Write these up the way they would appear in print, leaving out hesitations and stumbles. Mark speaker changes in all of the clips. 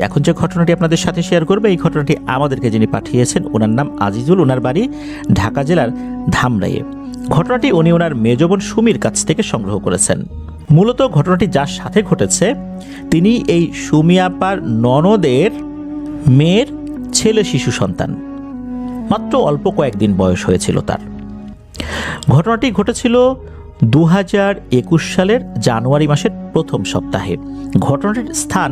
Speaker 1: এখন যে ঘটনাটি আপনাদের সাথে শেয়ার করবে, এই ঘটনাটি আমাদেরকে যিনি পাঠিয়েছেন ওনার নাম আজিজুল, ওনার বাড়ি ঢাকা জেলার ধামরাইয়ে। ঘটনাটি উনি ওনার মেজ বোন সুমির কাছ থেকে সংগ্রহ করেছেন। মূলত ঘটনাটি যার সাথে ঘটেছে তিনি এই সুমি আপার ননদের মেয়ের ছেলে শিশু সন্তান, মাত্র অল্প কয়েকদিন বয়স হয়েছিল তার। ঘটনাটি ঘটেছিল 2021 সালের জানুয়ারি মাসের প্রথম সপ্তাহে। ঘটনাটির স্থান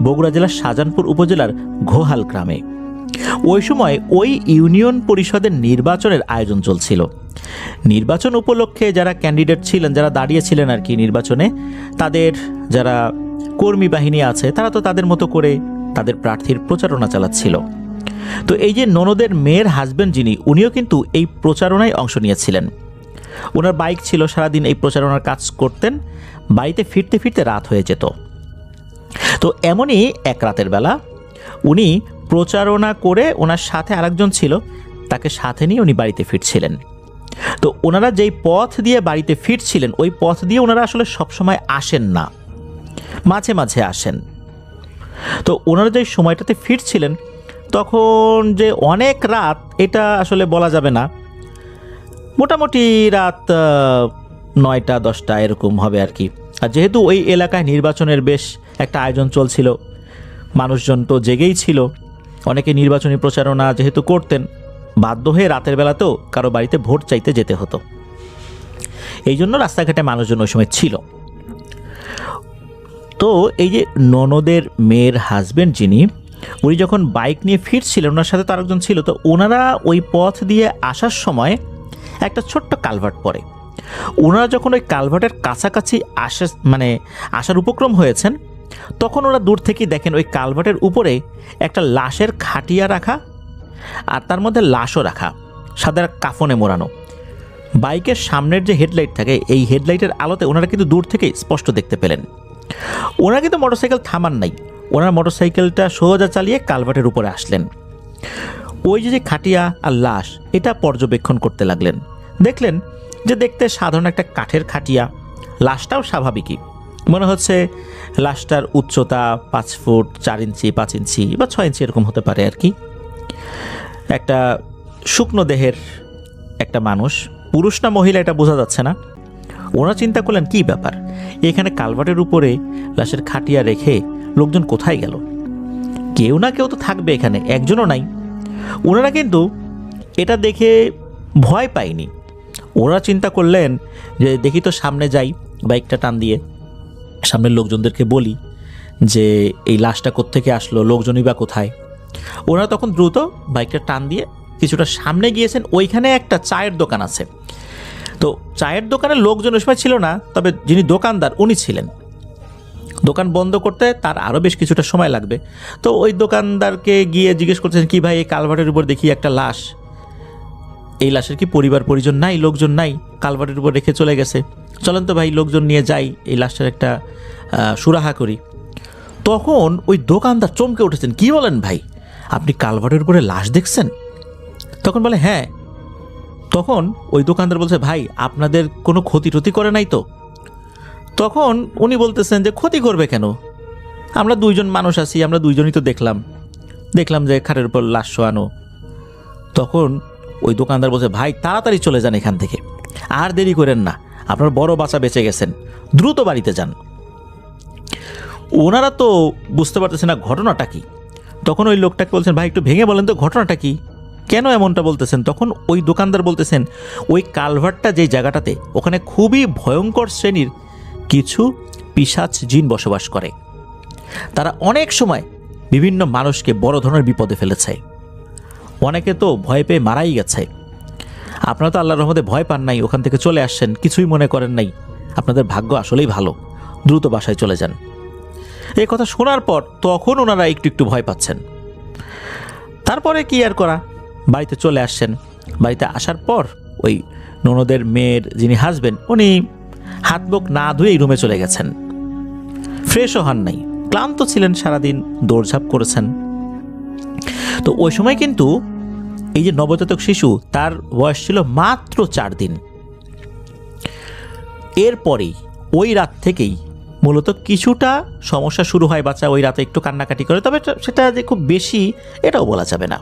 Speaker 1: বগুড়া জেলার শাহজাহানপুর উপজেলার ঘোহাল গ্রামে। ওই সময় ওই ইউনিয়ন পরিষদের নির্বাচনের আয়োজন চলছিল। নির্বাচন উপলক্ষে যারা ক্যান্ডিডেট ছিলেন, যারা দাঁড়িয়েছিলেন আর কি নির্বাচনে, তাদের যারা কর্মী বাহিনী আছে তারা তো তাদের মতো করে তাদের প্রার্থীর প্রচারণা চালাচ্ছিল। তো এই যে ননদের মেয়ের হাজবেন্ড যিনি, উনিও কিন্তু এই প্রচারণায় অংশ নিয়েছিলেন। ওনার বাইক ছিল, সারাদিন এই প্রচারণার কাজ করতেন, বাড়িতে ফিরতে ফিরতে রাত হয়ে যেত। তো এমনই এক রাতের বেলা উনি প্রচারণা করে ওনার সাথে আরেকজন ছিল, তাকে সাথে নিয়ে উনি বাড়িতে ফিরছিলেন। তো ওনারা যেই পথ দিয়ে বাড়িতে ফিরছিলেন ওই পথ দিয়ে ওনারা আসলে সবসময় আসেন না, মাঝে মাঝে আসেন। তো ওনারা যে সময়টাতে ফিরছিলেন তখন যে অনেক রাত এটা আসলে বলা যাবে না, মোটামুটি রাত 9টা-10টা এরকম হবে আর কি। আর যেহেতু ওই এলাকায় নির্বাচনের বেশ একটা আয়োজন চলছিল, মানুষজন তো জেগেই ছিল, অনেকে নির্বাচনী প্রচারণা যেহেতু করতেন, বাধ্য হয়ে রাতের বেলাতেও কারো বাড়িতে ভোট চাইতে যেতে হতো। এই জন্য রাস্তাঘাটে মানুষজন ওই সময় ছিল। তো এই যে ননদের মেয়ের হাজবেন্ড যিনি, উনি যখন বাইক নিয়ে ফিরছিলেন, ওনার সাথে তো আরেকজন ছিল, তো ওনারা ওই পথ দিয়ে আসার সময় একটা ছোট্ট কালভার্ট পড়ে। ওনারা যখন ওই কালভার্টের কাছাকাছি আসার উপক্রম হয়েছেন, তখন ওরা দূর থেকেই দেখেন ওই কালভার্টের উপরে একটা লাশের খাটিয়া রাখা, আর তার মধ্যে লাশও রাখা, সাদা কাফনে মোড়ানো। বাইকের সামনের যে হেডলাইট থাকে, এই হেডলাইটের আলোতে ওনারা কিন্তু দূর থেকেই স্পষ্ট দেখতে পেলেন। ওনারা কিন্তু মোটরসাইকেল থামান নাই, ওনার মোটরসাইকেলটা সোজা চালিয়ে কালভার্টের উপরে আসলেন। ওই যে খাটিয়া আর লাশ, এটা পর্যবেক্ষণ করতে লাগলেন। দেখলেন যে দেখতে সাধারণ একটা কাঠের খাটিয়া, লাশটাও স্বাভাবিকই মনে হচ্ছে। লাশটার উচ্চতা 5 ফুট 4 ইঞ্চি, 5 ইঞ্চি বা 6 ইঞ্চি এরকম হতে পারে আর কি। একটা শুকনো দেহের একটা মানুষ, পুরুষ না মহিলা এটা বোঝা যাচ্ছে না। ওনারা চিন্তা করলেন কি ব্যাপার, এখানে কালভার্টের উপরে লাশের খাটিয়া রেখে লোকজন কোথায় গেল? কেউ না কেউ তো থাকবে এখানে, একজনও নাই। ওনারা কিন্তু এটা দেখে ভয় পায়নি। ওনারা চিন্তা করলেন যে দেখি তো সামনে যাই, বাইকটা টান দিয়ে সামনের লোকজনদেরকে বলি যে এই লাশটা কোত্থেকে আসলো, লোকজনই বা কোথায়। ওনারা তখন দ্রুত বাইকটা টান দিয়ে কিছুটা সামনে গিয়েছেন। ওইখানে একটা চায়ের দোকান আছে। তো চায়ের দোকানের লোকজন ওই সময় ছিল না, তবে যিনি দোকানদার উনি ছিলেন। দোকান বন্ধ করতে তার আরও বেশ কিছুটা সময় লাগবে। তো ওই দোকানদারকে গিয়ে জিজ্ঞেস করছেন, কি ভাই, এই কালভার্টের উপর দেখি একটা লাশ, এই লাশের কি পরিবার পরিজন নাই, লোকজন নাই, কালভার্টের উপর রেখে চলে গেছে, চলেন তো ভাই লোকজন নিয়ে যাই, এই লাশটার একটা সুরাহা করি। তখন ওই দোকানদার চমকে উঠেছেন, কি বলেন ভাই, আপনি কালভার্টের উপরে লাশ দেখছেন? তখন বলে হ্যাঁ। তখন ওই দোকানদার বলছে, ভাই আপনাদের কোনো ক্ষতি টতি করে নাই তো? তখন উনি বলতেছেন যে ক্ষতি করবে কেন, আমরা দুইজন মানুষ আছি, আমরা দুইজনই তো দেখলাম যে খাটের উপর লাশ শোয়ানো। তখন ওই দোকানদার বলছে, ভাই তাড়াতাড়ি চলে যান এখান থেকে, আর দেরি করেন না, আপনার বড় বাচ্চা বেঁচে গেছেন, দ্রুত বাড়িতে যান। ওনারা তো বুঝতে পারতেছে না ঘটনাটা কি। তখন ওই লোকটাকে বলছেন, ভাই একটু ভেঙে বলেন তো ঘটনাটা কি, কেন এমনটা বলতেছেন? তখন ওই দোকানদার বলতেছেন, ওই কালভার্টটা যে জায়গাটাতে, ওখানে খুবই ভয়ঙ্কর শ্রেণীর কিছু পিশাচ জিন বসবাস করে। তারা অনেক সময় বিভিন্ন মানুষকে বড় ধরনের বিপদে ফেলেছে, অনেকে তো ভয় পেয়ে মারাই গেছে। আপনারা তো আল্লাহর রহমতে ভয় পান নাই, ওখান থেকে চলে আসছেন, কিছুই মনে করেন নাই, আপনাদের ভাগ্য আসলেই ভালো, দ্রুত বাসায় চলে যান। এই কথা শোনার পর তখন ওনারা একটু একটু ভয় পাচ্ছেন। তারপরে কি আর করা, বাড়িতে চলে আসছেন। বাড়িতে আসার পর ওই ননদের মেয়ের যিনি হাজবেন্ড, উনি হাত মুখ না ধুয়েই রুমে চলে গেছেন, ফ্রেশও হন নাই, ক্লান্ত ছিলেন, সারাদিন দৌড়ঝাঁপ করেছেন। তো ওই সময় কিন্তু এই যে নবজাতক শিশু, তার বয়স ছিল মাত্র 4 দিন। এরপরেই ওই রাত থেকেই মূলত কিছুটা সমস্যা শুরু হয়, বাচ্চা ওই রাতে একটু কান্নাকাটি করে, তবে সেটা যে খুব বেশি এটাও বলা যাবে না।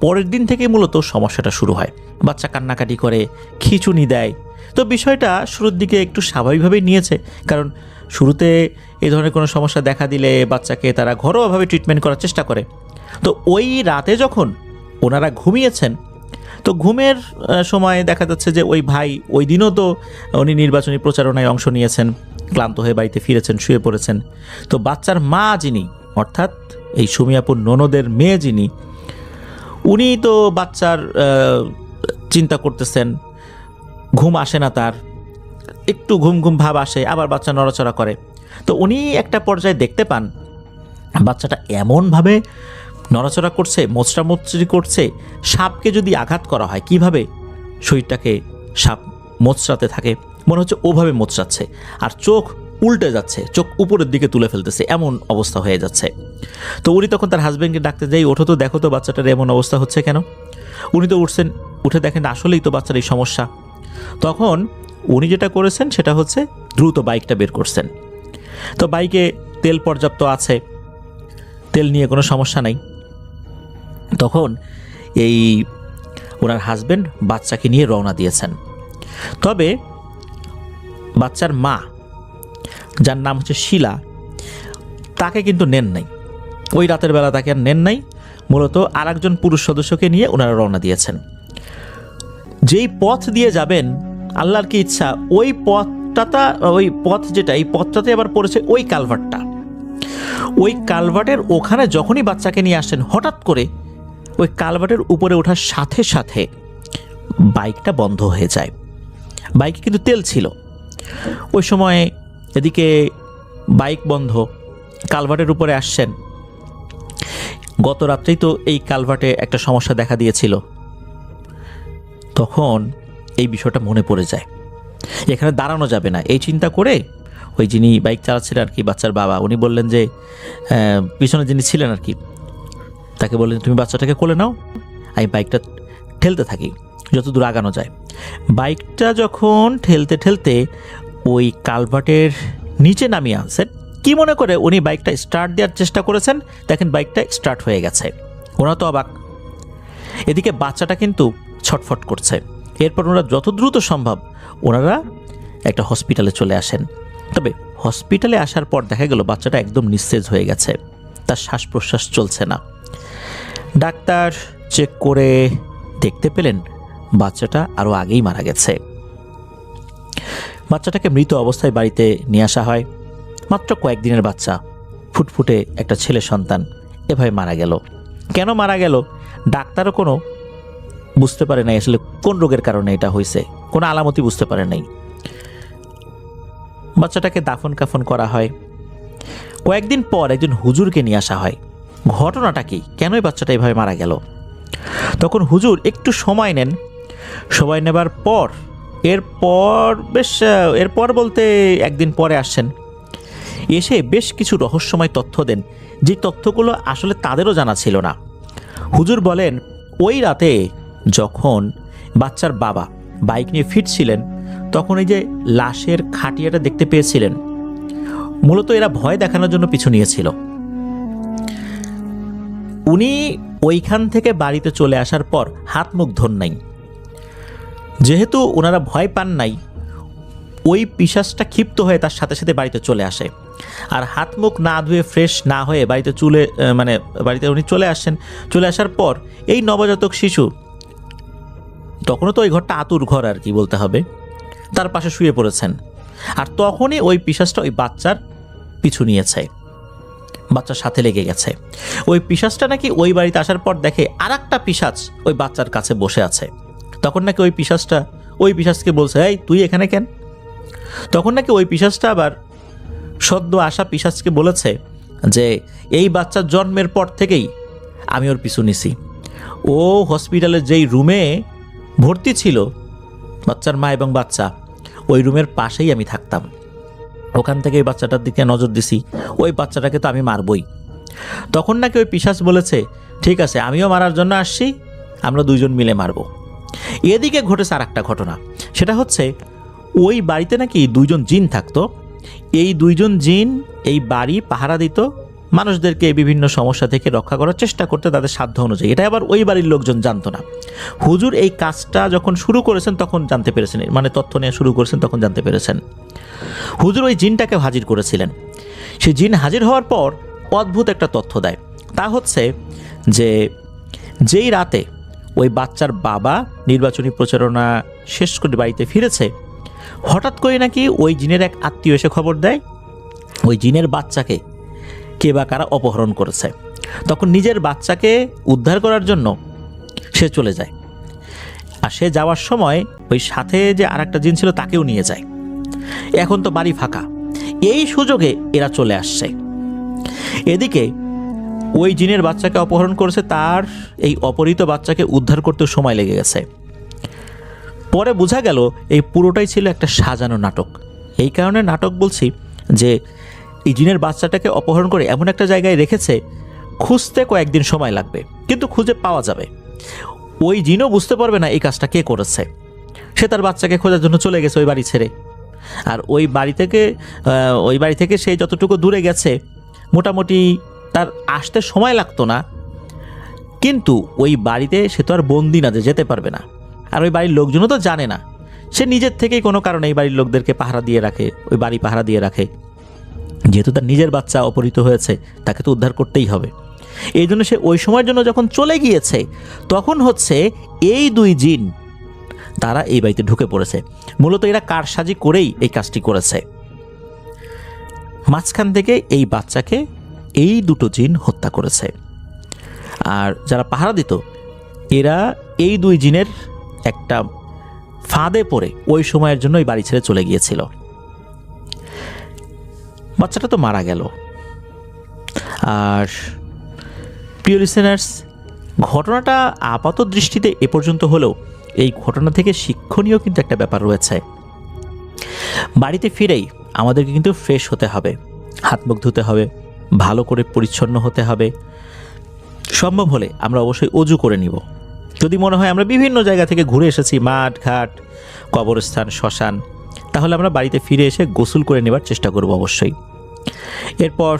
Speaker 1: পরের দিন থেকে মূলত সমস্যাটা শুরু হয়। বাচ্চা কান্নাকাটি করে, খিঁচুনি দেয়। তো বিষয়টা শুরুর দিকে একটু স্বাভাবিকভাবেই নিয়েছে, কারণ শুরুতে এই ধরনের কোনো সমস্যা দেখা দিলে বাচ্চাকে তারা ঘরোয়াভাবে ট্রিটমেন্ট করার চেষ্টা করে। তো ওই রাতে যখন ওনারা ঘুমিয়েছেন, তো ঘুমের সময় দেখা যাচ্ছে যে ওই ভাই ওই দিনও তো উনি নির্বাচনী প্রচারণায় অংশ নিয়েছেন, ক্লান্ত হয়ে বাড়িতে ফিরেছেন, শুয়ে পড়েছেন। তো বাচ্চার মা যিনি, অর্থাৎ এই সুমিয়াপুর ননদের মেয়ে যিনি, উনি তো বাচ্চার চিন্তা করতেছেন, ঘুম আসে না, তার একটু ঘুম ঘুম ভাব আসে, আবার বাচ্চা নড়াচড়া করে। তো উনি একটা পর্যায়ে দেখতে পান বাচ্চাটা এমনভাবে নড়াচড়া করছে, মোচড়ামোচড়ি করছে, সাপকে যদি আঘাত করা হয় কিভাবে শরীরটাকে সাপ মোচড়াতে থাকে, মনে হচ্ছে ওভাবে মোচড়াচ্ছে, আর চোখ উল্টে যাচ্ছে, চোখ উপরের দিকে তুলে ফেলতেছে, এমন অবস্থা হয়ে যাচ্ছে। তো উনি তখন তার হাজব্যান্ডকে ডাকতে যাই, ওঠো তো, দেখো তো বাচ্চাটার এমন অবস্থা হচ্ছে কেন। উনি তো উঠছেন, উঠে দেখেন আসলেই তো বাচ্চার এই সমস্যা। তখন উনি যেটা করেছেন সেটা হচ্ছে দ্রুত বাইকটা বের করছেন। তো বাইকে তেল পর্যাপ্ত আছে, তেল নিয়ে কোনো সমস্যা নাই। তখন এই ওনার হাজব্যান্ড বাচ্চাকে নিয়ে রওনা দিয়েছেন। তবে বাচ্চার মা, যার নাম হচ্ছে শিলা, তাকে কিন্তু নেন নাই, ওই রাতের বেলা তাকে আর নেন নাই। মূলত আর একজন পুরুষ সদস্যকে নিয়ে ওনারা রওনা দিয়েছেন। যেই পথ দিয়ে যাবেন, আল্লাহর কি ইচ্ছা, ওই পথ যেটা, এই পথটাতে আবার পড়েছে ওই কালভার্টটা। ওই কালভার্টের ওখানে যখনই বাচ্চাকে নিয়ে আসেন, হঠাৎ করে ওই কালভার্টের উপরে ওঠার সাথে সাথে বাইকটা বন্ধ হয়ে যায়। বাইকে কিন্তু তেল ছিল। ওই সময় এদিকে বাইক বন্ধ, কালভার্টের উপরে আসছেন। গত রাত্রেই তো এই কালভার্টে একটা সমস্যা দেখা দিয়েছিল। তখন এই বিষয়টা মনে পড়ে যায়, এখানে দাঁড়ানো যাবে না। এই চিন্তা করে ওই যিনি বাইক চালাচ্ছিলেন আর কি, বাচ্চার বাবা, উনি বললেন যে পিছনে যিনি ছিলেন আর কি, তাকে বললেন তুমি বাচ্চাটাকে কোলে নাও, আমি বাইকটা ঠেলতে থাকি যত দূর আগানো যায়। বাইকটা যখন ঠেলতে ঠেলতে ওই কালভার্টের নিচে নামিয়ে আনছেন, কি মনে করে উনি বাইকটা স্টার্ট দেওয়ার চেষ্টা করেছেন, দেখেন বাইকটা স্টার্ট হয়ে গেছে। ওনারা তো অবাক। এদিকে বাচ্চাটা কিন্তু ছটফট করছে। এরপর ওনারা যত দ্রুত সম্ভব ওনারা একটা হসপিটালে চলে আসেন। তবে হসপিটালে আসার পর দেখা গেল বাচ্চাটা একদম নিস্তেজ হয়ে গেছে, তার শ্বাস প্রশ্বাস চলছে না। ডাক্তার চেক করে দেখতে পেলেন বাচ্চাটা আরও আগেই মারা গেছে। বাচ্চাটাকে মৃত অবস্থায় বাড়িতে নিয়ে আসা হয়। মাত্র কয়েকদিনের বাচ্চা, ফুটফুটে একটা ছেলে সন্তান এভাবে মারা গেল। কেন মারা গেল ডাক্তারও কোনো বুঝতে পারে নাই, আসলে কোন রোগের কারণে এটা হয়েছে, কোনো আলামতি বুঝতে পারে নাই। বাচ্চাটাকে দাফন কাফন করা হয়। কয়েকদিন পর একজন হুজুরকে নিয়ে আসা হয়। ঘটনাটা কি, কেনই বাচ্চাটা এভাবে মারা গেল? তখন হুজুর একটু সময় নেন। সময় নেবার পর এরপর বলতে একদিন পরে আসছেন, এসে বেশ কিছু রহস্যময় তথ্য দেন, যে তথ্যগুলো আসলে তাদেরও জানা ছিল না। হুজুর বলেন, ওই রাতে যখন বাচ্চার বাবা বাইক নিয়ে ফিরছিলেন, তখন এই যে লাশের খাটিয়াটা দেখতে পেয়েছিলেন, মূলত এরা ভয় দেখানোর জন্য পিছু নিয়েছিল। উনি ওইখান থেকে বাড়িতে চলে আসার পর হাত মুখ ধোন নাই। যেহেতু ওনারা ভয় পান নাই, ওই পিশাচটা ক্ষিপ্ত হয়ে তার সাথে সাথে বাড়িতে চলে আসে। আর হাত মুখ না ধুয়ে ফ্রেশ না হয়ে বাড়িতে উনি চলে আসেন। চলে আসার পর এই নবজাতক শিশু, তখনও তো ওই ঘরটা আতুর ঘর আর কি বলতে হবে, তার পাশে শুয়ে পড়েছেন। আর তখনই ওই পিশাচটা ওই বাচ্চার পিছু নিয়েছে, বাচ্চার সাথে লেগে গেছে। ওই পিশাচটা নাকি ওই বাড়িতে আসার পর দেখে আর একটা পিশাচ ওই বাচ্চার কাছে বসে আছে। তখন নাকি ওই পিশাচকে বলছে, এই তুই এখানে কেন? তখন নাকি ওই পিশাচটা আবার সদ্য আসা পিশাচকে বলেছে যে এই বাচ্চার জন্মের পর থেকেই আমি ওর পিছু নিছি। ও হসপিটালের যেই রুমে ভর্তি ছিল বাচ্চার মা এবং বাচ্চা, ওই রুমের পাশেই আমি থাকতাম। ওখান থেকে ওই বাচ্চাটার দিকে নজর দিছি, ওই বাচ্চাটাকে তো আমি মারবই। তখন নাকি ওই পিশাচ বলেছে, ঠিক আছে, আমিও মারার জন্য আসছি, আমরা দুইজন মিলে মারব। এদিকে ঘটেছে আর একটা ঘটনা। সেটা হচ্ছে ওই বাড়িতে নাকি 2জন জিন থাকতো। এই 2জন জিন এই বাড়ি পাহারা দিত, মানুষদেরকে বিভিন্ন সমস্যা থেকে রক্ষা করার চেষ্টা করতে তাদের সাধ্য অনুযায়ী। এটা আবার ওই বাড়ির লোকজন জানতো না। হুজুর এই কাজটা যখন শুরু করেছেন তখন জানতে পেরেছেন, মানে তথ্য নিয়ে শুরু করেছেন তখন জানতে পেরেছেন। হুজুর ওই জিনটাকে হাজির করেছিলেন। সেই জিন হাজির হওয়ার পর অদ্ভুত একটা তথ্য দেয়। তা হচ্ছে যে যেই রাতে ওই বাচ্চার বাবা নির্বাচনী প্রচারণা শেষ করে বাড়িতে ফিরেছে, হঠাৎ করে নাকি ওই জিনের এক আত্মীয় এসে খবর দেয় ওই জিনের বাচ্চাকে কে বা কারা অপহরণ করেছে। তখন নিজের বাচ্চাকে উদ্ধার করার জন্য সে চলে যায়। আর সে যাওয়ার সময় ওই সাথে যে আর একটা জিন ছিল তাকেও নিয়ে যায়। এখন তো বাড়ি ফাঁকা, এই সুযোগে এরা চলে আসছে। এদিকে ওই জিনের বাচ্চাকে অপহরণ করেছে, তার এই অপহৃত বাচ্চাকে উদ্ধার করতে সময় লেগে গেছে। পরে বোঝা গেল এই পুরোটাই ছিল একটা সাজানো নাটক। এই কারণে নাটক বলছি যে এই জিনের বাচ্চাটাকে অপহরণ করে এমন একটা জায়গায় রেখেছে, খুঁজতে কয়েকদিন সময় লাগবে কিন্তু খুঁজে পাওয়া যাবে। ওই জিনও বুঝতে পারবে না এই কাজটা কে করেছে। সে তার বাচ্চাকে খোঁজার জন্য চলে গেছে ওই বাড়ি ছেড়ে। আর ওই বাড়ি থেকে সে যতটুকু দূরে গেছে মোটামুটি তার আসতে সময় লাগতো না, কিন্তু ওই বাড়িতে সে তো আর বন্দি না যে যেতে পারবে না। আর ওই বাড়ির লোকজনও তো জানে না। সে নিজের থেকেই কোনো কারণে এই বাড়ির লোকদেরকে পাহারা দিয়ে রাখে, ওই বাড়ি পাহারা দিয়ে রাখে। যেহেতু তার নিজের বাচ্চা অপহৃত হয়েছে, তাকে তো উদ্ধার করতেই হবে। এই জন্য সে ওই সময়ের জন্য যখন চলে গিয়েছে, তখন হচ্ছে এই 2 জিন তারা এই বাড়িতে ঢুকে পড়েছে। মূলত এরা কারসাজি করেই এই কাজটি করেছে। মাঝখান থেকে এই বাচ্চাকে এই 2টো জিন হত্যা করেছে। আর যারা পাহারা দিত এরা এই 2 জিনের একটা ফাঁদে পড়ে ওই সময়ের জন্য এই বাড়ি ছেড়ে চলে গিয়েছিল। বাচ্চাটা তো মারা গেল। আর প্রিয় লিসেনার্স, ঘটনাটা আপাত দৃষ্টিতে এ পর্যন্ত হলেও এই ঘটনা থেকে শিক্ষণীয় কিন্তু একটা ব্যাপার রয়েছে। বাড়িতে ফিরেই আমাদেরকে কিন্তু ফ্রেশ হতে হবে, হাত মুখ ধুতে হবে, ভালো করে পরিচ্ছন্ন হতে হবে। সম্ভব হলে আমরা অবশ্যই অজু করে নিব। যদি মনে হয় আমরা বিভিন্ন জায়গা থেকে ঘুরে এসেছি, মাঠ ঘাট, কবরস্থান, শ্মশান, তাহলে আমরা বাড়িতে ফিরে এসে গোসল করে নেবার চেষ্টা করব অবশ্যই। এরপর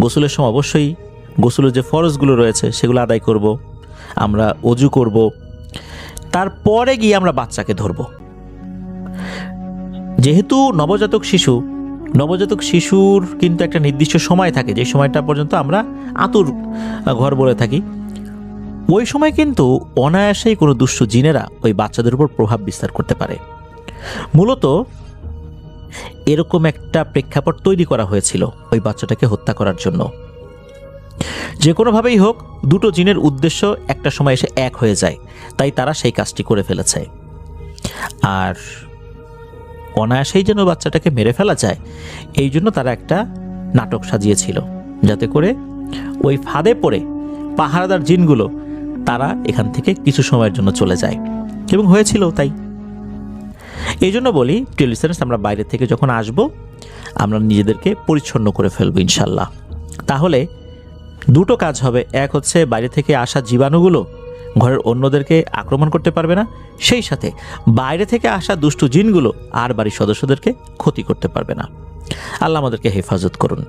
Speaker 1: গোসলের সময় অবশ্যই গোসলের যে ফরজগুলো রয়েছে সেগুলো আদায় করব, আমরা অজু করব, তারপরে গিয়ে আমরা বাচ্চাকে ধরব। যেহেতু নবজাতক শিশুর কিন্তু একটা নির্দিষ্ট সময় থাকে, যে সময়টা পর্যন্ত আমরা আতুর ঘর বলে থাকি। ওই সময় কিন্তু অনায়াসেই কোনো দুষ্ট জিনেরা ওই বাচ্চাদের উপর প্রভাব বিস্তার করতে পারে। মূলত এরকম একটা প্রেক্ষাপট তৈরি করা হয়েছিল ওই বাচ্চাটাকে হত্যা করার জন্য। যে কোনোভাবেই হোক 2টো জিনের উদ্দেশ্য একটা সময় এসে এক হয়ে যায়, তাই তারা সেই কাজটি করে ফেলেছে। আর অনায়াসেই যেন বাচ্চাটাকে মেরে ফেলা যায়, এই জন্য তারা একটা নাটক সাজিয়েছিল, যাতে করে ওই ফাঁদে পড়ে পাহারাদার জিনগুলো তারা এখান থেকে কিছু সময়ের জন্য চলে যায়, এবং হয়েছিল তাই। এই জন্য বলি প্রিয় লিসেনার্স, আমরা বাইরে থেকে যখন আসব আমরা নিজেদেরকে পরিচ্ছন্ন করে ফেলবো ইনশাল্লাহ। তাহলে 2টো কাজ হবে। এক হচ্ছে বাইরে থেকে আসা জীবাণুগুলো ঘরের অন্যদেরকে আক্রমণ করতে পারবে না, সেই সাথে বাইরে থেকে আসা দুষ্ট জিনগুলো আর বাড়ির সদস্যদেরকে ক্ষতি করতে পারবে না। আল্লাহ আমাদেরকে হেফাজত করুন।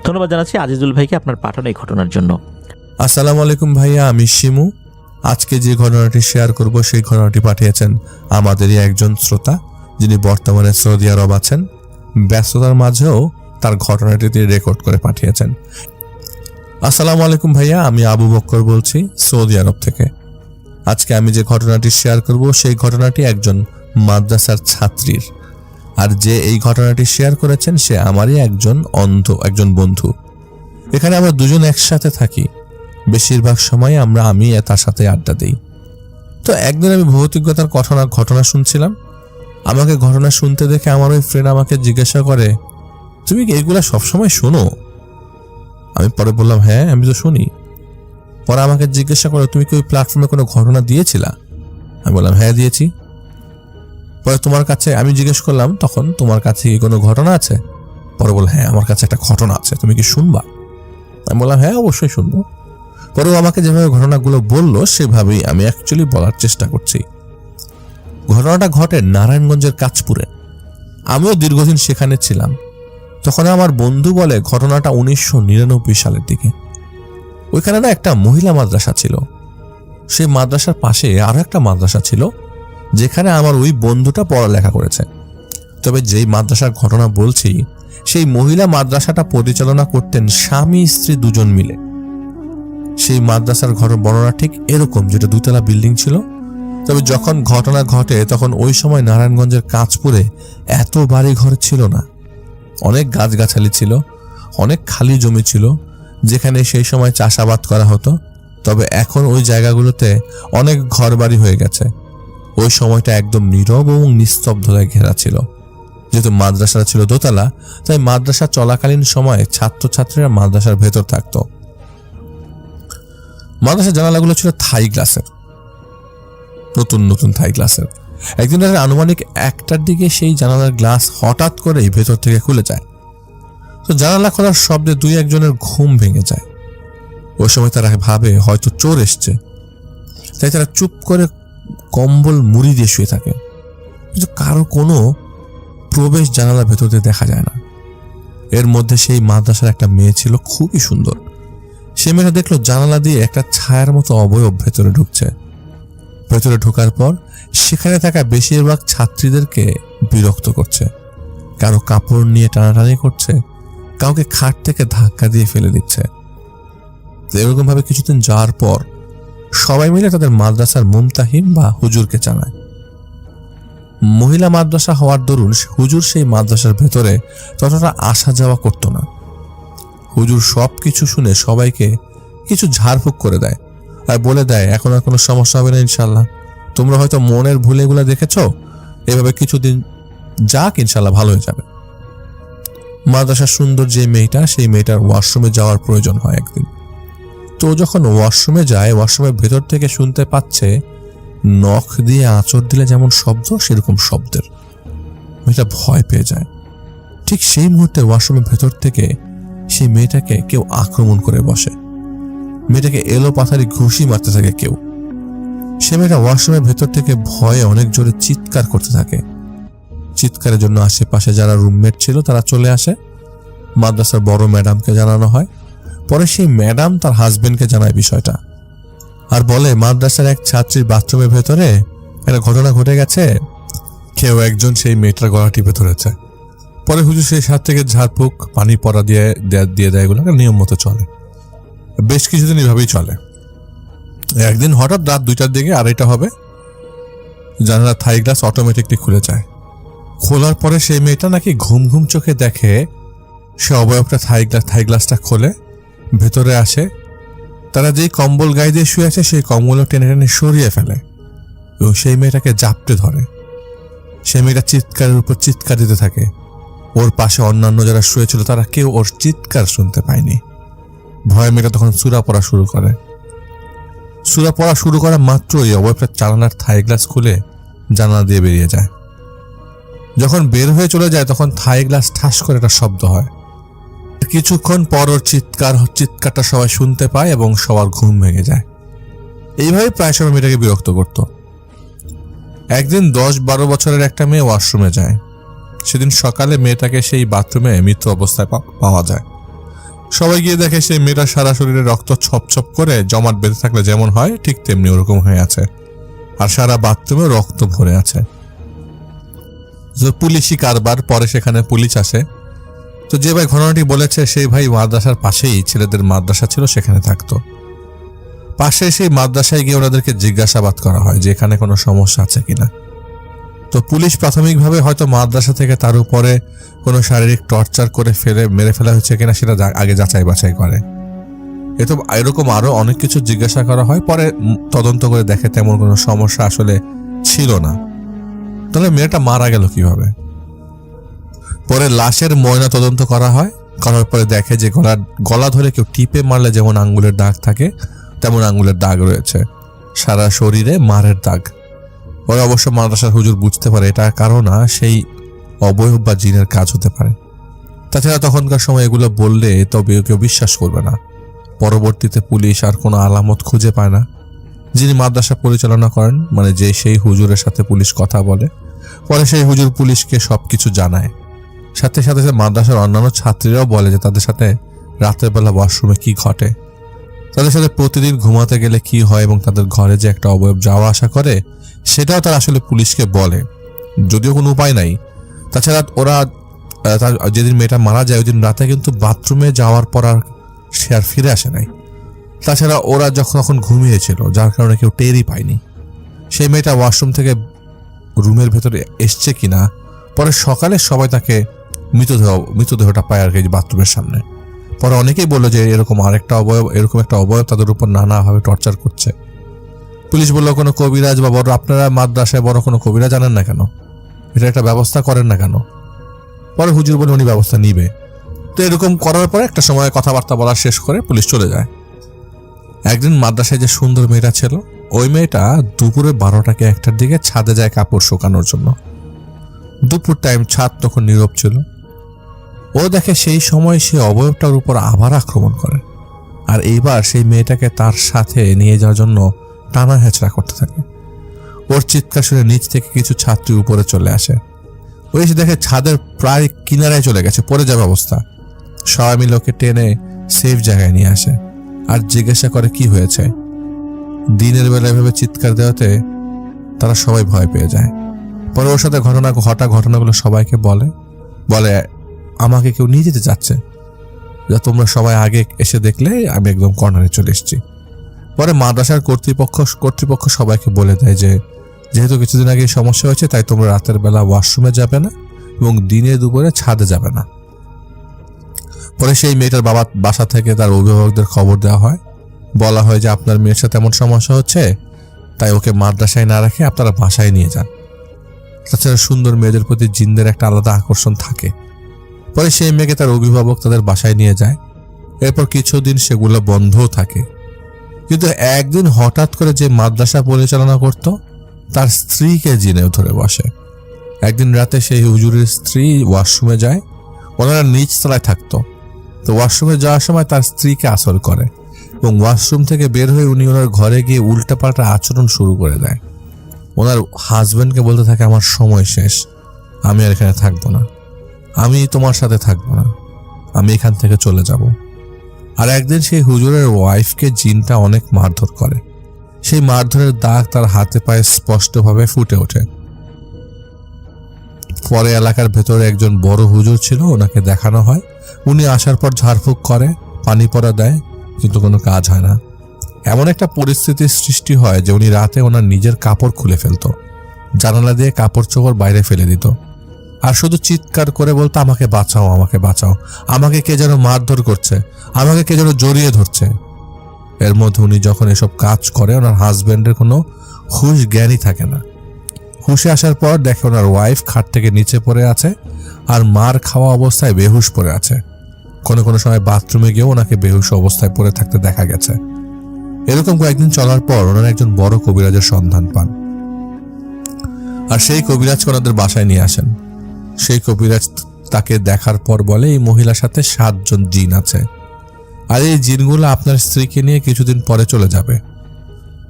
Speaker 1: ধন্যবাদ জানাচ্ছি আজিজুল ভাইকে আপনার পাঠানো এই ঘটনার জন্য।
Speaker 2: আসসালামু আলাইকুম ভাইয়া, আমি শিমু। আজকে যে ঘটনাটি শেয়ার করব সেই ঘটনাটি পাঠিয়েছেন আমাদেরই একজন শ্রোতা, যিনি বর্তমানে সৌদি আরব আছেন। ব্যস্ততার মাঝেও তার ঘটনাটি তিনি রেকর্ড করে পাঠিয়েছেন। আসসালামু আলাইকুম ভাইয়া, আমি আবু বক্কর বলছি সৌদি আরব থেকে। আজকে আমি যে ঘটনাটি শেয়ার করব সেই ঘটনাটি একজন মাদ্রাসার ছাত্রীর। আর যে এই ঘটনাটি শেয়ার করেছেন সে আমারই একজন বন্ধু। এখানে আমরা 2জন একসাথে থাকি, বেশিরভাগ সময় আমি তার সাথে আড্ডা দিই। তো একদিন আমি ভৌতিকতার ঘটনা শুনছিলাম। আমাকে ঘটনা শুনতে দেখে আমার ওই ফ্রেন্ড আমাকে জিজ্ঞাসা করে, তুমি কি এগুলা সবসময় শোনো? আমি পরে বললাম, হ্যাঁ আমি তো শুনি। পরে আমাকে জিজ্ঞাসা করে, তুমি কি ওই প্ল্যাটফর্মে কোনো ঘটনা দিয়েছিলা? আমি বললাম, হ্যাঁ দিয়েছি। পরে তোমার কাছে আমি জিজ্ঞেস করলাম, তখন তোমার কাছে কি কোনো ঘটনা আছে? পরে বল, হ্যাঁ আমার কাছে একটা ঘটনা আছে, তুমি কি শুনবা? আমি বললাম, হ্যাঁ অবশ্যই শুনবো। পরেও আমাকে যেভাবে ঘটনাগুলো বললো সেভাবেই আমি অ্যাকচুয়ালি বলার চেষ্টা করছি। ঘটনাটা ঘটে নারায়ণগঞ্জের কাঁচপুরে। আমিও দীর্ঘদিন সেখানে ছিলাম। তখন আমার বন্ধু বলে ঘটনাটা 1999 সালের দিকে। ওইখানে না একটা মহিলা মাদ্রাসা ছিল। সেই মাদ্রাসার পাশে আরো একটা মাদ্রাসা ছিল যেখানে আমার ওই বন্ধুটা পড়ালেখা করেছে। তবে যেই মাদ্রাসার ঘটনা বলছি, সেই মহিলা মাদ্রাসাটা পরিচালনা করতেন স্বামী স্ত্রী দুজন মিলে। সেই মাদ্রাসার ঘর বর্ণনা ঠিক এরকম, যেটা 2 তলা বিল্ডিং ছিল। তবে যখন ঘটনা ঘটে তখন ওই সময় নারায়ণগঞ্জের কাঁচপুরে এত বাড়ি ঘর ছিল না। অনেক গাছগাছালি ছিল, অনেক খালি জমি ছিল যেখানে সেই সময় চাষাবাদ করা হতো। তবে এখন ওই জায়গাগুলোতে অনেক ঘরবাড়ি হয়ে গেছে। ওই সময়টা একদম নীরব এবং নিস্তব্ধতায় ঘেরা ছিল। যেহেতু মাদ্রাসাটা ছিল দোতলা, তাই মাদ্রাসা চলাকালীন সময়ে ছাত্রছাত্রীরা মাদ্রাসার ভেতর থাকতো। মাদ্রাসার জানালাগুলো ছিল থাই গ্লাসের, নতুন নতুন থাই গ্লাসের। একদিন রাতে আনুমানিক 1টার দিকে সেই জানালার গ্লাস হঠাৎ করেই ভেতর থেকে খুলে যায়। তো জানালা খোলার শব্দে 2-1 জনের ঘুম ভেঙে যায়। ওই সময় তারা ভাবে হয়তো চোর এসছে, তাই তারা চুপ করে কম্বল মুড়ি দিয়ে শুয়ে থাকে। কিন্তু কারো কোনো প্রবেশ জানালার ভেতর দিয়ে দেখা যায় না। এর মধ্যে সেই মাদ্রাসার একটা মেয়ে ছিল, খুবই সুন্দর। সে মেয়েটা দেখলো জানালা দিয়ে একটা ছায়ার মতো অবয়ব ভেতরে ঢুকছে। ভেতরে ঢোকার পর সেখানে থাকা বেশিরভাগ ছাত্রীদেরকে বিরক্ত করছে। কারো কাপড় নিয়ে টানাটানি করছে, কাউকে খাট থেকে ধাক্কা দিয়ে ফেলে দিচ্ছে। এরকম ভাবে কিছুদিন যাওয়ার পর সবাই মিলে তাদের মাদ্রাসার মুমতাহিন বা হুজুরকে জানায়। মহিলা মাদ্রাসা হওয়ার দরুন হুজুর সেই মাদ্রাসার ভেতরে ততটা আসা যাওয়া করতো না। হুজুর সবকিছু শুনে সবাইকে কিছু ঝাড়ফুঁক করে দেয় আর বলে দেয়, এখন আর কোনো সমস্যা হবে না ইনশাল্লাহ। তোমরা হয়তো মনের ভুলে এগুলো দেখেছো, এভাবে কিছুদিন যাক, ইনশাল্লাহ ভালো হয়ে যাবে। মাদ্রাসার সুন্দর যে মেয়েটা, সেই মেয়েটার ওয়াশরুমে যাওয়ার প্রয়োজন হয় একদিন। তো যখন ওয়াশরুমে যায়, ওয়াশরুমের ভেতর থেকে শুনতে পাচ্ছে নখ দিয়ে আঁচড় দিলে যেমন শব্দ, সেরকম শব্দের। মেয়েটা ভয় পেয়ে যায়। ঠিক সেই মুহূর্তে ওয়াশরুমের ভেতর থেকে সেই মেয়েটাকে কেউ আক্রমণ করে বসে। মেয়েটাকে এলো পাথারি ঘুষি মারতে থাকে কেউ। সে মেয়েটা ওয়াশরুমের ভেতর থেকে ভয়ে অনেক জোরে চিৎকার করতে থাকে। চিৎকারের জন্য আশেপাশে যারা রুমমেট ছিল তারা চলে আসে। মাদ্রাসার বড় ম্যাডামকে জানানো হয়। পরে সেই ম্যাডাম তার হাজবেন্ডকে জানায় বিষয়টা, আর বলে মাদ্রাসার এক ছাত্রীর বাথরুমের ভেতরে একটা ঘটনা ঘটে গেছে, কেউ একজন সেই মেয়েটার গলা টিপে ধরেছে। পরে হুজুর সেই সাত থেকে ঝাড়ফুঁক পানি পড়া দিয়ে দেয়। এগুলো নিয়ম মতো চলে, বেশ কিছুদিন এইভাবেই চলে। একদিন হঠাৎ রাত 2টার দিকে, 2:30 হবে, জানালার থাই গ্লাস অটোমেটিকলি খুলে যায়। খোলার পরে সেই মেয়েটা নাকি ঘুম ঘুম চোখে দেখে সে অবয়বটা থাই গ্লাসটা খোলে, ভেতরে আসে। তারা যেই কম্বল গায়ে দিয়ে শুয়ে আছে সেই কম্বল টেনে টেনে সরিয়ে ফেলে এবং সেই মেয়েটাকে জাপটে ধরে। সেই মেয়েটা চিৎকারের উপর চিৎকার দিতে থাকে। ওর পাশে অন্যান্য যারা শুয়েছিল তারা কেউ ওর চিৎকার শুনতে পায়নি। ভয়ে মেয়েটা তখন সূরা পড়া শুরু করে। সূরা পড়া শুরু করা মাত্রই অবয়বটা জানালার থাই গ্লাস খুলে জানালা দিয়ে বেরিয়ে যায়। যখন বের হয়ে চলে যায় তখন থাই গ্লাস ঠাস করে একটা শব্দ হয়। কিছুক্ষণ পর ওর চিৎকারটা সবাই শুনতে পায় এবং সবার ঘুম ভেঙে যায়। এইভাবে প্রায় সময় মেয়েটাকে বিরক্ত করত। একদিন 10-12 বছরের একটা মেয়ে ওয়াশরুমে যায়। সেদিন সকালে মেয়েটাকে সেই বাথরুমে মৃত অবস্থায় পাওয়া যায়। সবাই গিয়ে দেখে সেই মেয়েটার সারা শরীরে রক্ত ছপছপ করে জমাট বেঁধে থাকলে যেমন হয় ঠিক তেমনি ওরকম হয়ে আছে, আর সারা বাথরুমে রক্ত ভরে আছে। পুলিশি কারবার। পরে সেখানে পুলিশ আসে। তো যে ভাই ঘটনাটি বলেছে সেই ভাই মাদ্রাসার পাশেই ছেলেদের মাদ্রাসা ছিল, সেখানে থাকতো। পাশে সেই মাদ্রাসায় গিয়ে ওনাদেরকে জিজ্ঞাসাবাদ করা হয় যে এখানে কোনো সমস্যা আছে কিনা। তো পুলিশ প্রাথমিকভাবে হয়তো মাদ্রাসা থেকে তার উপরে কোনো শারীরিক টর্চার করে মেরে ফেলা হয়েছে কিনা সেটা আগে যাচাই বাছাই করে। এরকম আরো অনেক কিছু জিজ্ঞাসা করা হয়। পরে তদন্ত করে দেখে তেমন কোনো সমস্যা আসলে ছিল না। তাহলে মেয়েটা মারা গেল কিভাবে? পরে লাশের ময়না তদন্ত করা হয়। করার পরে দেখে যে গলা ধরে কেউ টিপে মারলে যেমন আঙ্গুলের দাগ থাকে তেমন আঙ্গুলের দাগ রয়েছে, সারা শরীরে মারের দাগ। পরে অবশ্য মাদ্রাসার হুজুর বুঝতে পারে এটা কারণ না সেই অবয়ব বা জিনের কাজ হতে পারে। তাছাড়া তখনকার সময় এগুলো বললে তবে কেউ বিশ্বাস করবে না। পরবর্তীতে পুলিশ আর কোনো আলামত খুঁজে পায় না। যিনি মাদ্রাসা পরিচালনা করেন, মানে যে সেই হুজুরের সাথে পুলিশ কথা বলে, পরে সেই হুজুর পুলিশকে সবকিছু জানায়। সাথে সাথে মাদ্রাসার অন্যান্য ছাত্রীরাও বলে যে তাদের সাথে রাতের বেলা ওয়াশরুমে কি ঘটে, তাদের সাথে প্রতিদিন ঘুমাতে গেলে কি হয় এবং তাদের ঘরে যে একটা অবয়ব যাওয়া আসা করে সেটাও তারা আসলে পুলিশকে বলে, যদিও কোনো উপায় নাই। তাছাড়া ওরা যেদিন মেয়েটা মারা যায় ওই দিন রাতে কিন্তু বাথরুমে যাওয়ার পর আর সে আর ফিরে আসে নাই। তাছাড়া ওরা যখন ঘুমিয়েছিল যার কারণে কেউ টেরই পায়নি সেই মেয়েটা ওয়াশরুম থেকে রুমের ভেতরে এসছে কিনা। পরে সকালে সবাই তাকে মৃতদেহটা পায় আর কি বাথরুমের সামনে। পরে অনেকেই বললো যে এরকম একটা অবয়ব তাদের উপর নানাভাবে টর্চার করছে। পুলিশ বললো কোনো কবিরাজ বা বড়, আপনারা মাদ্রাসায় বড় কোনো কবিরাজ জানেন না কেন, এটা একটা ব্যবস্থা করেন না কেন? পরে হুজুর বলে উনি ব্যবস্থা নিবে। তো এরকম করার পরে একটা সময় কথাবার্তা বলা শেষ করে পুলিশ চলে যায়। একদিন মাদ্রাসায় যে সুন্দর মেয়েটা ছিল ওই মেয়েটা দুপুরে 12টা কি 1টার দিকে ছাদে যায় কাপড় শুকানোর জন্য। দুপুর টাইম, ছাদ তখন নীরব ছিল। ও দেখে সেই সময় সে অবয়বটার উপর আবার আক্রমণ করে, আর এইবার সেই মেয়েটাকে তার সাথে নিয়ে যাওয়ার জন্য টানা হেঁচড়া করতে থাকে। ওর চিৎকার শুনে নিচ থেকে কিছু ছাত্রী উপরে চলে আসে। ওই এসে দেখে ছাদের প্রায় কিনারায় চলে গেছে, পড়ে যাবে অবস্থা। সবাই মিলে ওকে টেনে সেফ জায়গায় নিয়ে আসে আর জিজ্ঞাসা করে কি হয়েছে। দিনের বেলা এভাবে চিৎকার দেওয়াতে তারা সবাই ভয় পেয়ে যায়। পরে ওর সাথে ঘটনাগুলো সবাইকে বলে আমাকে কেউ নিয়ে যেতে চাচ্ছে, যা তোমরা সবাই আগে এসে দেখলে আমি একদম কর্নারে চলে এসেছি। পরে মাদ্রাসার কর্তৃপক্ষ সবাইকে বলে দেয় যে যেহেতু কিছুদিন আগে সমস্যা হয়েছে তাই তোমরা রাতের বেলা ওয়াশরুমে যাবে না এবং দিনে দুপুরে ছাদে যাবে না। পরে সেই মেয়েটার বাসা থেকে তার অভিভাবকদের খবর দেওয়া হয়, বলা হয় যে আপনার মেয়ের সাথে এমন সমস্যা হচ্ছে তাই ওকে মাদ্রাসায় না রেখে আপনারা বাসায় নিয়ে যান। তাছাড়া সুন্দর মেয়েদের প্রতি জিনদের একটা আলাদা আকর্ষণ থাকে। পরে সেই মেয়েকে তার অভিভাবক তাদের বাসায় নিয়ে যায়। এরপর কিছুদিন সেগুলো বন্ধও থাকে। কিন্তু একদিন হঠাৎ করে যে মাদ্রাসা পরিচালনা করত তার স্ত্রীকে জিনেও ধরে বসে। একদিন রাতে সেই হুজুরের স্ত্রী ওয়াশরুমে যায়, ওনারা নিচ তলায় থাকতো। তো ওয়াশরুমে যাওয়ার সময় তার স্ত্রীকে আসর করে এবং ওয়াশরুম থেকে বের হয়ে উনি ওনার ঘরে গিয়ে উল্টাপাল্টা আচরণ শুরু করে দেয়। ওনার হাজব্যান্ডকে বলতে থাকে আমার সময় শেষ, আমি আর এখানে থাকবো না, আমি তোমার সাথে থাকবো না, আমি এখান থেকে চলে যাব। আর একদিন সেই হুজুরের ওয়াইফকে জিনটা অনেক মারধর করে। সেই মারধরের দাগ তার হাতে পায়ে স্পষ্টভাবে ফুটে ওঠে। পরে এলাকার ভেতরে একজন বড় হুজুর ছিল, ওনাকে দেখানো হয়। উনি আসার পর ঝাড়ফুঁক করে, পানি পড়া দেয়, কিন্তু কোনো কাজ হয় না। এমন একটা পরিস্থিতির সৃষ্টি হয় যে উনি রাতে ওনার নিজের কাপড় খুলে ফেলতো, জানালা দিয়ে কাপড় চোপড় বাইরে ফেলে দিত আর শুধু চিৎকার করে বলতো আমাকে বাঁচাও, আমাকে বাঁচাও, আমাকে কে যেন মারধর করছে, আমাকে কে যেন জড়িয়ে ধরছে। এর মধ্যে উনি যখন এসব কাজ করে ওনার হাজব্যান্ডের কোনো হুঁশ জ্ঞানই থাকে না। হুঁশে আসার পর দেখে ওনার ওয়াইফ খাট থেকে নিচে পড়ে আছে আর মার খাওয়া অবস্থায় বেহুশ পড়ে আছে। কোনো সময় বাথরুমে গিয়েও ওনাকে বেহুশ অবস্থায় পড়ে থাকতে দেখা গেছে। এরকম কয়েকদিন চলার পর ওনারা একজন বড় কবিরাজের সন্ধান পান আর সেই কবিরাজকে ওনাদের বাসায় নিয়ে আসেন। সেই কবিরাজ তাকে দেখার পর বলে এই মহিলার সাথে 7 জন জিন আছে আর এই জিনগুলো আপনার স্ত্রীকে নিয়ে কিছুদিন পরে চলে যাবে।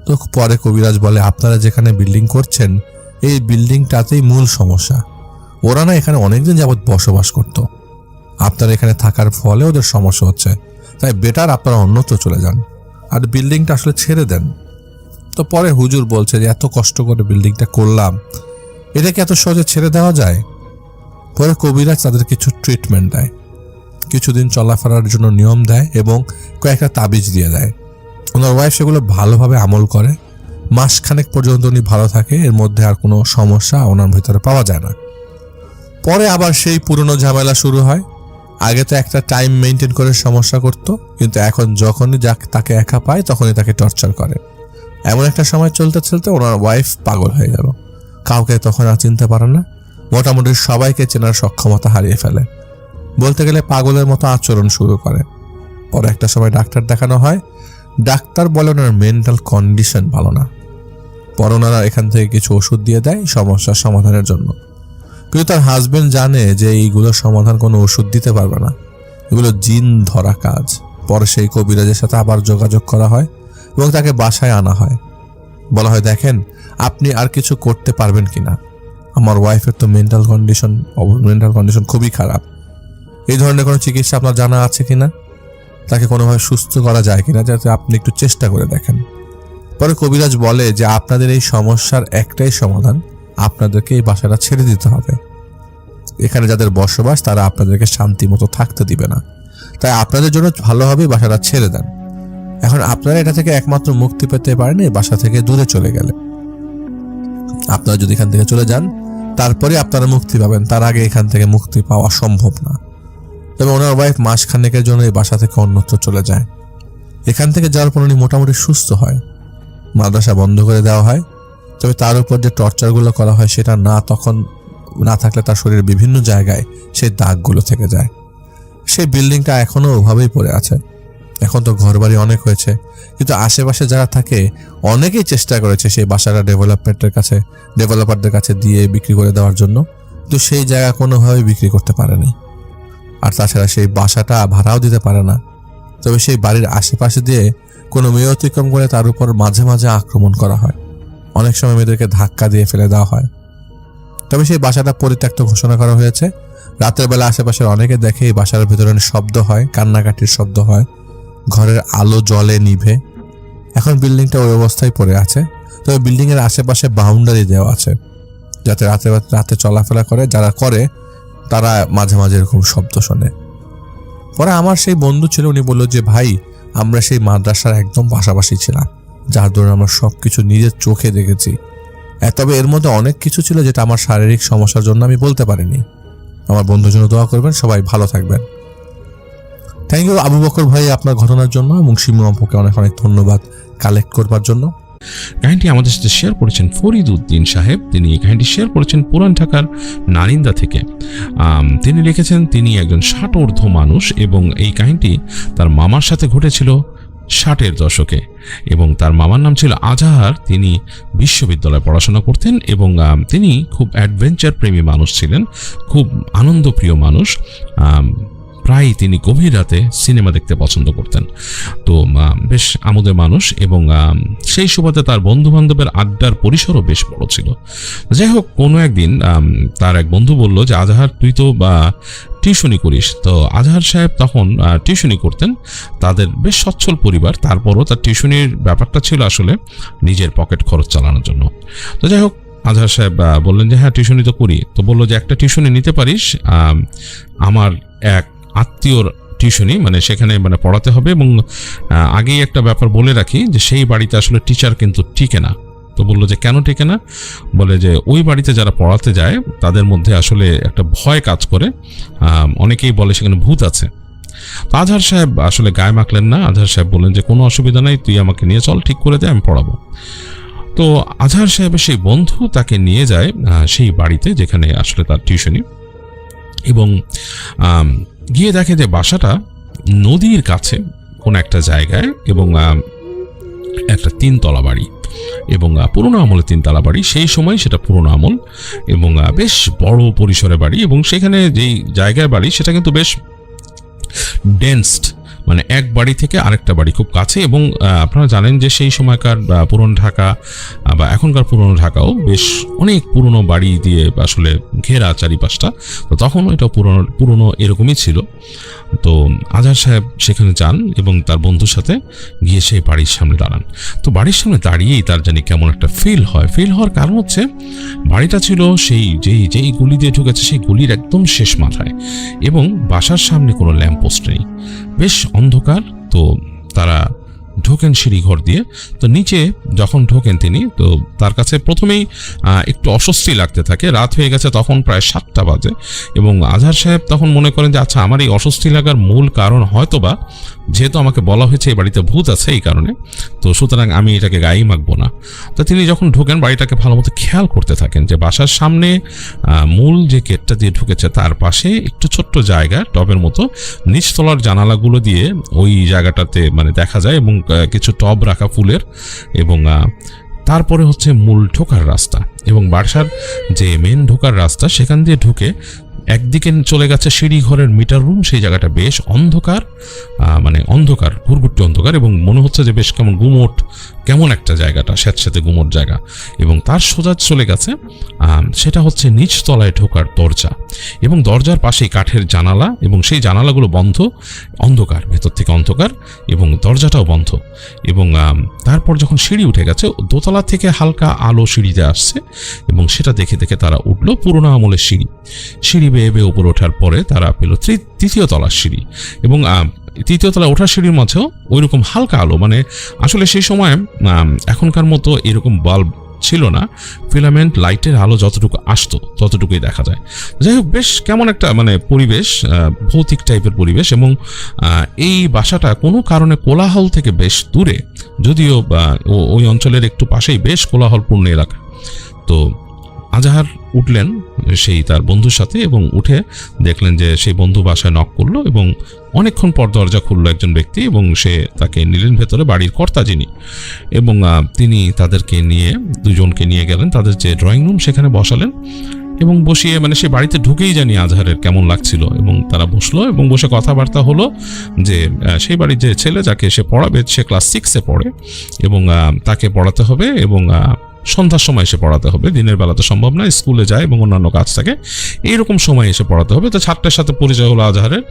Speaker 2: তো পরে কবিরাজ বলে আপনারা যেখানে বিল্ডিং করছেন এই বিল্ডিংটাতেই মূল সমস্যা, ওরা না এখানে অনেকদিন যাবৎ বসবাস করত, আপনারা এখানে থাকার ফলে ওদের সমস্যা হচ্ছে, তাই বেটার আপনারা অন্যত্র চলে যান আর বিল্ডিংটা আসলে ছেড়ে দেন। তো পরে হুজুর বলছে যে এত কষ্ট করে বিল্ডিংটা করলাম, এটাকে এত সহজে ছেড়ে দেওয়া যায়? পরে কবিরাজ তাদের কিছু ট্রিটমেন্ট দেয়, কিছুদিন চলাফেরার জন্য নিয়ম দেয় এবং কয়েকটা তাবিজ দিয়ে দেয়। ওনার ওয়াইফ সেগুলো ভালোভাবে আমল করে, মাসখানেক পর্যন্ত উনি ভালো থাকে, এর মধ্যে আর কোনো সমস্যা ওনার ভিতরে পাওয়া যায় না। পরে আবার সেই পুরনো ঝামেলা শুরু হয়। আগে তো একটা টাইম মেনটেন করে সমস্যা করত, কিন্তু এখন যখনই তাকে একা পায় তখনই তাকে টর্চার করে। এমন একটা সময় চলতে চলতে ওনার ওয়াইফ পাগল হয়ে গেল, কাউকে তখন আর চিনতে পারে না, মোটামুটি সবাইকে চেনার সক্ষমতা হারিয়ে ফেলে, বলতে গেলে পাগলের মতো আচরণ শুরু করে। পরে একটা সময় ডাক্তার দেখানো হয়, ডাক্তার বলে ওনার মেন্টাল কন্ডিশন ভালো না। পরে ওনারা এখান থেকে কিছু ওষুধ দিয়ে দেয় সমস্যার সমাধানের জন্য, কিন্তু তার হাজবেন্ড জানে যে এইগুলোর সমাধান কোনো ওষুধ দিতে পারবে না, এগুলো জিন ধরা কাজ। পরে সেই কবিরাজের সাথে আবার যোগাযোগ করা হয় এবং তাকে বাসায় আনা হয়। বলা হয় দেখেন আপনি আর কিছু করতে পারবেন কিনা, আমার ওয়াইফের তো মেন্টাল কন্ডিশন খুবই খারাপ। এই ধরনের কোনো চিকিৎসা আপনার জানা আছে কিনা, তাকে কোনোভাবে সুস্থ করা যায় কিনা, যাতে আপনি একটু চেষ্টা করে দেখেন। পরে কবিরাজ বলে যে আপনাদের এই সমস্যার একটাই সমাধান, আপনাদেরকে এই বাসাটা ছেড়ে দিতে হবে। এখানে যাদের বসবাস তারা আপনাদেরকে শান্তি মতো থাকতে দিবে না, তাই আপনাদের জন্য ভালো হবে বাসাটা ছেড়ে দেন। এখন আপনারা এটা থেকে একমাত্র মুক্তি পেতে পারেন এই বাসা থেকে দূরে চলে গেলে। আপনারা যদি এখান থেকে চলে যান তারপরে আপনারা মুক্তি পাবেন, তার আগে এখান থেকে মুক্তি পাওয়া সম্ভব না। তবে ওনার ওয়াইফ মাসখানেকের জন্য এই বাসা থেকে অন্যত্র চলে যায়। এখান থেকে যাওয়ার পর উনি মোটামুটি সুস্থ হয়। মাদ্রাসা বন্ধ করে দেওয়া হয়, তবে তার উপর যে টর্চারগুলো করা হয় সেটা তখন না থাকলে তার শরীরের বিভিন্ন জায়গায় সেই দাগগুলো থেকে যায়। সেই বিল্ডিংটা এখনো ওভাবেই পড়ে আছে। এখন তো ঘরবাড়ি অনেক হয়েছে, কিন্তু আশেপাশে যারা থাকে অনেকেই চেষ্টা করেছে সেই বাসাটা ডেভেলপারদের কাছে দিয়ে বিক্রি করে দেওয়ার জন্য, কিন্তু সেই জায়গা কোনোভাবেই বিক্রি করতে পারেনি। আর তাছাড়া সেই বাসাটা ভাড়াও দিতে পারে না। তবে সেই বাড়ির আশেপাশে দিয়ে কোনো মেয়ে অতিক্রম করে তার উপর মাঝে মাঝে আক্রমণ করা হয়, অনেক সময় মেয়েদেরকে ধাক্কা দিয়ে ফেলে দেওয়া হয়। তবে সেই বাসাটা পরিত্যক্ত ঘোষণা করা হয়েছে। রাতের বেলা আশেপাশের অনেকে দেখে এই বাসার ভেতরে শব্দ হয়, কান্নাকাটির শব্দ হয়, ঘরের আলো জ্বলে নিভে। এখন বিল্ডিংটা ওই অবস্থায় পড়ে আছে, তবে বিল্ডিং এর আশেপাশে বাউন্ডারি দেওয়া আছে, যাতে রাতে চলাফেরা করে যারা করে তারা মাঝে মাঝে এরকম শব্দ শোনে। পরে আমার সেই বন্ধু ছিল, উনি বলল যে ভাই, আমরা সেই মাদ্রাসার একদম পাশাপাশি ছিলাম, যার দরুন আমরা সবকিছু নিজের চোখে দেখেছি। তবে এর মধ্যে অনেক কিছু ছিল যেটা আমার শারীরিক সমস্যার জন্য আমি বলতে পারিনি। আমার বন্ধুর জন্য দোয়া করবেন, সবাই ভালো থাকবেন। থ্যাংক ইউ আবু বকর ভাই আপনার ঘটনার জন্য, এবং শিমু আপুকে অনেক অনেক ধন্যবাদ কালেক্ট করবার জন্য।
Speaker 3: কাহিনীটি আমাদের সাথে শেয়ার করেছেন ফরিদ উদ্দিন সাহেব। তিনি এই কাহিনীটি শেয়ার করেছেন পুরান ঢাকার নারিন্দা থেকে। তিনি লিখেছেন তিনি একজন 60 মানুষ এবং এই কাহিনীটি তার মামার সাথে ঘটেছিল 60-এর দশকে, এবং তার মামার নাম ছিল আজাহার। তিনি বিশ্ববিদ্যালয়ে পড়াশোনা করতেন এবং তিনি খুব অ্যাডভেঞ্চার প্রেমী মানুষ ছিলেন, খুব আনন্দপ্রিয় মানুষ। প্রায় তিনি গভীর রাতে সিনেমা দেখতে পছন্দ করতেন। তো বেশ আমোদের মানুষ, এবং সেই সুবাদে তার বন্ধু বান্ধবের আড্ডার পরিসরও বেশ বড় ছিল। যাই হোক, কোনো একদিন তার এক বন্ধু বলল যে আজাহার, তুই তো টিউশনি করিস। তো আজাহার সাহেব তখন টিউশনি করতেন। তাদের বেশ সচ্ছল পরিবার, তারপরও তার টিউশনির ব্যাপারটা ছিল আসলে নিজের পকেট খরচ চালানোর জন্য। তো যাই হোক, আজাহার সাহেব বললেন যে হ্যাঁ, টিউশনি তো করি। তো বললো যে একটা টিউশনি নিতে পারিস, আমার এক আত্মীয়র টিউশনি, মানে সেখানে পড়াতে হবে, এবং আগেই একটা ব্যাপার বলে রাখি যে সেই বাড়িতে আসলে টিচার কিন্তু টিকে না। তো বললো যে কেন টিকে না? বলে যে ওই বাড়িতে যারা পড়াতে যায় তাদের মধ্যে আসলে একটা ভয় কাজ করে, অনেকেই বলে সেখানে ভূত আছে। তো আজহার সাহেব আসলে গায়ে মাখলেন না। আজহার সাহেব বললেন যে কোনো অসুবিধা নাই, তুই আমাকে নিয়ে চল, ঠিক করে দে, আমি পড়াবো। তো আজহার সাহেবের সেই বন্ধু তাকে নিয়ে যায় সেই বাড়িতে যেখানে আসলে তার টিউশনি, এবং গিয়ে দেখে যে বাসাটা নদীর কাছে কোন একটা জায়গায়, এবং একটা 3তলা বাড়ি, এবং পুরোনো আমলের 3তলা বাড়ি। সেই সময় সেটা পুরোনো আমল, এবং বেশ বড় পরিসরে বাড়ি, এবং সেখানে যেই জায়গায় বাড়ি সেটা কিন্তু বেশ ডেন্সড, মানে এক বাড়ি থেকে আরেকটা বাড়ি খুব কাছে। এবং আপনারা জানেন যে সেই সময়কার পুরনো ঢাকা বা এখনকার পুরনো ঢাকাও বেশ অনেক পুরনো বাড়ি দিয়ে আসলে ঘেরা চারিপাশটা। তো তখন এটা পুরনো এরকমই ছিল। তো আজহার সাহেব সেখানে যান এবং তার বন্ধুর সাথে গিয়ে সেই বাড়ির সামনে দাঁড়ান। তো বাড়ির সামনে দাঁড়িয়েই তার জানি কেমন একটা ফিল হওয়ার কারণ হচ্ছে বাড়িটা ছিল সেই যেই গলি দিয়ে ঢুকেছে সেই গলির একদম শেষ মাথায়, এবং বাসার সামনে কোনো ল্যাম্পপোস্ট নেই, বেশ অন্ধকার। তো তারা ঢোকেন সিঁড়ি ঘর দিয়ে। তো নিচে যখন ঢোকেন তিনি, তো তার কাছে প্রথমেই একটু অস্বস্তি লাগতে থাকে। রাত হয়ে গেছে তখন, প্রায় 7টা বাজে, এবং আজহার সাহেব তখন মনে করেন যে আচ্ছা, আমার এই অস্বস্তি লাগার মূল কারণ হয়তোবা যেহেতু আমাকে বলা হয়েছে এই বাড়িতে ভূত আছে এই কারণে, তো সুতরাং আমি এটাকে গায়েই মাখবো না। তো তিনি যখন ঢোকেন বাড়িটাকে ভালো মতো খেয়াল করতে থাকেন যে বাসার সামনে মূল যে গেটটা দিয়ে ঢুকেছে তার পাশে একটু ছোট্ট জায়গা, টবের মতো, নিচতলার জানালাগুলো দিয়ে ওই জায়গাটাতে দেখা যায়, এবং কিছু টব রাখা ফুলের, এবং তারপরে হচ্ছে মূল ঢোকার রাস্তা, এবং বাসার যে মেন ঢোকার রাস্তা সেখান দিয়ে ঢুকে একদিকে চলে গেছে সিঁড়ি ঘরের মিটার রুম, সেই জায়গাটা বেশ অন্ধকার, মানে অন্ধকার, ঘুরঘুরটি অন্ধকার, এবং মনে হচ্ছে যে বেশ কেমন গুমোট, কেমন একটা জায়গাটা, স্যাঁতস্যাঁতে গুমোট জায়গা। এবং তার সোজা চলে গেছে সেটা হচ্ছে নিচ তলায় ঢোকার দরজা, এবং দরজার পাশেই কাঠের জানালা, এবং সেই জানালাগুলো বন্ধ, অন্ধকার, ভেতর থেকে অন্ধকার, এবং দরজাটাও বন্ধ। এবং তারপর যখন সিঁড়ি উঠে গেছে, দোতলা থেকে হালকা আলো সিঁড়িতে আসছে, এবং সেটা দেখে দেখে তারা উঠলো পুরোনো আমলের সিঁড়ি। সিঁড়ি বেয়ে বেয়ে উপরে ওঠার পরে তারা পেল তৃতীয় তলার সিঁড়ি, এবং তৃতীয় তলায় ওঠার সিঁড়ির মাঝেও ওইরকম হালকা আলো, মানে আসলে সেই সময় এখনকার মতো এরকম বাল্ব ছিল না, ফিলামেন্ট লাইটের আলো যতটুকু আসতো ততটুকুই দেখা যায়। যাই হোক, বেশ কেমন একটা মানে পরিবেশ, ভৌতিক টাইপের পরিবেশ। এবং এই বাসাটা কোনো কারণে কোলাহল থেকে বেশ দূরে, যদিও ওই অঞ্চলের একটু পাশেই বেশ কোলাহলপূর্ণ এলাকা। তো আজাহার উঠলেন সেই তার বন্ধুর সাথে, এবং উঠে দেখলেন যে সেই বন্ধু বাসায় নক করলো, এবং অনেকক্ষণ পর দরজা খুললো একজন ব্যক্তি, এবং সে তাকে নিলেন ভেতরে, বাড়ির কর্তা যিনি, এবং তিনি তাদেরকে নিয়ে, দুজনকে নিয়ে গেলেন তাদের যে ড্রয়িং রুম, সেখানে বসালেন, এবং বসিয়ে মানে সে বাড়িতে ঢুকেই জানি আজহারের কেমন লাগছিল। এবং তারা বসলো এবং বসে কথাবার্তা হলো যে সেই বাড়ির যে ছেলে যাকে সে পড়াবে, সে ক্লাস 6-এ পড়ে, এবং তাকে পড়াতে হবে, এবং সন্ধ্যার সময় এসে পড়াতে হবে, দিনের বেলা তো সম্ভব না, স্কুলে যায় এবং অন্যান্য কাজ থাকে, এইরকম সময় এসে পড়াতে হবে। তো ছাত্রের সাথে পরিচয় হলো আজহারের,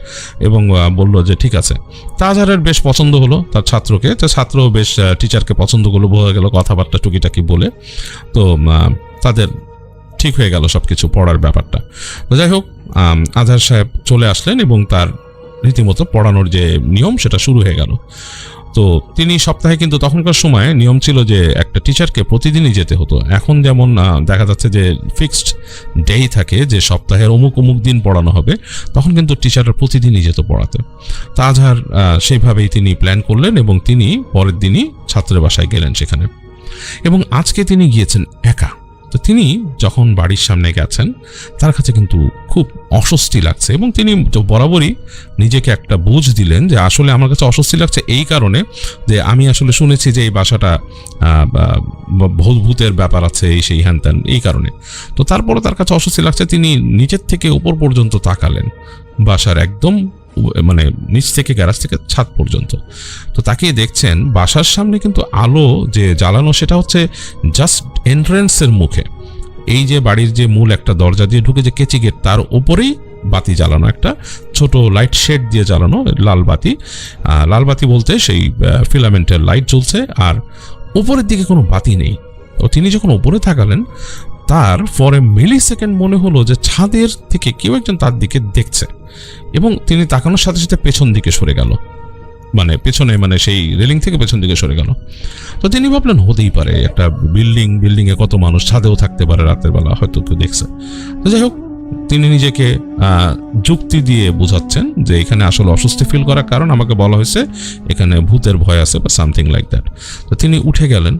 Speaker 3: এবং বলল যে ঠিক আছে। তা আজহারের বেশ পছন্দ হলো তার ছাত্রকে, তো ছাত্র বেশ টিচারকে পছন্দ করলো, বোঝা গেল কথাবার্তা টুকিটাকি বলে। তো তাদের ঠিক হয়ে গেল সবকিছু, পড়ার ব্যাপারটা। তো যাই হোক, আজহার সাহেব চলে আসলেন, এবং তার রীতিমতো পড়ানোর যে নিয়ম সেটা শুরু হয়ে গেল। তো তিনি সপ্তাহে, কিন্তু তখনকার সময় নিয়ম ছিল যে একটা টিচারকে প্রতিদিনই যেতে হতো। এখন যেমন দেখা যাচ্ছে যে ফিক্সড ডে থাকে, যে সপ্তাহের অমুক অমুক দিন পড়ানো হবে, তখন কিন্তু টিচাররা প্রতিদিনই যেত পড়াতে। তা আজহার সেইভাবেই তিনি প্ল্যান করলেন, এবং তিনি পরের দিনই ছাত্রের বাসায় গেলেন সেখানে। এবং আজকে তিনি গিয়েছেন একা। তো তিনি যখন বাড়ির সামনে গেছেন, তার কাছে কিন্তু খুব অস্বস্তি লাগছে, এবং তিনি বরাবরই নিজেকে একটা বুঝ দিলেন যে আসলে আমার কাছে অস্বস্তি লাগছে এই কারণে যে আমি আসলে শুনেছি যে এই বাসাটা ভূতের ব্যাপার আছে, এই সেই হ্যান ত্যান, এই কারণে। তো তারপরে তার কাছে অস্বস্তি লাগছে, তিনি নিচের থেকে উপর পর্যন্ত তাকালেন, বাসার একদম মানে নিচ থেকে গ্যারাজ থেকে ছাদ পর্যন্ত। তো তাকে দেখছেন বাসার সামনে কিন্তু আলো যে জ্বালানো, সেটা হচ্ছে জাস্ট এন্ট্রেন্সের মুখে, এই যে বাড়ির যে মূল একটা দরজা দিয়ে ঢুকে যে কেচি গেট, তার উপরেই বাতি জ্বালানো, একটা ছোট লাইট শেড দিয়ে জ্বালানো লাল বাতি। লাল বাতি বলতে সেই ফিলামেন্টের লাইট জ্বলছে, আর উপরের দিকে কোনো বাতি নেই। তো তিনি যখন উপরে তাকালেন, তার পরে মিলি সেকেন্ড মনে হলো যে ছাদের থেকে কেউ একজন তার দিকে দেখছে, এবং তিনি তাকানোর সাথে সাথে পেছন দিকে সরে গেল, মানে পেছনে, মানে সেই রেলিং থেকে পেছন দিকে সরে গেল। তো তিনি ভাবলেন হতেই পারে, একটা বিল্ডিংয়ে কত মানুষ, ছাদেও থাকতে পারে রাতের বেলা, হয়তো কেউ দেখছে। তো যাই হোক, তিনি নিজেকে যুক্তি দিয়ে বোঝাচ্ছেন যে এখানে আসলে অস্বস্তি ফিল করার কারণ আমাকে বলা হয়েছে এখানে ভূতের ভয় আছে বা সামথিং লাইক দ্যাট। তো তিনি উঠে গেলেন।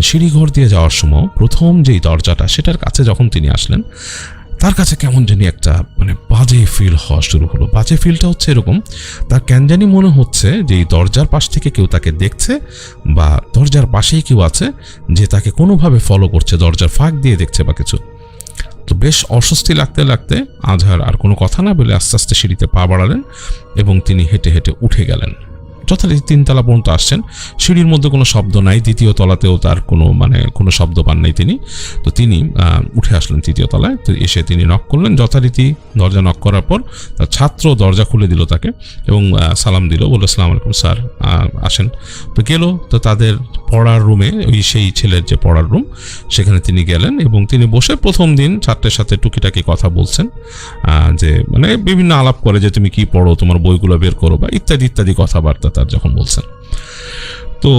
Speaker 3: সিঁড়িঘর দিয়ে যাওয়ার সময় প্রথম যেই দরজাটা, সেটার কাছে যখন তিনি আসলেন, তার কাছে কেমন জানি একটা মানে বাজে ফিল হওয়া শুরু হলো। বাজে ফিলটা হচ্ছে এরকম, তার কেন জানি মনে হচ্ছে যে এই দরজার পাশ থেকে কেউ তাকে দেখছে, বা দরজার পাশেই কেউ আছে যে তাকে কোনোভাবে ফলো করছে, দরজার ফাঁক দিয়ে দেখছে বা কিছু। তো বেশ অস্বস্তি লাগতে লাগতে আজহার আর কোনো কথা না বলে আস্তে আস্তে সিঁড়িতে পা বাড়ালেন, এবং তিনি হেঁটে হেঁটে উঠে গেলেন। যথারীতি 3 তলা পর্যন্ত আসছেন, সিঁড়ির মধ্যে কোনো শব্দ নাই, 2য় তলাতেও তার কোনো শব্দ পান নাই তিনি। তো তিনি উঠে আসলেন 3য় তলায়। তো এসে তিনি নক করলেন, যথারীতি দরজা নক করার পর তার ছাত্র দরজা খুলে দিল তাকে, এবং সালাম দিল, বলল আসসালামু আলাইকুম স্যার, আসেন। তো গেল, তো তাদের পড়ার রুমে, ওই সেই ছেলের যে পড়ার রুম, সেখানে তিনি গেলেন, এবং তিনি বসে প্রথম দিন ছাত্রের সাথে টুকিটাকি কথা বলছেন, যে মানে বিভিন্ন আলাপ করে যে তুমি কি পড়ো, তোমার বইগুলো বের করো, বা ইত্যাদি ইত্যাদি কথাবার্তা তার যখন বলছেন। তো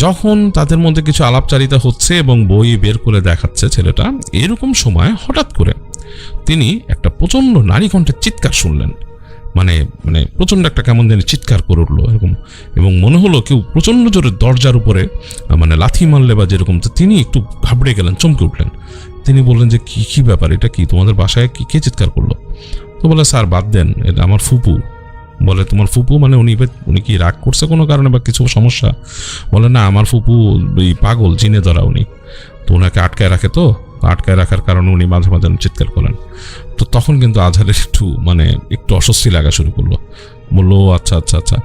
Speaker 3: যখন তাদের মধ্যে কিছু আলাপচারিতা হচ্ছে এবং বই বের করে দেখাচ্ছে ছেলেটা, এরকম সময় হঠাৎ করে তিনি একটা প্রচণ্ড নারী কণ্ঠের চিৎকার শুনলেন। মানে মানে প্রচণ্ড একটা কেমন জানি চিৎকার করে উঠলো এরকম, এবং মনে হলো কেউ প্রচণ্ড জোরে দরজার উপরে মানে লাথি মারলে বা যেরকম। তো তিনি একটু ঘাবড়ে গেলেন, চমকে উঠলেন। তিনি বললেন যে কি ব্যাপার, এটা কি তোমাদের বাসায় কে চিৎকার করলো? তো বলে স্যার বাদ দেন, এটা আমার ফুপু। বলে তোমার ফুপু মানে উনি কি রাগ করছে কোনো কারণে বা কিছু সমস্যা? বলে না, আমার ফুপু এই পাগল, জিনে ধরা উনি, তো ওনাকে আটকায় রাখে, তো আটকায় রাখার কারণে উনি মাঝে মাঝে চিৎকার করেন। তো তখন কিন্তু আজহারের একটু অস্বস্তি লাগা শুরু করলো। বললো আচ্ছা আচ্ছা আচ্ছা।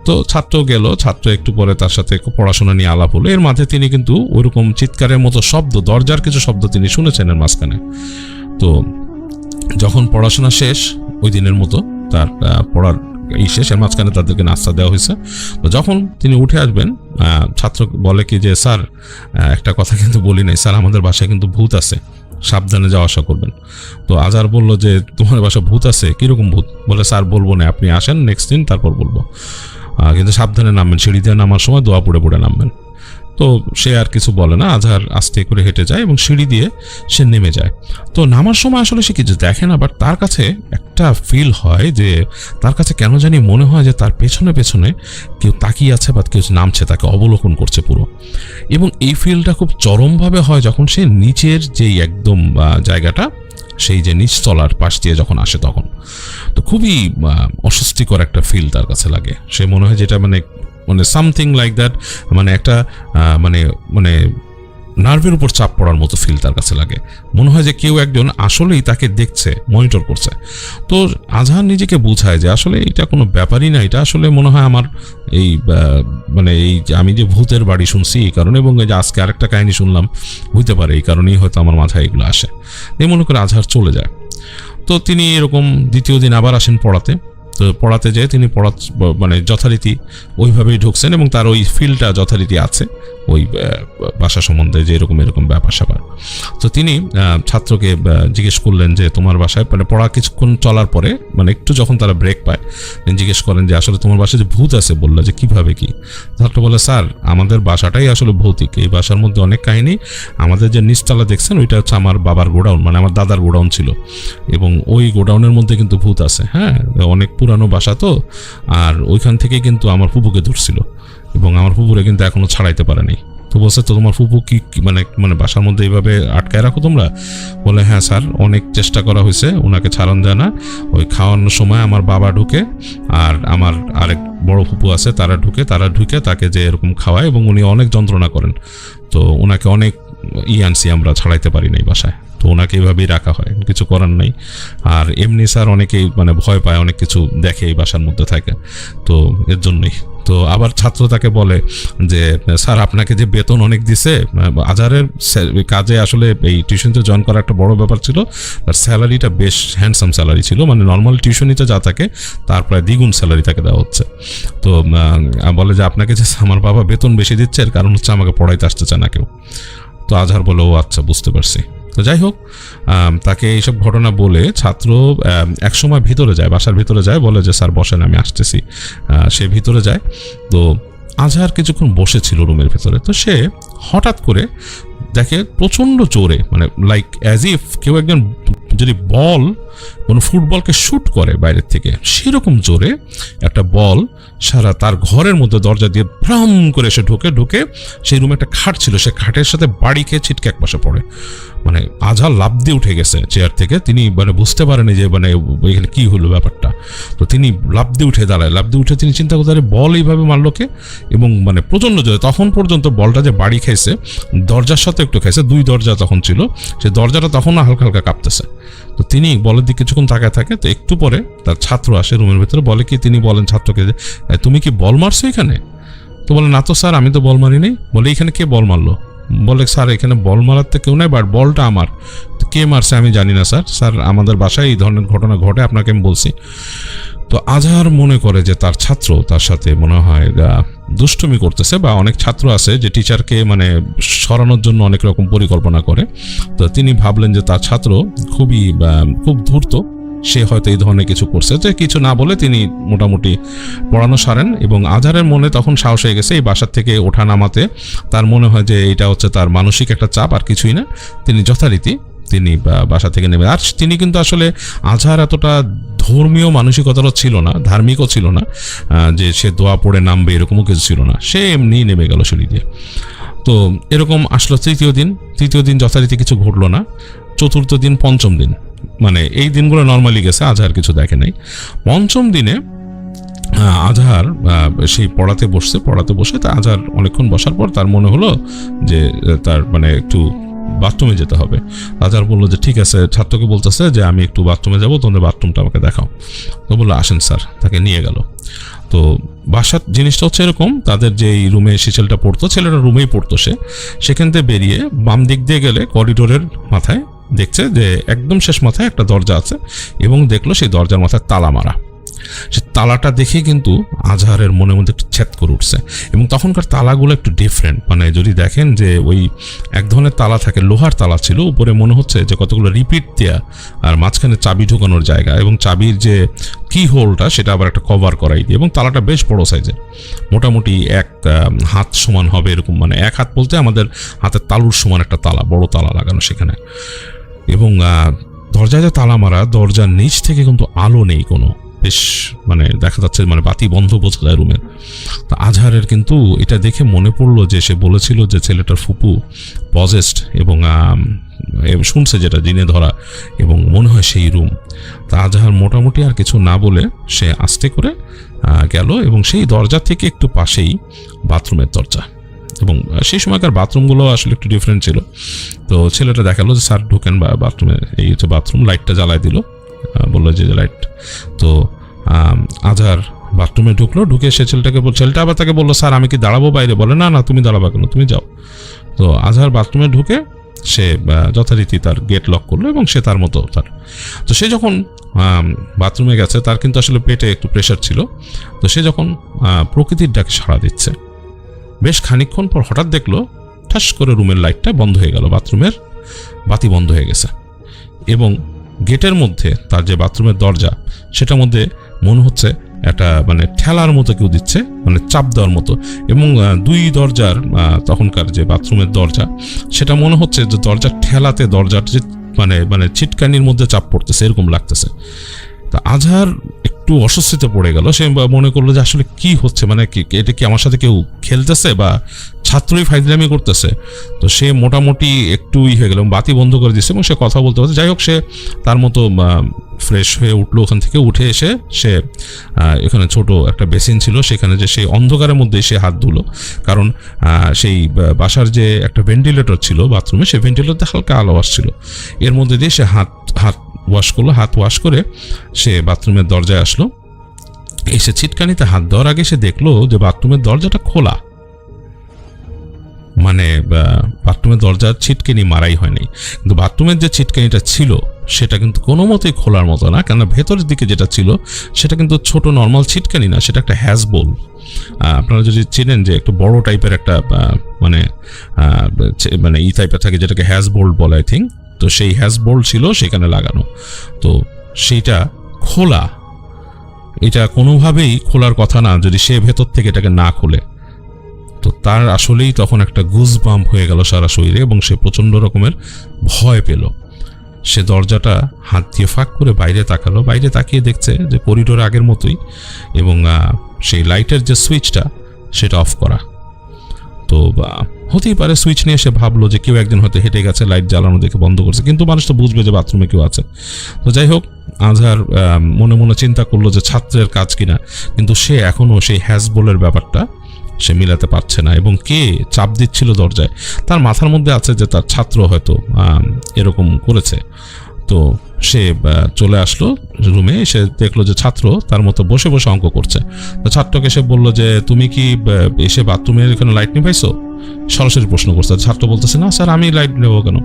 Speaker 3: তো ছাত্র গেল, ছাত্র একটু পরে তার সাথে পড়াশোনা নিয়ে আলাপ হলো। এর মাঝে তিনি কিন্তু ওইরকম চিৎকারের মতো শব্দ, দরজার কিছু শব্দ তিনি শুনেছেন এর মাঝখানে। তো যখন পড়াশোনা শেষ ওই দিনের মতো, তার পড়ার শেষ, এর মাঝখানে তাদেরকে নাস্তা দেওয়া হয়েছে। তো যখন তিনি উঠে আসবেন, ছাত্র বলে কি যে স্যার একটা কথা কিন্তু বলি নাই স্যার, আমাদের বাসায় কিন্তু ভূত আছে, সাবধানে যাওয়া আসা করবেন। তো আজহার বলল যে তোমার বাসায় ভূত আছে, কিরকম ভূত? বলে স্যার বলবো না, আপনি আসেন নেক্সট দিন তারপর বলবো, কিন্তু সাবধানে নামবেন, সিঁড়ি দিয়ে নামার সময় দোয়া পড়ে পড়ে নামবেন। তো সে আর কিছু বলে না, আজহার আস্তে করে হেঁটে যায় এবং সিঁড়ি দিয়ে সে নেমে যায়। তো নামার সময় আসলে সে কিছু দেখে না, বাট তার কাছে একটা ফিল হয় যে তার কাছে কেন জানি মনে হয় যে তার পেছনে পেছনে কেউ তাকিয়ে আছে বা কেউ নামছে, তাকে অবলোকন করছে পুরো। এবং এই ফিলটা খুব চরমভাবে হয় যখন সে নিচের যেই একদম জায়গাটা, সেই যে নিচতলার পাশ দিয়ে যখন আসে তখন। তো খুবই অস্বস্তিকর একটা ফিল তার কাছে লাগে। সে মনে হয় যেটা মানে সামথিং লাইক দ্যাট, একটা নার্ভের উপর চাপ পড়ার মতো ফিল তার কাছে লাগে। মনে হয় যে কেউ একজন আসলেই তাকে দেখছে, মনিটর করছে। তো আজহার নিজেকে বোঝায় যে আসলে এটা কোনো ব্যাপারই না, এটা আসলে মনে হয় আমার এই আমি যে ভূতের বাড়ি শুনছি এই কারণে, এবং এই যে আজকে আরেকটা কাহিনী শুনলাম, হইতে পারে এই কারণেই হয়তো আমার মাথায় এগুলো আসে। এই মনে করে আজহার চলে যায়। তো তিনি এরকম দ্বিতীয় দিন আবার আসেন পড়াতে। তো পড়াতে যেয়ে তিনি যথারীতি ওইভাবেই ঢুকছেন এবং তার ওই ফিলটা যথারীতি আছে ওই ভাষা সম্বন্ধে যে এরকম ব্যাপার স্যাপার। তো তিনি ছাত্রকে জিজ্ঞেস করলেন যে তোমার বাসায়, পড়া কিছুক্ষণ চলার পরে একটু যখন তারা ব্রেক পায়, জিজ্ঞেস করেন যে আসলে তোমার বাসায় যে ভূত আছে, বললো যে কিভাবে কি? ছাত্র বলে স্যার আমাদের বাসাটাই আসলে ভৌতিক, এই বাসার মধ্যে অনেক কাহিনী। আমাদের যে নিচতলা দেখছেন ওইটা হচ্ছে আমার বাবার গোডাউন, আমার দাদার গোডাউন ছিল, এবং ওই গোডাউনের মধ্যে কিন্তু ভূত আছে। হ্যাঁ, অনেক পুরানো বাসা তো, আর ওইখান থেকে কিন্তু আমার ফুপুকে ধরছিল এবং আমার ফুপুরে কিন্তু এখনো ছাড়াইতে পারেনি। তো বলছে তো তোমার ফুপু কি বাসার মধ্যে এইভাবে আটকায় রাখো তোমরা? বলে হ্যাঁ স্যার, অনেক চেষ্টা করা হয়েছে, ওনাকে ছাড়ান যায় না। ওই খাওয়ানোর সময় আমার বাবা ঢুকে আর আমার আরেক বড় ফুপু আছে, তারা ঢুকে তাকে যে এরকম খাওয়ায় এবং উনি অনেক যন্ত্রণা করেন। তো ওনাকে অনেক আনছি, আমরা ছাড়াইতে পারি নাই বাসায়। তো ওনাকে এইভাবেই রাখা হয়, কিছু করার নাই। আর এমনি স্যার অনেকেই ভয় পায়, অনেক কিছু দেখে এই বাসার মধ্যে থাকে, তো এর জন্যই। তো আবার ছাত্র তাকে বলে যে স্যার আপনাকে যে বেতন অনেক দিছে, আজহারের কাজে আসলে এই টিউশনিতে জয়েন করা একটা বড় ব্যাপার ছিল, তার স্যালারিটা বেশ হ্যান্ডসাম স্যালারি ছিল, নর্মাল টিউশনিতে যা থাকে তার প্রায় দ্বিগুণ স্যালারি তাকে দেওয়া হচ্ছে। তো বলে যে আপনাকে যে আমার বাবা বেতন বেশি দিচ্ছে, এর কারণ হচ্ছে আমাকে পড়াইতে আসতে চায় না কেউ। তো আজহার বলে ও আচ্ছা, বুঝতে পারছি। তো যাই হোক, তাকে এইসব ঘটনা বলে ছাত্র একসময় ভিতরে যায়, বাসার ভিতরে যায়, বলে যে স্যার বসেন, আমি আসতেছি। সে ভিতরে যায়। তো আজহার কিছুক্ষণ বসেছিল রুমের ভেতরে। তো সে হঠাৎ করে দেখে প্রচণ্ড জোরে, লাইক অ্যাজ ইফ কেউ একজন যদি কোনো ফুটবলকে শ্যুট করে বাইরের থেকে, সেরকম জোরে একটা বল সারা তার ঘরের মধ্যে দরজা দিয়ে ভ্রাম করে এসে ঢুকে সেই রুমে একটা খাট ছিল, সে খাটের সাথে বাড়ি খেয়ে ছিটকে এক পাশে পড়ে। আজহার লাফ দিয়ে উঠে গেছে চেয়ার থেকে। তিনি বুঝতে পারেনি যে এখানে কি হলো ব্যাপারটা। তো তিনি লাফ দিয়ে উঠে দাঁড়ায়, লাফ দিয়ে উঠে তিনি চিন্তা করতে বল এইভাবে মারলো কে, এবং প্রচণ্ড জোরে। তখন পর্যন্ত বলটা যে বাড়ি খাইছে, দরজার সাথে একটু খাইছে, 2 দরজা তখন ছিল, সেই দরজাটা তখন হালকা হালকা কাঁপতেছে। তো তিনি বলের দিকে কিছুক্ষণ তাকায় থাকে। তো একটু পরে তার ছাত্র আসে রুমের ভেতরে, বলে কি, তিনি বলেন ছাত্রকে যে তুমি কি বল মারছো এখানে? তো বলে না তো স্যার, আমি তো বল মারিনি। বলে এখানে কে বল মারলো? বলে স্যার এখানে বল মারার তো কেউ নাই, বাট বলটা আমার। তো কে মারছে আমি জানি না স্যার, আমাদের বাসায় এই ধরনের ঘটনা ঘটে, আপনাকে আমি বলছি। তো আজহার মনে করে যে তার ছাত্র তার সাথে মনে হয় দুষ্টুমি করতেছে, বা অনেক ছাত্র আছে যে টিচারকে সরানোর জন্য অনেক রকম পরিকল্পনা করে। তো তিনি ভাবলেন যে তার ছাত্র খুব ধূর্ত, সে হয়তো এই ধরনের কিছু করছে। যে কিছু না বলে তিনি মোটামুটি পড়ানো সারেন, এবং আজহারের মনে তখন সাহস হয়ে গেছে এই বাসার থেকে ওঠা নামাতে। তার মনে হয় যে এটা হচ্ছে তার মানসিক একটা চাপ, আর কিছুই না। তিনি যথারীতি বাসা থেকে নেমে, আর তিনি কিন্তু আসলে আজহার এতটা ধর্মীয় মানসিকতারও ছিল না, ধার্মিকও ছিল না যে সে দোয়া পড়ে নামবে, এরকমও কিছু ছিল না। সে এমনি নেমে গেল সিঁড়ি দিয়ে। তো এরকম আসলো তৃতীয় দিন যথারীতি কিছু ঘটলো না। চতুর্থ দিন, পঞ্চম দিন, এই দিনগুলো নর্মালি গেছে, আজহার কিছু দেখে নাই। পঞ্চম দিনে আজহার সেই পড়াতে বসে তা আজহার অনেকক্ষণ বসার পর তার মনে হলো যে তার একটু বাথরুমে যেতে হবে। আজহার বললো যে ঠিক আছে, ছাত্রকে বলতেছে যে আমি একটু বাথরুমে যাবো, তোমাদের বাথরুমটা আমাকে দেখাও। তো বললো আসেন স্যার, তাকে নিয়ে গেল। তো বাসার জিনিসটা হচ্ছে এরকম, তাদের যেই রুমে সে ছেলেটা পড়তো, ছেলেটা রুমেই পড়তো, সেখান থেকে বেরিয়ে বাম দিক দিয়ে গেলে করিডোরের মাথায় দেখছে যে একদম শেষ মাথায় একটা দরজা আছে, এবং দেখলো সেই দরজার মাথায় তালা মারা। সে তালাটা দেখে কিন্তু আজহারের মনের মধ্যে একটু ছেদ করে উঠছে, এবং তখনকার তালাগুলো একটু ডিফারেন্ট। মানে যদি দেখেন যে ওই এক ধরনের তালা থাকে, লোহার তালা ছিল, উপরে মনে হচ্ছে যে কতগুলো রিপিট দেয়া, আর মাঝখানে চাবি ঢোকানোর জায়গা, এবং চাবির যে কি হোলটা সেটা আবার একটা কভার করাই দিয়ে, এবং তালাটা বেশ বড় সাইজের, মোটামুটি এক হাত সমান হবে এরকম, মানে এক হাত বলতে আমাদের হাতের তালুর সমান একটা তালা, বড় তালা লাগানো সেখানে। এবং দরজায় যে তালা মারা, দরজার নিচ থেকে কিন্তু আলো নেই কোনো, বেশ মানে দেখা যাচ্ছে মানে বাতি বন্ধ বোঝা যায় রুমের। তা আজহারের কিন্তু এটা দেখে মনে পড়লো যে সে বলেছিল যে ছেলেটার ফুপু পজেসড, এবং শুনছে যেটা জিনে ধরা, এবং মনে হয় সেই রুম। তা আজহার মোটামুটি আর কিছু না বলে সে আস্তে করে গেল, এবং সেই দরজা থেকে একটু পাশেই বাথরুমের দরজা, এবং সেই সময়কার বাথরুমগুলো আসলে একটু ডিফারেন্ট ছিল। তো ছেলেটা দেখালো যে স্যার ঢুকেন বাথরুমে, এই হচ্ছে বাথরুম, লাইটটা জ্বালাই দিল, বললো যে লাইট। তো আজহার বাথরুমে ঢুকলো, ঢুকে সে ছেলেটা আবার তাকে বললো স্যার আমি কি দাঁড়াবো বাইরে? বলে না না, তুমি দাঁড়াবা কেন, তুমি যাও। তো আজহার বাথরুমে ঢুকে সে যথারীতি তার গেট লক করলো, এবং সে তার মতো তো সে যখন বাথরুমে গেছে, তার কিন্তু আসলে পেটে একটু প্রেশার ছিল। তো সে যখন প্রকৃতির ডাকে সাড়া দিচ্ছে, বেশ খানিকক্ষণ পর হঠাৎ দেখলো ঠাস করে রুমের লাইটটা বন্ধ হয়ে গেল, বাথরুমের বাতি বন্ধ হয়ে গেছে, এবং গেটের মধ্যে তার যে বাথরুমের দরজা, সেটার মধ্যে মনে হচ্ছে একটা মানে ঠেলার মতো কেউ দিচ্ছে, মানে চাপ দেওয়ার মতো, এবং দুই দরজার তখনকার যে বাথরুমের দরজা, সেটা মনে হচ্ছে যে দরজার ঠেলাতে দরজার যে মানে ছিটকানির মধ্যে চাপ পড়তেছে, এরকম লাগতেছে। তা আজহার একটু অস্বস্তিতে পড়ে গেল, সে মনে করলো যে আসলে কি হচ্ছে, মানে এটা কি আমার সাথে কেউ খেলতেছে বা ছাত্রই ফাইজলামি করতেছে। তো সে মোটামুটি একটু হয়ে গেল, বাতি বন্ধ করে দিচ্ছে, এবং সে কথা বলতে পারছে। যাই হোক, সে তার মতো ফ্রেশ হয়ে উঠলো, ওখান থেকে উঠে এসে সে এখানে ছোট একটা বেসিন ছিল, সেখানে যে সেই অন্ধকারের মধ্যে সে হাত ধুলো, কারণ সেই বাসার যে একটা ভেন্টিলেটর ছিল বাথরুমে, সেই ভেন্টিলেটরতে হালকা আলো আসছিল, এর মধ্যে দিয়ে সে হাত ওয়াশ করলো। হাত ওয়াশ করে সে বাথরুমের দরজায় আসলো, এসে ছিটকানিতে হাত দেওয়ার আগে সে দেখলো যে বাথরুমের দরজাটা খোলা, মানে বাথরুমের দরজার ছিটকানি মারাই হয়নি, কিন্তু বাথরুমের যে ছিটকানিটা ছিল সেটা কিন্তু কোনো মতেই খোলার মতো না, কেননা ভেতরের দিকে যেটা ছিল সেটা কিন্তু ছোট নর্মাল ছিটকানি না, সেটা একটা হ্যাজবোল। আপনারা যদি চেনেন যে একটু বড় টাইপের একটা মানে এই টাইপের থাকে, যেটাকে হ্যাজবোল্ট বলে আই থিঙ্ক। তো সেই হ্যাজবোল্ট ছিল সেখানে লাগানো, তো সেইটা খোলা, এটা কোনোভাবেই খোলার কথা না যদি সে ভেতর থেকে এটাকে না খোলে। তো তার আসলেই তখন একটা গুজবাম্প হয়ে গেল সারা শরীরে, এবং সে প্রচণ্ড রকমের ভয় পেল। সে দরজাটা হাত দিয়ে ফাঁক করে বাইরে তাকালো, বাইরে তাকিয়ে দেখছে যে করিডোর আগের মতোই, এবং সেই লাইটের যে সুইচটা সেটা অফ করা। তো হতেই পারে সুইচ নিয়ে সে ভাবলো যে কেউ একজন হয়তো হেঁটে গেছে, লাইট জ্বালানো দেখে বন্ধ করছে, কিন্তু মানুষ তো বুঝবে যে বাথরুমে কেউ আছে। তো যাই হোক, আজহার মনে মনে চিন্তা করলো যে ছাত্রের কাজ কিনা, কিন্তু সে এখনও সেই হ্যাজবোলের ব্যাপারটা সে মিলাতে পারছে না, এবং কে চাপ দিচ্ছিল দরজায় তার মাথার মধ্যে আছে যে তার ছাত্র হয়তো এরকম করেছে। তো সে চলে আসলো রুমে, এসে দেখলো যে ছাত্র তার মতো বসে বসে অঙ্ক করছে। তো ছাত্রকে সে বললো যে তুমি কি এসে বাথরুমের এখানে লাইট নিভাইছো? সরাসরি প্রশ্ন করছে। ছাত্র বলতেছে না স্যার, আমি লাইট নেবো কেন?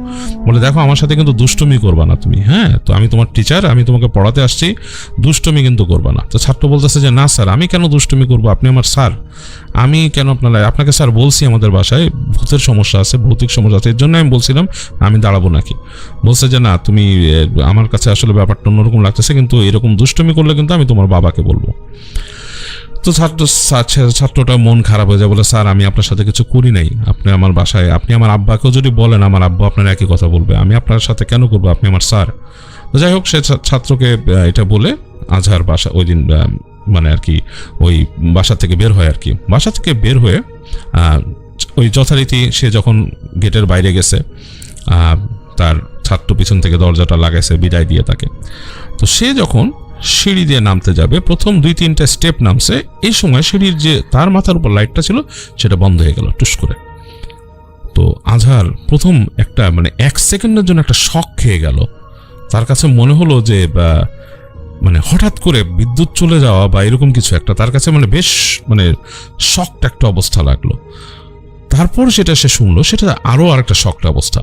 Speaker 3: বলে দেখো, আমার সাথে কিন্তু দুষ্টুমি করবা না তুমি, হ্যাঁ, তো আমি তোমার টিচার, আমি তোমাকে পড়াতে আসছি, দুষ্টুমি কিন্তু করবা না। তো ছাত্র বলতেছে যে না স্যার, আমি কেন দুষ্টুমি করবো, আপনি আমার স্যার, আমি কেন আপনাকে স্যার বলছি আমাদের বাসায় ভূতের সমস্যা আছে, ভৌতিক সমস্যা আছে, এর জন্য আমি বলছিলাম আমি দাঁড়াবো নাকি। বলছে যে না, তুমি আমার কাছে আসলে ব্যাপারটা অন্যরকম লাগতেছে, কিন্তু এরকম দুষ্টুমি করলে কিন্তু আমি তোমার বাবাকে বলবো। তো ছাত্রটা মন খারাপ হয়ে যায়, বলে স্যার আমি আপনার সাথে কিছু করি নাই, আপনি আমার বাসায়, আপনি আমার আব্বাকেও যদি বলেন আমার আব্বা আপনার একই কথা বলবে, আমি আপনার সাথে কেন করবো, আপনি আমার স্যার। তো যাই হোক, সে ছাত্রকে এটা বলে আজহার বাসা ওই দিন মানে আর কি ওই বাসা থেকে বের হয় আর কি। বাসা থেকে বের হয়ে ওই যথারীতি সে যখন গেটের বাইরে গেছে, তার ছাত্র পিছন থেকে দরজাটা লাগাইছে বিদায় দিয়ে তাকে। তো সে যখন সিঁড়ি দিয়ে নামতে যাবে, প্রথম 2-3টা স্টেপ নামছে, এই সময় সিঁড়ির যে তার মাথার উপর লাইটটা ছিল সেটা বন্ধ হয়ে গেল টুস করে। তো আজহার প্রথম একটা মানে 1 সেকেন্ডের জন্য একটা শক খেয়ে গেল। তার কাছে মনে হলো যে মানে হঠাৎ করে বিদ্যুৎ চলে যাওয়া বা এরকম কিছু একটা, তার কাছে মানে বেশ মানে শকড একটা অবস্থা লাগলো। তারপর সেটা সে শুনলো, সেটা আরও আরেকটা শকড অবস্থা,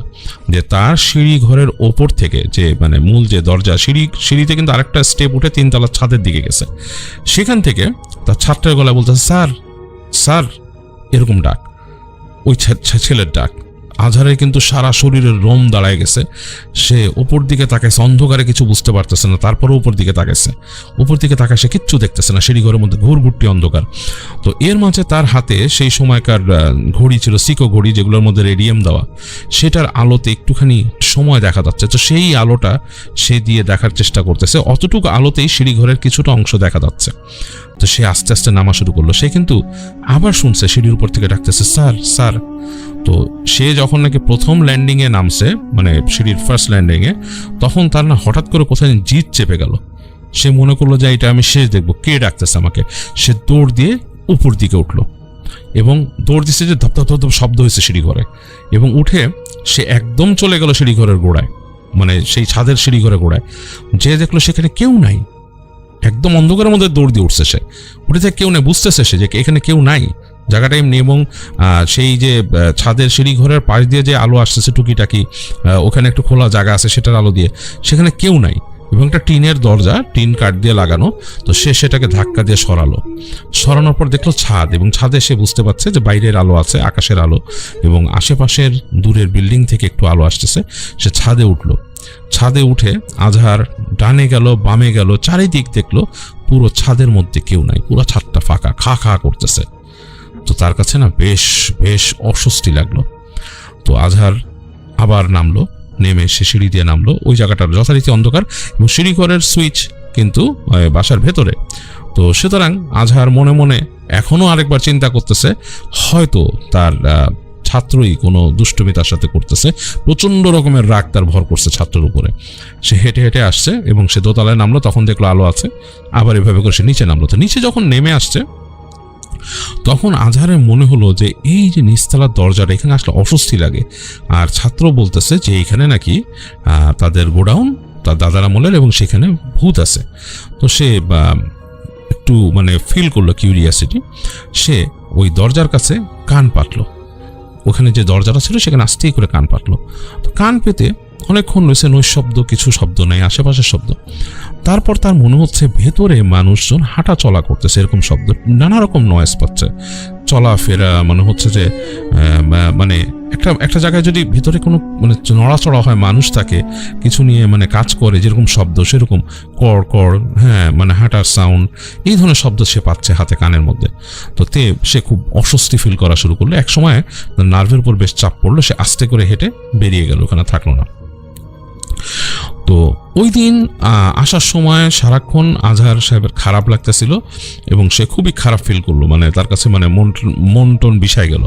Speaker 3: যে তার সিঁড়ি ঘরের ওপর থেকে যে মানে মূল যে দরজা, সিঁড়িতে কিন্তু আরেকটা স্টেপ উঠে 3 তলার ছাদের দিকে গেছে, সেখান থেকে তার ছাত্রের গলায় বলতেছে স্যার স্যার, এরকম ডাক, ওই ছেলের ডাক। আজহারের কিন্তু সারা শরীরের রোম দাঁড়ায় গেছে। সে উপর দিকে তাকাইছে, অন্ধকারে কিছু বুঝতে পারতেছে না, তারপরে উপর দিকে তাকাইছে, উপর দিকে তাকায় সে কিচ্ছু দেখতেছে না, সিঁড়ি ঘরের মধ্যে ঘুরঘুরটি অন্ধকার। তো এর মাঝে তার হাতে সেই সময়কার ঘড়ি ছিল, সিকো ঘড়ি, যেগুলোর মধ্যে রেডিয়াম দেওয়া, সেটার আলোতে একটুখানি সময় দেখা যাচ্ছে। তো সেই আলোটা সে দিয়ে দেখার চেষ্টা করতেছে, অতটুকু আলোতেই সিঁড়ি ঘরের কিছুটা অংশ দেখা যাচ্ছে। তো সে আস্তে আস্তে নামা শুরু করলো। সে কিন্তু আবার শুনছে সিঁড়ির উপর থেকে ডাকতেছে স্যার স্যার। তো সে যখন নাকি প্রথম ল্যান্ডিংয়ে নামছে, মানে সিঁড়ির ফার্স্ট ল্যান্ডিংয়ে, তখন তার না হঠাৎ করে কোথায় জিদ চেপে গেল। সে মনে করলো যে এটা আমি শেষ দেখবো, কে ডাকতেছে আমাকে। সে দৌড় দিয়ে উপর দিকে উঠলো এবং দৌড় দিচ্ছে যে ধপ ধপ ধপ শব্দ হয়েছে সিঁড়ি ঘরে, এবং উঠে সে একদম চলে গেল সিঁড়ি ঘরের গোড়ায়, মানে সেই ছাদের সিঁড়ি ঘরের গোড়ায়। যে দেখলো সেখানে কেউ নাই, একদম অন্ধকারের মধ্যে দৌড় দিয়ে উঠছে সে, উঠে থেকে কেউ নেই, বুঝতেছে সে যে এখানে কেউ নাই, জায়গাটা এমনি। এবং সেই যে ছাদের সিঁড়ি ঘরের পাশ দিয়ে যে আলো আসতেছে টুকিটাকি, ওখানে একটু খোলা জায়গা আছে সেটার আলো দিয়ে, সেখানে কেউ নাই, এবং একটা টিনের দরজা, টিন কাঠ দিয়ে লাগানো। তো সে সেটাকে ধাক্কা দিয়ে সরানোর পর দেখলো ছাদ, এবং ছাদে সে বুঝতে পারছে যে বাইরের আলো আছে, আকাশের আলো, এবং আশেপাশের দূরের বিল্ডিং থেকে একটু আলো আসতেছে। সে ছাদে উঠলো। ছাদে উঠে আজহার ডানে গেল, বামে গেল, চারিদিক দেখলো, পুরো ছাদের মধ্যে কেউ নাই, পুরো ছাদটা ফাঁকা, খা খা করতেছে। তো তার কাছে না বেশ বেশ অস্বস্তি লাগলো। তো আজহার আবার নামলো, নেমে সে সিঁড়ি দিয়ে নামলো। ওই জায়গাটার যথারীতি অন্ধকার, এবং সিঁড়ি ঘরের সুইচ কিন্তু বাসার ভেতরে। তো সুতরাং আজহার মনে মনে এখনো আরেকবার চিন্তা করতেছে, হয়তো তার ছাত্রই কোনো দুষ্টুমি তার সাথে করতেছে। প্রচণ্ড রকমের রাগ তার ভর করছে ছাত্রের উপরে। সে হেঁটে হেঁটে আসছে এবং সে দোতলায় নামলো, তখন দেখলো আলো আছে। আবার এভাবে করে সে নিচে নামলো। তো নিচে যখন নেমে আসছে, তখন আজহারের মনে হলো যে এই যে নিচতলার দরজাটা, এখানে আসলে অস্বস্তি লাগে। আর ছাত্র বলতেছে যে এইখানে নাকি তাদের গোডাউন, তার দাদার আমলের, এবং সেখানে ভূত আছে। তো সে একটু মানে ফিল করলো কিউরিয়াসিটি। সে ওই দরজার কাছে কান পাতলো, ওখানে যে দরজাটা ছিল সেখানে আস্তেই করে কান পাতলো। তো কান পেতে অনেকক্ষণ রয়েছে, নৈশব্দ, কিছু শব্দ নেই, আশেপাশের শব্দ। তারপর তার মনে হচ্ছে ভেতরে মানুষজন হাঁটা চলা করতেছে, এরকম শব্দ, নানা রকম নয়েজ পাচ্ছে, চলাফেরা। মনে হচ্ছে যে মানে একটা জায়গায় যদি ভিতরে কোনো মানে নড়াচড়া হয়, মানুষ থাকে, কিছু নিয়ে মানে কাজ করে, যেরকম শব্দ, সেরকম কর কর, হ্যাঁ, মানে হাঁটার সাউন্ড, এই ধরনের শব্দ সে পাচ্ছে হাতে, কানের মধ্যে। তো সে খুব অস্বস্তি ফিল করা শুরু করলো। এক সময় নার্ভের উপর বেশ চাপ পড়লো, সে আস্তে করে হেঁটে বেরিয়ে গেল, ওখানে থাকলো না। তো ওই দিন আসার সময় সারাক্ষণ আজহার সাহেবের খারাপ লাগতেছিল, এবং সে খুবই খারাপ ফিল করলো। মানে তার কাছে মানে মন টন বিষায় গেল।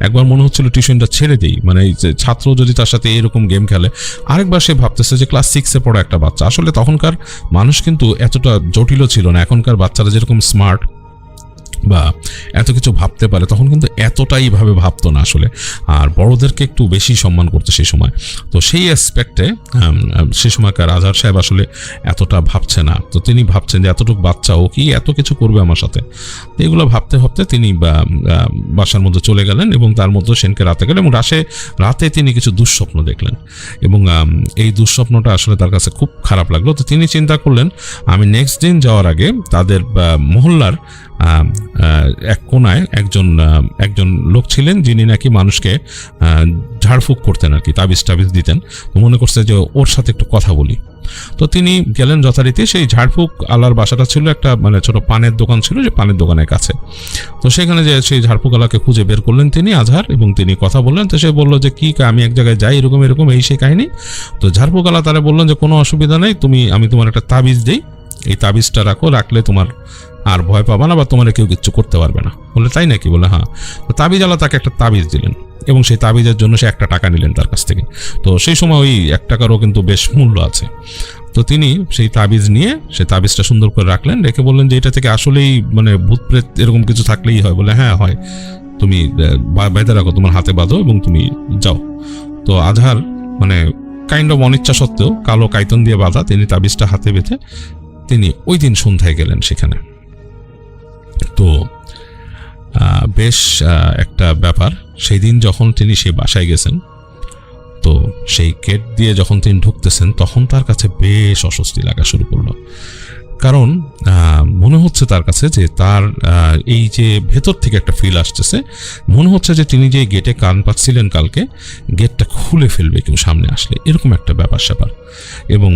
Speaker 3: একবার মনে হচ্ছিল টিউশনটা ছেড়ে দিই, মানে এই যে ছাত্র যদি তার সাথে এরকম গেম খেলে। আরেকবার সে ভাবতেছে যে ক্লাস 6-এ পড়া একটা বাচ্চা, আসলে তখনকার মানুষ কিন্তু এতটা জটিলও ছিল না। এখনকার বাচ্চারা যেরকম স্মার্ট বা এত কিছু ভাবতে পারে, তখন কিন্তু এতটাই ভাবে ভাবতো না আসলে। আর বড়দেরকে একটু বেশি সম্মান করতো সেই সময়। তো সেই অ্যাসপেক্টে সে সময়কার আজহার সাহেব আসলে এতটা ভাবছে না। তো তিনি ভাবছেন যে এতটুকু বাচ্চা, ও কি এত কিছু করবে আমার সাথে। এগুলো ভাবতে ভাবতে তিনি বাসার মধ্যে চলে গেলেন, এবং তার মধ্যে সেনকে রাতে গেলেন, এবং রাতে তিনি কিছু দুঃস্বপ্ন দেখলেন, এবং এই দুঃস্বপ্নটা আসলে তার কাছে খুব খারাপ লাগলো। তো তিনি চিন্তা করলেন, আমি নেক্সট দিন যাওয়ার আগে তাদের মহল্লার এক কোনায় একজন লোক ছিলেন, যিনি নাকি মানুষকে ঝাড়ফুঁক করতেন আর কি, তাবিজ দিতেন। তো মনে করছে যে ওর সাথে একটু কথা বলি। তো তিনি গেলেন যথারীতি। সেই ঝাড়ফুঁক আলার বাসাটা ছিল একটা মানে ছোট পানের দোকান ছিল, যে পানের দোকানের কাছে। তো সেখানে যে সেই ঝাড়ফুঁক আলাকে খুঁজে বের করলেন তিনি, আজহার, এবং তিনি কথা বললেন। তো সে বললো যে কি, আমি এক জায়গায় যাই, এরকম এরকম, এই সেই কাহিনী। তো ঝাড়ফুঁক আলা তারা বললেন যে কোনো অসুবিধা নেই, আমি তোমার একটা তাবিজ দিই, এই তাবিজটা রাখলে তোমার আর ভয় পাবা না, বা তোমার কেউ কিচ্ছু করতে পারবে না। বলে তাই নাকি? বলে হ্যাঁ। তো তাবিজ আলা তাকে একটা তাবিজ দিলেন, এবং সেই তাবিজের জন্য সে 1 টাকা নিলেন তার কাছ থেকে। তো সেই সময় ওই 1 টাকারও কিন্তু বেশ মূল্য আছে। তো তিনি সেই তাবিজ নিয়ে সেই তাবিজটা সুন্দর করে রাখলেন, রেখে বললেন যে এটা থেকে আসলেই মানে ভূত প্রেত এরকম কিছু থাকলেই হয়। বলে হ্যাঁ হয়। তুমি বেঁধে রাখো, তোমার হাতে বাঁধো এবং তুমি যাও। তো আজহার মানে কাইন্ড অফ অনিচ্ছা সত্ত্বেও কালো কাইতন দিয়ে বাঁধা তিনি তাবিজটা হাতে বেঁধে তিনি ওই দিন সন্ধ্যায় গেলেন সেখানে। তো বেশ একটা ব্যাপার, সেই দিন যখন তিনি সেই বাসায় গেছেন, তো সেই গেট দিয়ে যখন তিনি ঢুকতেছেন তখন তার কাছে বেশ অস্বস্তি লাগা শুরু করলো। কারণ মনে হচ্ছে তার কাছে যে তার এই যে ভেতর থেকে একটা ফিল আসতেছে, মনে হচ্ছে যে তিনি যে গেটে কান পাচ্ছিলেন কালকে, গেটটা খুলে ফেলবে কেউ সামনে আসলে, এরকম একটা ব্যাপার স্যাপার। এবং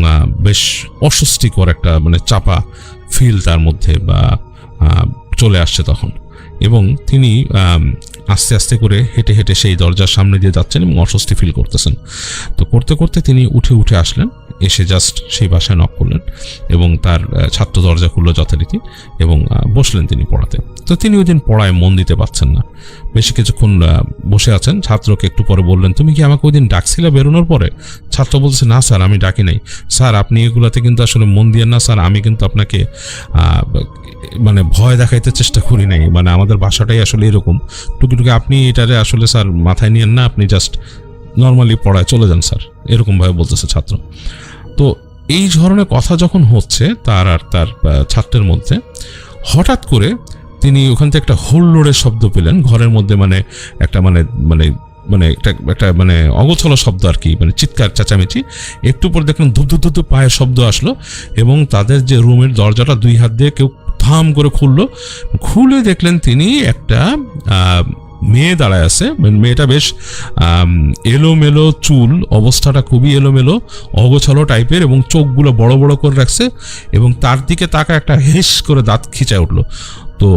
Speaker 3: বেশ অস্বস্তিকর একটা মানে চাপা ফিল তার মধ্যে বা চলে আসছে তখন। এবং তিনি আস্তে আস্তে করে হেঁটে হেঁটে সেই দরজার সামনে দিয়ে যাচ্ছেন এবং অস্বস্তি ফিল করতেছেন। তো করতে করতে তিনি উঠে আসলেন, এসে জাস্ট সেই বাসায় নক করলেন এবং তার ছাত্র দরজা খুললো যথারীতি এবং বসলেন তিনি পড়াতে। তো তিনি ওই দিন পড়ায় মন দিতে পারছেন না, বেশি কিছুক্ষণ বসে আছেন। ছাত্রকে একটু পরে বললেন, তুমি কি আমাকে ওই দিন ডাকছিলে বেরোনোর পরে? ছাত্র বলছে, না স্যার আমি ডাকি নাই স্যার, আপনি এগুলাতে কিন্তু আসলে মন দিয়েন না স্যার, আমি কিন্তু আপনাকে মানে ভয় দেখাইতে চেষ্টা করি নাই, মানে আমাদের বাসাটাই আসলে এরকম টুকি আপনি এটারে আসলে স্যার মাথায় নিয়েন না, আপনি জাস্ট নর্মালি পড়ায় চলে যান স্যার, এরকমভাবে বলতেছে ছাত্র। তো এই ধরনের কথা যখন হচ্ছে তার আর তার ছাত্রের মধ্যে, হঠাৎ করে তিনি ওখান থেকে একটা হুল্লোড়ের শব্দ পেলেন ঘরের মধ্যে, মানে একটা মানে মানে মানে একটা মানে অগোছালো শব্দ আর কি, মানে চিৎকার চেঁচামেচি। একটু পর দেখলেন ধুপ ধুপ ধুপ পায়ের শব্দ আসলো এবং তাদের যে রুমের দরজাটা 2 হাত দিয়ে কেউ থাম করে খুললো। খুলে দেখলেন তিনি একটা মেয়ে দাঁড়ায় আছে। মেয়েটা বেশ এলোমেলো চুল, অবস্থাটা খুবই এলোমেলো অগোছালো টাইপের এবং চোখগুলো বড় বড় করে রাখছে এবং তার দিকে তাকা একটা হেস করে দাঁত খিচায় উঠলো। তো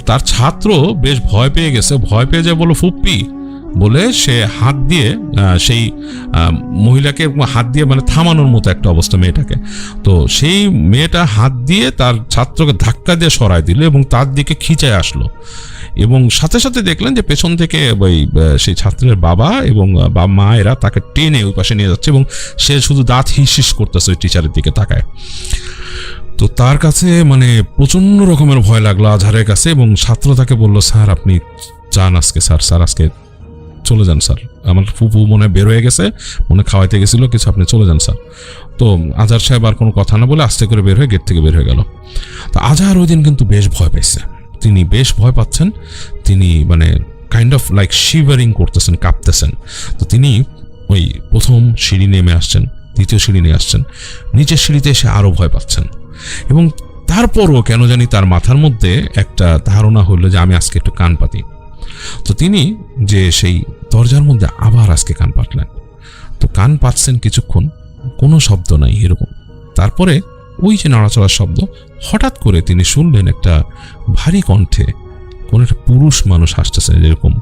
Speaker 3: তার ছাত্র বেশ ভয় পেয়ে গেছে, ভয় পেয়ে যায় বলো ফুপ্পি বলে সে হাত দিয়ে সেই মহিলাকে হাত দিয়ে মানে থামানোর মতো একটা অবস্থা মেয়েটাকে। তো সেই মেয়েটা হাত দিয়ে তার ছাত্রকে ধাক্কা দিয়ে সরায় দিল এবং তার দিকে খিচায় আসলো এবং সাথে সাথে দেখলেন যে পেছন থেকে ওই সেই ছাত্রের বাবা এবং মা এরা তাকে টেনে ওই পাশে নিয়ে যাচ্ছে এবং সে শুধু দাঁত হিস করতেছে ওই টিচারের দিকে তাকায়। তো তার কাছে মানে প্রচন্ড রকমের ভয় লাগলো আজহারের কাছে এবং ছাত্র তাকে বলল, স্যার আপনি যান আজকে, স্যার আজকে চলে যান স্যার, আমার ফুপু মনে বের হয়ে গেছে, মনে খাওয়াইতে গেছিল কিছু, আপনি চলে যান স্যার। তো আজহার সাহেব আর কোনো কথা না বলে আস্তে করে বের হয়ে গেট থেকে বের হয়ে গেল। তো আজহার ওই দিন কিন্তু বেশ ভয় পেয়েছে, তিনি বেশ ভয় পাচ্ছেন, তিনি মানে কাইন্ড অফ লাইক শিভারিং করতেছেন, কাঁপতেছেন। তো তিনি ওই প্রথম সিঁড়ি নেমে আসছেন, দ্বিতীয় সিঁড়ি নিয়ে আসছেন, নিচের সিঁড়িতে এসে আরও ভয় পাচ্ছেন এবং তারপরও কেন জানি তার মাথার মধ্যে একটা ধারণা হলো যে আমি আজকে একটু কান পাতি। তো তিনি যে সেই দরজার মধ্যে আবার আজকে কান পাতলেন। তো কান পাতছেন কিছুক্ষণ, কোনো শব্দ নাই এরকম। তারপরে ওই যে নাড়াচড়ার শব্দ, হঠাৎ করে তিনি শুনলেন একটা ভারী কণ্ঠে কোন একটা পুরুষ মানুষ হাসতেছে, যেরকম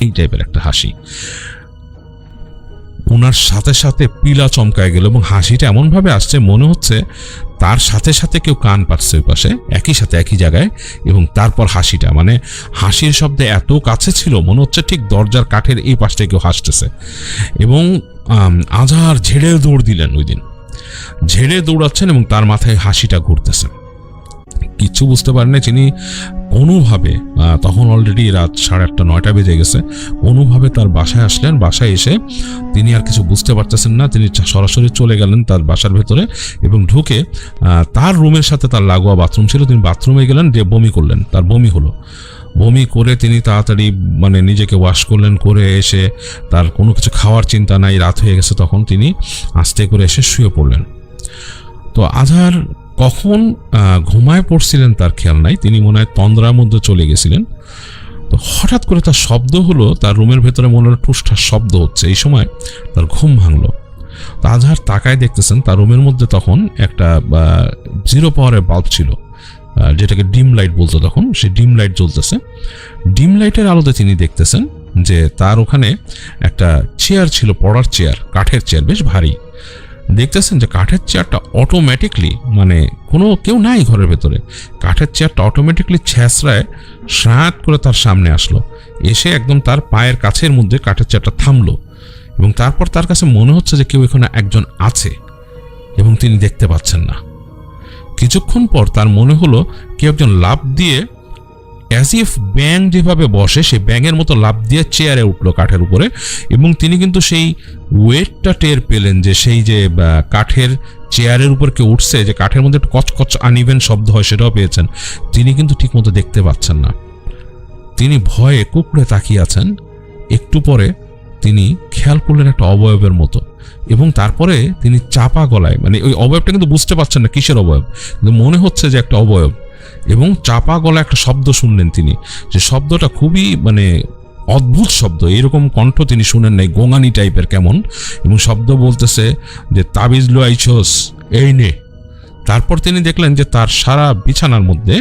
Speaker 3: এই টাইপের একটা হাসি। ওনার সাথে সাথে পিলা চমকায় গেল এবং হাসিটা এমন ভাবে আসছে মনে হচ্ছে তার সাথে সাথে কেউ কান পাচ্ছে ওই পাশে একই সাথে একই জায়গায়। এবং তারপর হাসিটা মানে হাসির শব্দে এত কাছে ছিল মনে হচ্ছে ঠিক দরজার কাঠের এই পাশটায় কেউ হাসতেছে। এবং আজহার ঝেড়ে দৌড় দিলেন, ওই দিন ঝেড়ে দৌড়াচ্ছেন এবং তার মাথায় হাসিটা ঘুরতেছে। কিচ্ছু বুঝতে পারেন তিনি কোনোভাবে, তখন অলরেডি রাত 8:30 9টা বেজে গেছে, কোনোভাবে তার বাসায় আসলেন। বাসায় এসে তিনি আর কিছু বুঝতে পারতেছেন না, তিনি সরাসরি চলে গেলেন তার বাসার ভেতরে এবং ঢুকে তার রুমের সাথে তার লাগোয়া বাথরুম ছিল, তিনি বাথরুমে গেলেন, যে বমি করলেন, তার বমি হলো। বমি করে তিনি তাড়াতাড়ি মানে নিজেকে ওয়াশ করলেন, করে এসে তার কোনো কিছু খাওয়ার চিন্তা নাই, রাত হয়ে গেছে তখন, তিনি আস্তে করে এসে শুয়ে পড়লেন। তো আজহার কখন ঘুমায় পড়ছিলেন তার খেয়াল নাই, তিনি মনে হয় তন্দ্রার মধ্যে চলে গেছিলেন। তো হঠাৎ করে তার শব্দ হলো, তার রুমের ভেতরে মনে হয় ঠুসঠাস শব্দ হচ্ছে। এই সময় তার ঘুম ভাঙলো। তো আজহার তাকায় দেখতেছেন তার রুমের মধ্যে তখন একটা 0 পাওয়ারের বাল্ব ছিল, যেটাকে ডিম লাইট বলতো তখন, সেই ডিম লাইট জ্বলতেছে। ডিম লাইটের আলোতে তিনি দেখতেছেন যে তার ওখানে একটা চেয়ার ছিল, পড়ার চেয়ার, কাঠের চেয়ার, বেশ ভারী। দেখতেছেন যে কাঠের চেয়ারটা অটোমেটিকলি, মানে কোনো কেউ নাই ঘরের ভেতরে, কাঠের চেয়ারটা অটোমেটিকলি ছ্যাঁচড়ায় সাঁত করে তার সামনে আসলো, এসে একদম তার পায়ের কাছের মধ্যে কাঠের চেয়ারটা থামলো। এবং তারপর তার কাছে মনে হচ্ছে যে কেউ এখানে একজন আছে এবং তিনি দেখতে পাচ্ছেন না। কিছুক্ষণ পর তার মনে হলো কেউ একজন লাফ দিয়ে, অ্যাজ ইফ ব্যাঙ যেভাবে বসে সেই ব্যাঙের মতো লাফ দিয়ে চেয়ারে উঠলো কাঠের উপরে, এবং তিনি কিন্তু সেই ওয়েটটা টের পেলেন যে সেই যে কাঠের চেয়ারের উপর কেউ উঠছে, যে কাঠের মধ্যে একটু কচকচ আনইভেন শব্দ হয় সেটাও পেয়েছেন। তিনি কিন্তু ঠিকমতো দেখতে পাচ্ছেন না, তিনি ভয়ে কুঁকড়ে তাকিয়ে আছেন। একটু পরে তিনি খেয়াল করলেন একটা অবয়বের মতো, এবং তারপরে তিনি চাপা গলায়, মানে ওই অবয়বটা কিন্তু বুঝতে পারছেন না কিসের অবয়ব, কিন্তু মনে হচ্ছে যে একটা অবয়ব, এবং চাপা গলায় একটা শব্দ শুনলেন তিনি, যে শব্দটা খুবই মানে অদ্ভুত শব্দ, এরকম কণ্ঠ তিনি শুনেন নাই, গোঙানি টাইপের কেমন, এবং শব্দ বলতেছে যে তাবিজ লো আইছস, এই নে। তারপর তিনি দেখলেন যে তার সারা বিছানার মধ্যে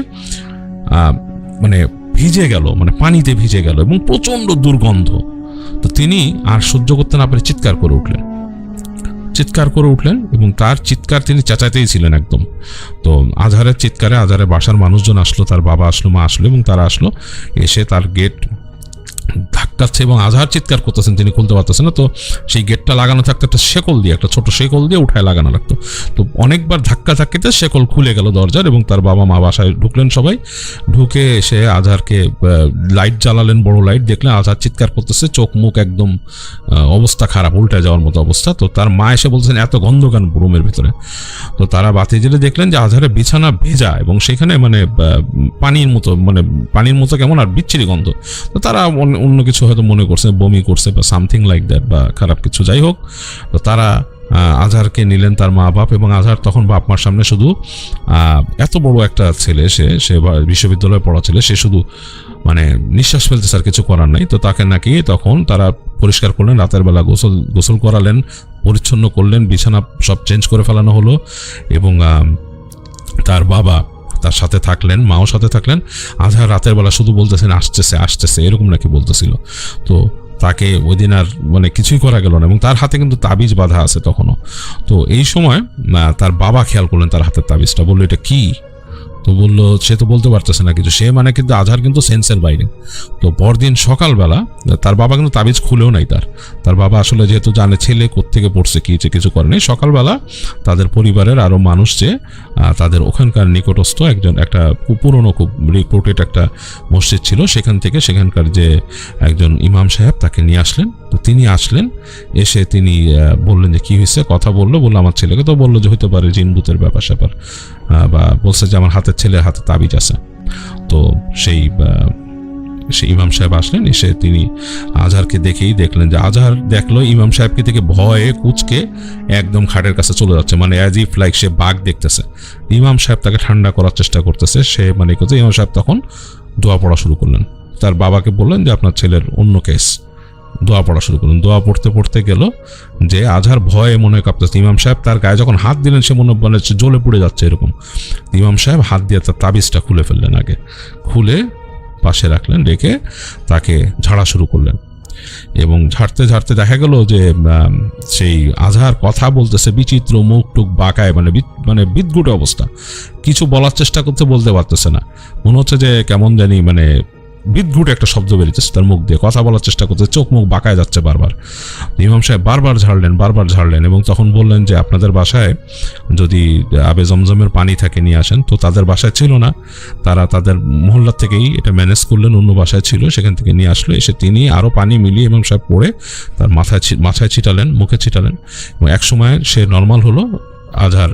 Speaker 3: মানে ভিজে গেল, মানে পানিতে ভিজে গেল, এবং প্রচন্ড দুর্গন্ধ। তো তিনি আর সহ্য করতে না পেরে চিৎকার করে উঠলেন, এবং তার চিৎকার তিনি চেঁচাতেই ছিলেন একদম। তো আজহারের চিৎকারে আজহারের বাসার মানুষজন আসলো, তার বাবা আসলো, মা আসলো, এবং তারা আসলো, এসে তার গেট ধাক্কাচ্ছে, এবং আজহার চিৎকার করতেছেন, তিনি খুলতে পারতেছেন না। তো সেই গেটটা লাগানো থাকতো একটা শেকল দিয়ে, একটা ছোট শেকল দিয়ে উঠায় লাগানো লাগতো। তো অনেকবার ধাক্কাতে শেকল খুলে গেল দরজার, এবং তার বাবা মা বাসায় ঢুকলেন। সবাই ঢুকে এসে আজহারকে লাইট জ্বালালেন, বড় লাইট, দেখলেন আজহার চিৎকার করতেছে, চোখ মুখ একদম অবস্থা খারাপ, উল্টে যাওয়ার মতো অবস্থা। তো তার মা এসে বলছেন এত গন্ধ কেন রুমের ভিতরে? তো তারা বাতি জ্বেলে দেখলেন যে আজহারের বিছানা ভেজা, এবং সেখানে মানে পানির মতো কেমন আর বিচ্ছিরি গন্ধ। তো তারা অন্য কিছু হয়তো মনে করছে, বমি করছে বা সামথিং লাইক দ্যাট, বা খারাপ কিছু, যাই হোক। তো তারা আজহারকে নিলেন, তার মা বাপ, এবং আজহার তখন বাপ মার সামনে শুধু এত বড় একটা ছেলে, সে বিশ্ববিদ্যালয়ে পড়া ছেলে, সে শুধু মানে নিঃশ্বাস ফেলতে স্যার, কিছু করার নাই। তো তাকে নাকি তখন তারা পরিষ্কার করলেন, রাতের বেলা গোসল করালেন, পরিচ্ছন্ন করলেন, বিছানা সব চেঞ্জ করে ফেলানো হলো, এবং তার বাবা তার সাথে থাকলেন, মাও সাথে থাকলেন। আজহার রাতের বেলা শুধু বলতেছেন আসতেছে এরকম নাকি বলতেছিল। তো তাকে ওই দিন আর মানে কিছুই করা গেল না, এবং তার হাতে কিন্তু তাবিজ বাঁধা আছে তখনও। তো এই সময় তার বাবা খেয়াল করলেন তার হাতের তাবিজটা, বললো এটা কি? তো বললো সে তো বলতে পারতেছে না কিছু, সে মানে কিন্তু আজহার কিন্তু সেন্সের বাইরে। তো পরদিন সকালবেলা তার বাবা কিন্তু তাবিজ খুলেও নাই, তার বাবা আসলে যেহেতু জানে ছেলে কোত্থেকে পড়ছে কিছু করেনি। সকালবেলা তাদের পরিবারের আরো মানুষ, যে তাদের ওখানকার নিকটস্থ একটা পুরনো খুব রিপোর্টেড একটা মসজিদ ছিল, সেখানকার যে একজন ইমাম সাহেব তাকে নিয়ে আসলেন। তো তিনি আসলেন, এসে তিনি বললেন যে কি হয়েছে, কথা বললো আমার ছেলেকে। তো বললো যে হইতে পারে জিনভূতের ব্যাপার স্যাপার, বা বলছে যে আমার ছেলের হাতে তাবিজ আছে। তো সেই ইমাম সাহেব আসলেন, এসে তিনি আজহারকে দেখলেন যে আজহার দেখলো ইমাম সাহেবকে থেকে ভয়ে কুচকে একদম খাটের কাছে চলে যাচ্ছে, মানে অ্যাজ ইফ লাইক সে বাঘ দেখতেছে। ইমাম সাহেব তাকে ঠান্ডা করার চেষ্টা করতেছে, সে মানে ইমাম সাহেব তখন দোয়া পড়া শুরু করলেন। তার বাবাকে বললেন যে আপনার ছেলের অন্য কেস, দোয়া পড়া শুরু করলেন। দোয়া পড়তে গেল যে আজহার ভয়ে মনে কাঁপতেছে। ইমাম সাহেব তার গায়ে যখন হাত দিলেন, সে মনে জ্বলে পুড়ে যাচ্ছে এরকম। ইমাম সাহেব হাত দিয়ে তার তাবিজটা খুলে ফেললেন, আগে খুলে পাশে রাখলেন, রেখে তাকে ঝাড়া শুরু করলেন। এবং ঝাড়তে দেখা গেল যে সেই আজহার কথা বলতেছে, বিচিত্র, মুখ টুক বাঁকায়, মানে বিদঘুটে অবস্থা, কিছু বলার চেষ্টা করতে বলতে পারতেছে না, মনে হচ্ছে যে কেমন জানি মানে বিদঘুটে একটা শব্দ বেরিয়েছে তার মুখ দিয়ে, কথা বলার চেষ্টা করতে, চোখ মুখ বাঁকায় যাচ্ছে বারবার। ইমাম সাহেব বারবার ঝাড়লেন, এবং তখন বললেন যে আপনাদের বাসায় যদি আবে জমজমের পানি থাকে নিয়ে আসেন। তো তাদের বাসায় ছিল না, তারা তাদের মহল্লা থেকেই এটা ম্যানেজ করলেন, অন্য বাসায় ছিল, সেখান থেকে নিয়ে আসলো। এসে তিনি আরও পানি মিলিয়ে ইমাম সাহেব পড়ে তার মাথায় ছিটালেন, মুখে ছিটালেন, এবং এক সময় সে নর্মাল হলো। আজহার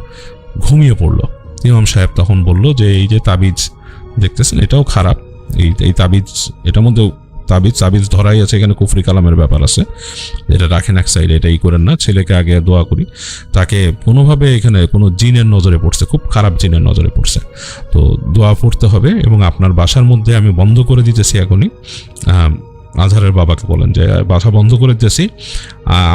Speaker 3: ঘুমিয়ে পড়লো। ইমাম সাহেব তখন বলল যে এই যে তাবিজ দেখতেছেন এটাও খারাপ, এই তাবিজ, এটার মধ্যে তাবিজ ধরাই আছে, এখানে কুফরি কালামের ব্যাপার আছে, এটা রাখেন এক সাইডে, এটাই করেন না, ছেলেকে আগে দোয়া করি। তাকে কোনোভাবে এখানে কোনো জিনের নজরে পড়ছে, খুব খারাপ জিনের নজরে পড়ছে, তো দোয়া পড়তে হবে, এবং আপনার বাসার মধ্যে আমি বন্ধ করে দিতেছি এখনই। আজহারের বাবাকে বলেন যে বাসা বন্ধ করে দিতেছি,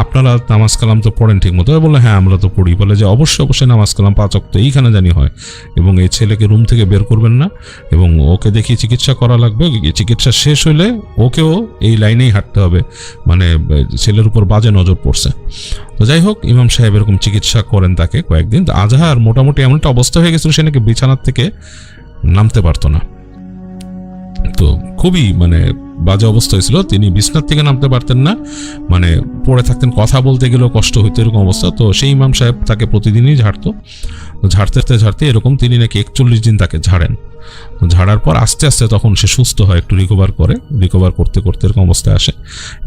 Speaker 3: আপনারা নামাজ কালাম তো পড়েন ঠিক মতো? বলে হ্যাঁ আমরা তো পড়ি। বলে যে অবশ্যই নামাজ কালাম 5 ওয়াক্ত এইখানে জানি হয়, এবং এই ছেলেকে রুম থেকে বের করবেন না, এবং ওকে দেখি চিকিৎসা করা লাগবে, চিকিৎসা শেষ হইলে ওকেও এই লাইনেই হাঁটতে হবে, মানে ছেলের উপর বাজে নজর পড়ছে। তো যাই হোক, ইমাম সাহেব এরকম চিকিৎসা করেন তাকে কয়েকদিন। আজহার মোটামুটি এমন একটা অবস্থা হয়ে গেছিল, সে নাকি বিছানার থেকে নামতে পারতো না। তো খুবই মানে বাজে অবস্থা হয়েছিল, তিনি বিছানার থেকে নামতে পারতেন না, মানে পড়ে থাকতেন, কথা বলতে গেলেও কষ্ট হইতো, এরকম অবস্থা। তো সেই ইমাম সাহেব তাকে প্রতিদিনই ঝাড়তো। ঝাড়তে ঝাড়তে এরকম তিনি নাকি 41 দিন তাকে ঝাড়েন। ঝাড়ার পর আস্তে আস্তে তখন সে সুস্থ হয়, একটু রিকভার করতে করতে এরকম অবস্থায় আসে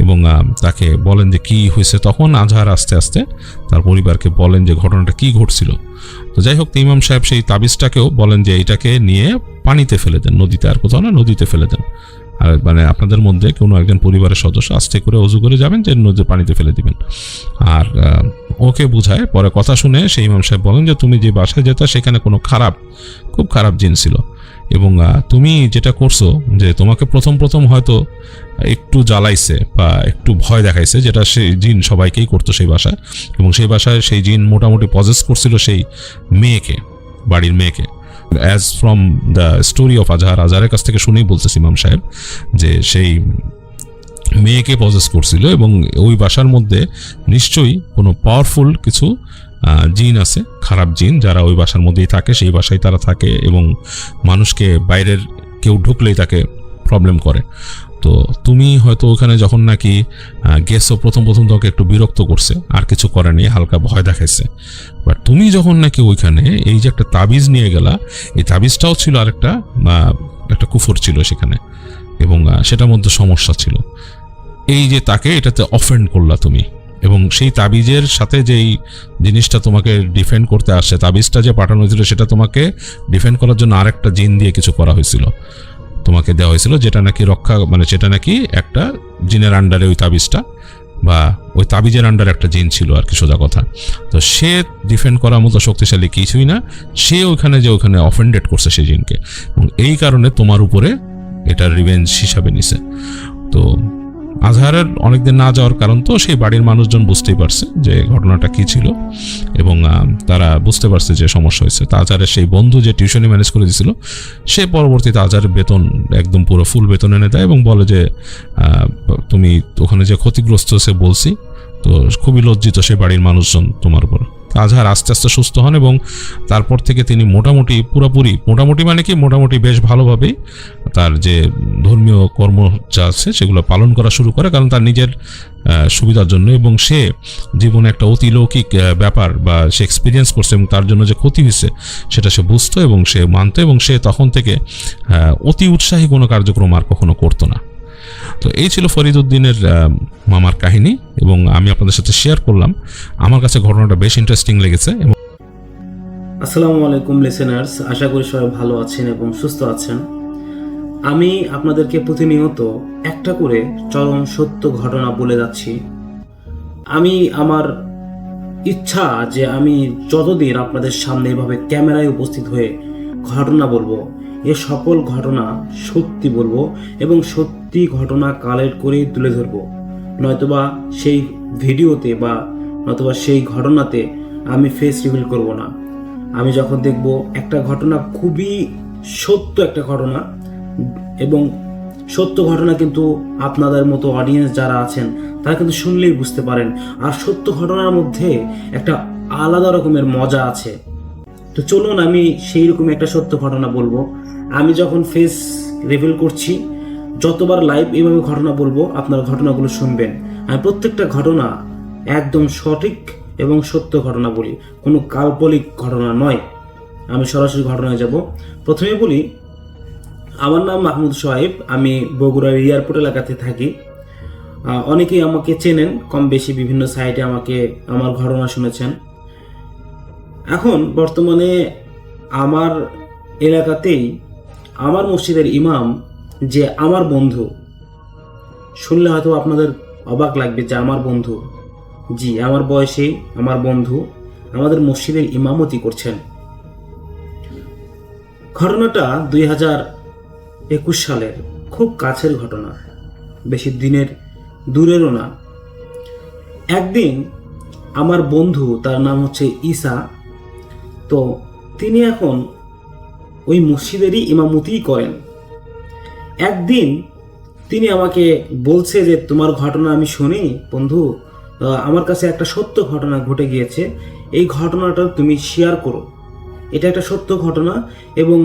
Speaker 3: এবং তাকে বলেন যে কি হয়েছে। তখন আজহার আস্তে আস্তে তার পরিবারকে বলেন যে ঘটনাটা কি ঘটছিল। তো যাই হোক, ইমাম সাহেব সেই তাবিজটাকেও বলেন যে এটাকে নিয়ে পানিতে ফেলে দেন, নদীতে, আর কোথাও না, নদীতে ফেলে দেন। আর মানে আপনাদের মধ্যে কোনো একজন পরিবারের সদস্য আস্তে করে অজু করে যাবেন, যে নদীর পানিতে ফেলে দিবেন। আর ওকে বুঝায়, পরে কথা শুনে সেই ইমাম সাহেব বলেন যে তুমি যে বাসায় যেতে সেখানে কোনো খুব খারাপ জিন ছিল, এবং তুমি যেটা করছো যে তোমাকে প্রথম হয়তো একটু জ্বালাইছে বা একটু ভয় দেখাইছে, যেটা সেই জিন সবাইকেই করতো সেই বাসায়, এবং সেই বাসায় সেই জিন মোটামুটি পজেস করছিল সেই মেয়েকে, বাড়ির মেয়েকে। As from the story of আজহারের কাছ থেকে শুনেই বলতেছি ইমাম সাহেব যে সেই মেয়েকে পজেস করছিল, এবং ওই বাসার মধ্যে নিশ্চয়ই কোনো পাওয়ারফুল কিছু জিন আছে, খারাপ জিন, যারা ওই বাসার মধ্যেই থাকে, সেই বাসায় তারা থাকে এবং মানুষকে বাইরের কেউ ঢুকলেই তাকে প্রবলেম করে। তো তুমি হয়তো ওখানে যখন নাকি গেছো, প্রথম তোমাকে একটু বিরক্ত করছে, আর কিছু করেনি, হালকা ভয় দেখাইছে। বাট তুমি যখন নাকি ওইখানে এই যে একটা তাবিজ নিয়ে গেলা, এই তাবিজটাও ছিল আরেকটা একটা কুফর ছিল সেখানে, এবং সেটার মধ্যে সমস্যা ছিল। এই যে তাকে এটাতে অফেন্ড করলা তুমি, এবং সেই তাবিজের সাথে যেই জিনিসটা তোমাকে ডিফেন্ড করতে আসছে, তাবিজটা যে পাঠানো হয়েছিল সেটা তোমাকে ডিফেন্ড করার জন্য আরেকটা জিন দিয়ে কিছু করা হয়েছিল, তোমাকে দেওয়া হয়েছিল, যেটা নাকি সেটা নাকি একটা জিনের আন্ডারে ওই তাবিজটা, বা ওই তাবিজের আন্ডারে একটা জিন ছিল আর কি, সোজা কথা। তো সে ডিফেন্ড করার মতো শক্তিশালী কিছুই না, সে ওখানে অফেন্ডেড করছে সেই জিনকে, এবং এই কারণে তোমার উপরে এটা রিভেঞ্জ হিসাবে নিছে। তো আজহারের অনেকদিন না যাওয়ার কারণ তো সেই বাড়ির মানুষজন বুঝতেই পারছে যে ঘটনাটা কি ছিল, এবং তারা বুঝতে পারছে যে সমস্যা হয়েছে। তা আজহারের সেই বন্ধু যে টিউশনি ম্যানেজ করে দিয়েছিল, সে পরবর্তীতে আজহারের বেতন একদম পুরো ফুল বেতন এনে দেয়, এবং বলে যে তুমি ওখানে যে ক্ষতিগ্রস্ত সে বলছি, তো খুবই লজ্জিত সে বাড়ির মানুষজন তোমার উপর। আজহার আস্তে আস্তে সুস্থ হন, এবং তারপর থেকে তিনি মোটামুটি বেশ ভালোভাবেই তার যে ধর্মীয় কর্ম যা আছে সেগুলো পালন করা শুরু করে, কারণ তার নিজের সুবিধার জন্য, এবং সে জীবনে একটা অতিলৌকিক ব্যাপার বা সে এক্সপিরিয়েন্স করছে, এবং তার জন্য যে ক্ষতি হয়েছে সেটা সে বুঝতো এবং সে মানতো, এবং সে তখন থেকে অতি উৎসাহী কোনো কার্যক্রম আর কখনো করতো না। তো এই ছিল ফরিদউদ্দিনের মামার কাহিনী, এবং আমি আপনাদের সাথে শেয়ার করলাম। আমার কাছে ঘটনাটা বেশ ইন্টারেস্টিং লেগেছে।
Speaker 4: আসসালামু আলাইকুম লিসেনার্স, আশা করি সবাই ভালো আছেন এবং সুস্থ আছেন। আমি আপনাদেরকে প্রতিনিয়ত একটা করে চরম সত্য ঘটনা বলে যাচ্ছি। আমি আমার ইচ্ছা যে আমি যতদিন আপনাদের সামনে এভাবে ক্যামেরায় উপস্থিত হয়ে ঘটনা বলবো, এ সকল ঘটনা সত্যি বলবো এবং সত্যি ঘটনা কালেক্ট করে তুলে ধরবো, নয়তোবা সেই ভিডিওতে বা নয়তোবা সেই ঘটনাতে আমি ফেস রিভিল করব না। আমি যখন দেখব একটা ঘটনা খুবই সত্য একটা ঘটনা, এবং সত্য ঘটনা কিন্তু আপনাদের মতো অডিয়েন্স যারা আছেন তারা কিন্তু শুনলেই বুঝতে পারেন, আর সত্য ঘটনার মধ্যে একটা আলাদা রকমের মজা আছে। তো চলুন আমি সেই রকম একটা সত্য ঘটনা বলবো। আমি যখন ফেস রিভিল করছি, যতবার লাইভ এইভাবে ঘটনা বলবো, আপনারা ঘটনাগুলো শুনবেন। আমি প্রত্যেকটা ঘটনা একদম সঠিক এবং সত্য ঘটনা বলি, কোনো কাল্পনিক ঘটনা নয়। আমি সরাসরি ঘটনায় যাব। প্রথমে বলি, আমার নাম মাহমুদ সোহাইব, আমি বগুড়ার এয়ারপোর্ট এলাকাতে থাকি। অনেকেই আমাকে চেনেন, কম বেশি বিভিন্ন সাইটে আমার ঘটনা শুনেছেন। এখন বর্তমানে আমার এলাকাতেই আমার মসজিদের ইমাম যে আমার বন্ধু, শুনলে হয়তো আপনাদের অবাক লাগবে যে আমার বন্ধু, জি আমার বয়সী আমার বন্ধু আমাদের মসজিদের ইমামতি করছেন। ঘটনাটা 2021 সালের খুব কাছের ঘটনা, বেশি দিনের দূরেরও না। একদিন আমার বন্ধু, তার নাম হচ্ছে ঈসা, তো তিনি এখন ওই মসজিদেরই ইমামতিই করেন। একদিন তিনি আমাকে বলছে যে তোমার ঘটনা আমি শুনি বন্ধু, আমার কাছে একটা সত্য ঘটনা ঘটে গিয়েছে, এই ঘটনাটা তুমি শেয়ার করো। এটা একটা সত্য ঘটনা, এবং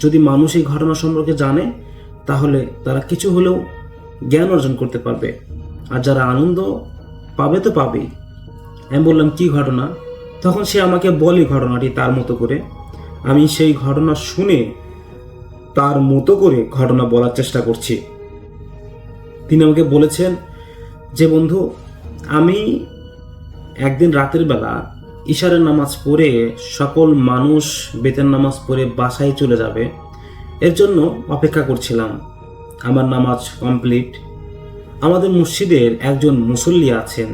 Speaker 4: যদি মানুষ এই ঘটনা সম্পর্কে জানে তাহলে তারা কিছু হলেও জ্ঞান অর্জন করতে পারবে, আর যারা আনন্দ পাবে তো পাবেই। আমি বললাম কি ঘটনা? তখন সে আমাকে বলে ঘটনাটি তার মতো করে। আমি সেই ঘটনা শুনে তার মতো করে ঘটনা বলার চেষ্টা করছি। তিনি আমাকে বলেছেন যে, বন্ধু, আমি একদিন রাতের বেলা ইশারের নামাজ পড়ে সকল মানুষ বেতের নামাজ পড়ে বাসায় চলে যাবে, এর জন্য অপেক্ষা করছিলাম। আমার নামাজ কমপ্লিট। আমাদের মসজিদের একজন মুসল্লি আছেন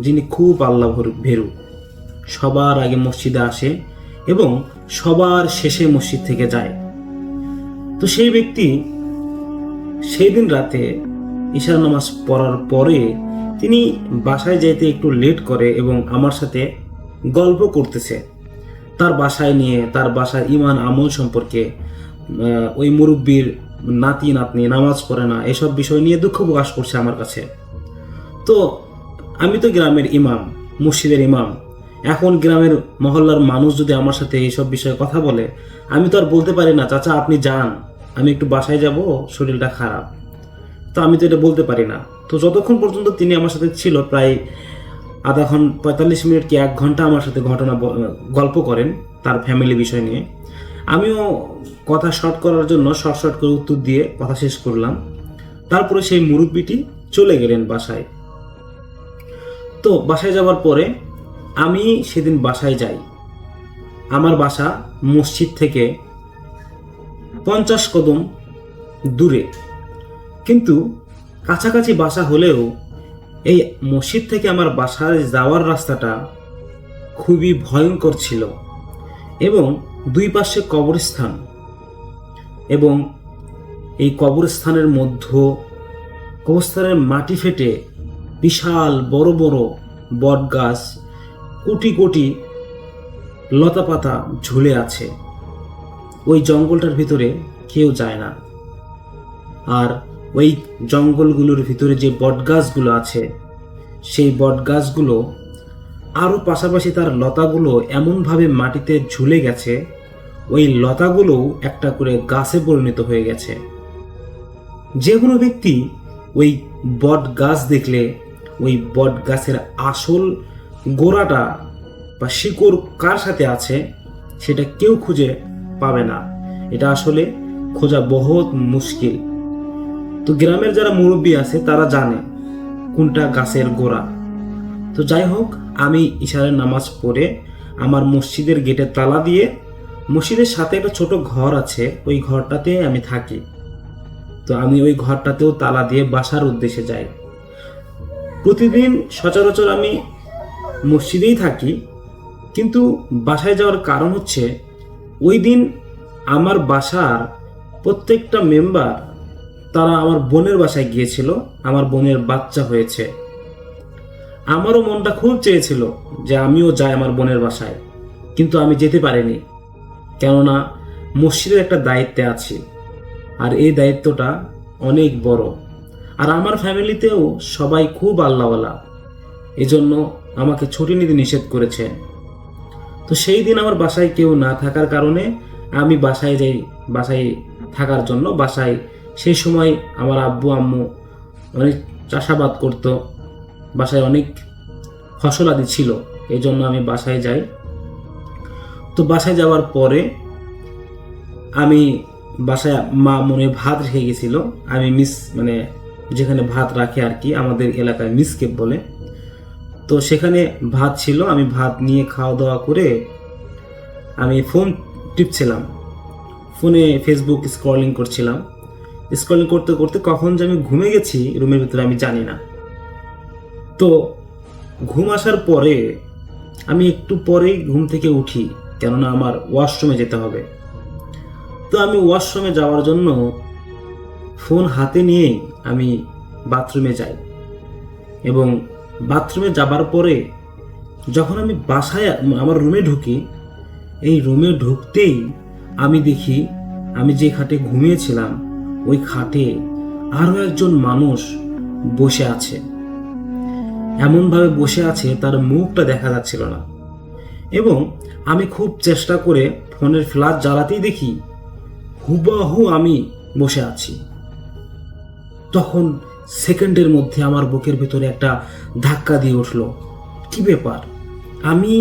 Speaker 4: যিনি খুব আল্লাহ ভীরু। সবার আগে মসজিদে আসে এবং সবার শেষে মসজিদ থেকে যায়। তো সেই ব্যক্তি সেই দিন রাতে ঈশার নামাজ পড়ার পরে তিনি বাসায় যেতে একটু লেট করে এবং আমার সাথে গল্প করতেছে তার বাসায় নিয়ে, তার বাসার ইমান আমল সম্পর্কে, ওই মুরব্বীর নাতি নাতনি নামাজ পড়ে না, এসব বিষয় নিয়ে দুঃখ প্রকাশ করছে আমার কাছে। তো আমি তো গ্রামের ইমাম, মসজিদের ইমাম। এখন গ্রামের মহল্লার মানুষ যদি আমার সাথে এইসব বিষয়ে কথা বলে, আমি তো আর বলতে পারি না, চাচা আপনি যান, আমি একটু বাসায় যাব, শরীরটা খারাপ। তো আমি তো এটা বলতে পারি না। তো যতক্ষণ পর্যন্ত তিনি আমার সাথে ছিল, প্রায় আধা ঘন্টা 45 মিনিট কি 1 ঘন্টা আমার সাথে গল্প করেন তার ফ্যামিলি বিষয় নিয়ে। আমিও কথা শর্ট করার জন্য শর্ট করে উত্তর দিয়ে কথা শেষ করলাম। তারপরে সেই মুরব্বিটি চলে গেলেন বাসায়। তো বাসায় যাওয়ার পরে আমি সেদিন বাসায় যাই। আমার বাসা মসজিদ থেকে 50 কদম দূরে, কিন্তু কাছাকাছি বাসা হলেও এই মসজিদ থেকে আমার বাসায় যাওয়ার রাস্তাটা খুবই ভয়ঙ্কর ছিল এবং দুই পাশে কবরস্থান, এবং এই কবরস্থানের কবরস্থানের মাটি ফেটে বিশাল বড় বড় বট গাছ, কোটি কোটি লতাপাতা ঝুলে আছে। ওই জঙ্গলটার ভিতরে কেউ যায় না। আর ওই জঙ্গলগুলোর ভিতরে যে বট গাছগুলো আছে, সেই বট গাছগুলো আরও পাশাপাশি তার লতাগুলো এমনভাবে মাটিতে ঝুলে গেছে, ওই লতাগুলোও একটা করে গাছে পরিণত হয়ে গেছে। যে কোনো ব্যক্তি ওই বট গাছ দেখলে ওই বট গাছের আসল গোড়াটা বা শিকড় কার সাথে আছে সেটা কেউ খুঁজে পাবে না। এটা আসলে খোঁজা বহুত মুশকিল। তো গ্রামের যারা মুরব্বী আছে তারা জানে কোনটা গাছের গোড়া। তো যাই হোক, আমি ইশারের নামাজ পড়ে আমার মসজিদের গেটে তালা দিয়ে, মসজিদের সাথে একটা ছোট ঘর আছে, ওই ঘরটাতে আমি থাকি। তো আমি ওই ঘরটাতেও তালা দিয়ে বাসার উদ্দেশ্যে যাই। প্রতিদিন সচরাচর আমি মসজিদেই থাকি, কিন্তু বাসায় যাওয়ার কারণ হচ্ছে ওই দিন আমার বাসার প্রত্যেকটা মেম্বার তারা আমার বোনের বাসায় গিয়েছিল। আমার বোনের বাচ্চা হয়েছে। আমারও মনটা খুব চেয়েছিল যে আমিও যাই আমার বোনের বাসায়, কিন্তু আমি যেতে পারিনি, কেননা মসজিদের একটা দায়িত্বে আছি, আর এই দায়িত্বটা অনেক বড়। আর আমার ফ্যামিলিতেও সবাই খুব আল্লাহওয়ালা, এজন্য আমাকে ছুটি নিতে নিষেধ করেছে। তো সেই দিন আমার বাসায় কেউ না থাকার কারণে আমি বাসায় যাই, বাসায় থাকার জন্য। বাসায় সেই সময় আমার আব্বু আম্মু অনেক চাষাবাদ করতো, বাসায় অনেক ফসল আদি ছিল, এই জন্য আমি বাসায় যাই। তো বাসায় যাওয়ার পরে আমি বাসায় মা মনে ভাত রেখে গেছিল। আমি যেখানে ভাত রাখে আর কি, আমাদের এলাকায় মিসকেপ বলে, তো সেখানে ভাত ছিল। আমি ভাত নিয়ে খাওয়া দাওয়া করে আমি ফোন টিপছিলাম, ফোনে ফেসবুক স্ক্রলিং করছিলাম। স্ক্রলিং করতে করতে কখন যে আমি ঘুমে গেছি রুমের ভিতরে আমি জানি না। তো ঘুম আসার পরে আমি একটু পরেই ঘুম থেকে উঠি, কেননা আমার ওয়াশরুমে যেতে হবে। তো আমি ওয়াশরুমে যাওয়ার জন্য ফোন হাতে নিয়ে আমি বাথরুমে যাই, এবং বাথরুমে যাবার পরে যখন আমি বাসায় আমার রুমে ঢুকি, এই রুমে ঢুকতেই আমি দেখি আমি যে খাটে ঘুমিয়েছিলাম ওই খাটে আরও একজন মানুষ বসে আছে। এমনভাবে বসে আছে তার মুখটা দেখা যাচ্ছিল না, এবং আমি খুব চেষ্টা করে ফোনের ফ্ল্যাশ জ্বালাতেই দেখি হুবাহু আমি বসে আছি। তখন সেকেন্ডের মধ্যে আমার বুকের ভিতরে একটা ধাক্কা দিয়ে উঠলো, কি ব্যাপার, আমি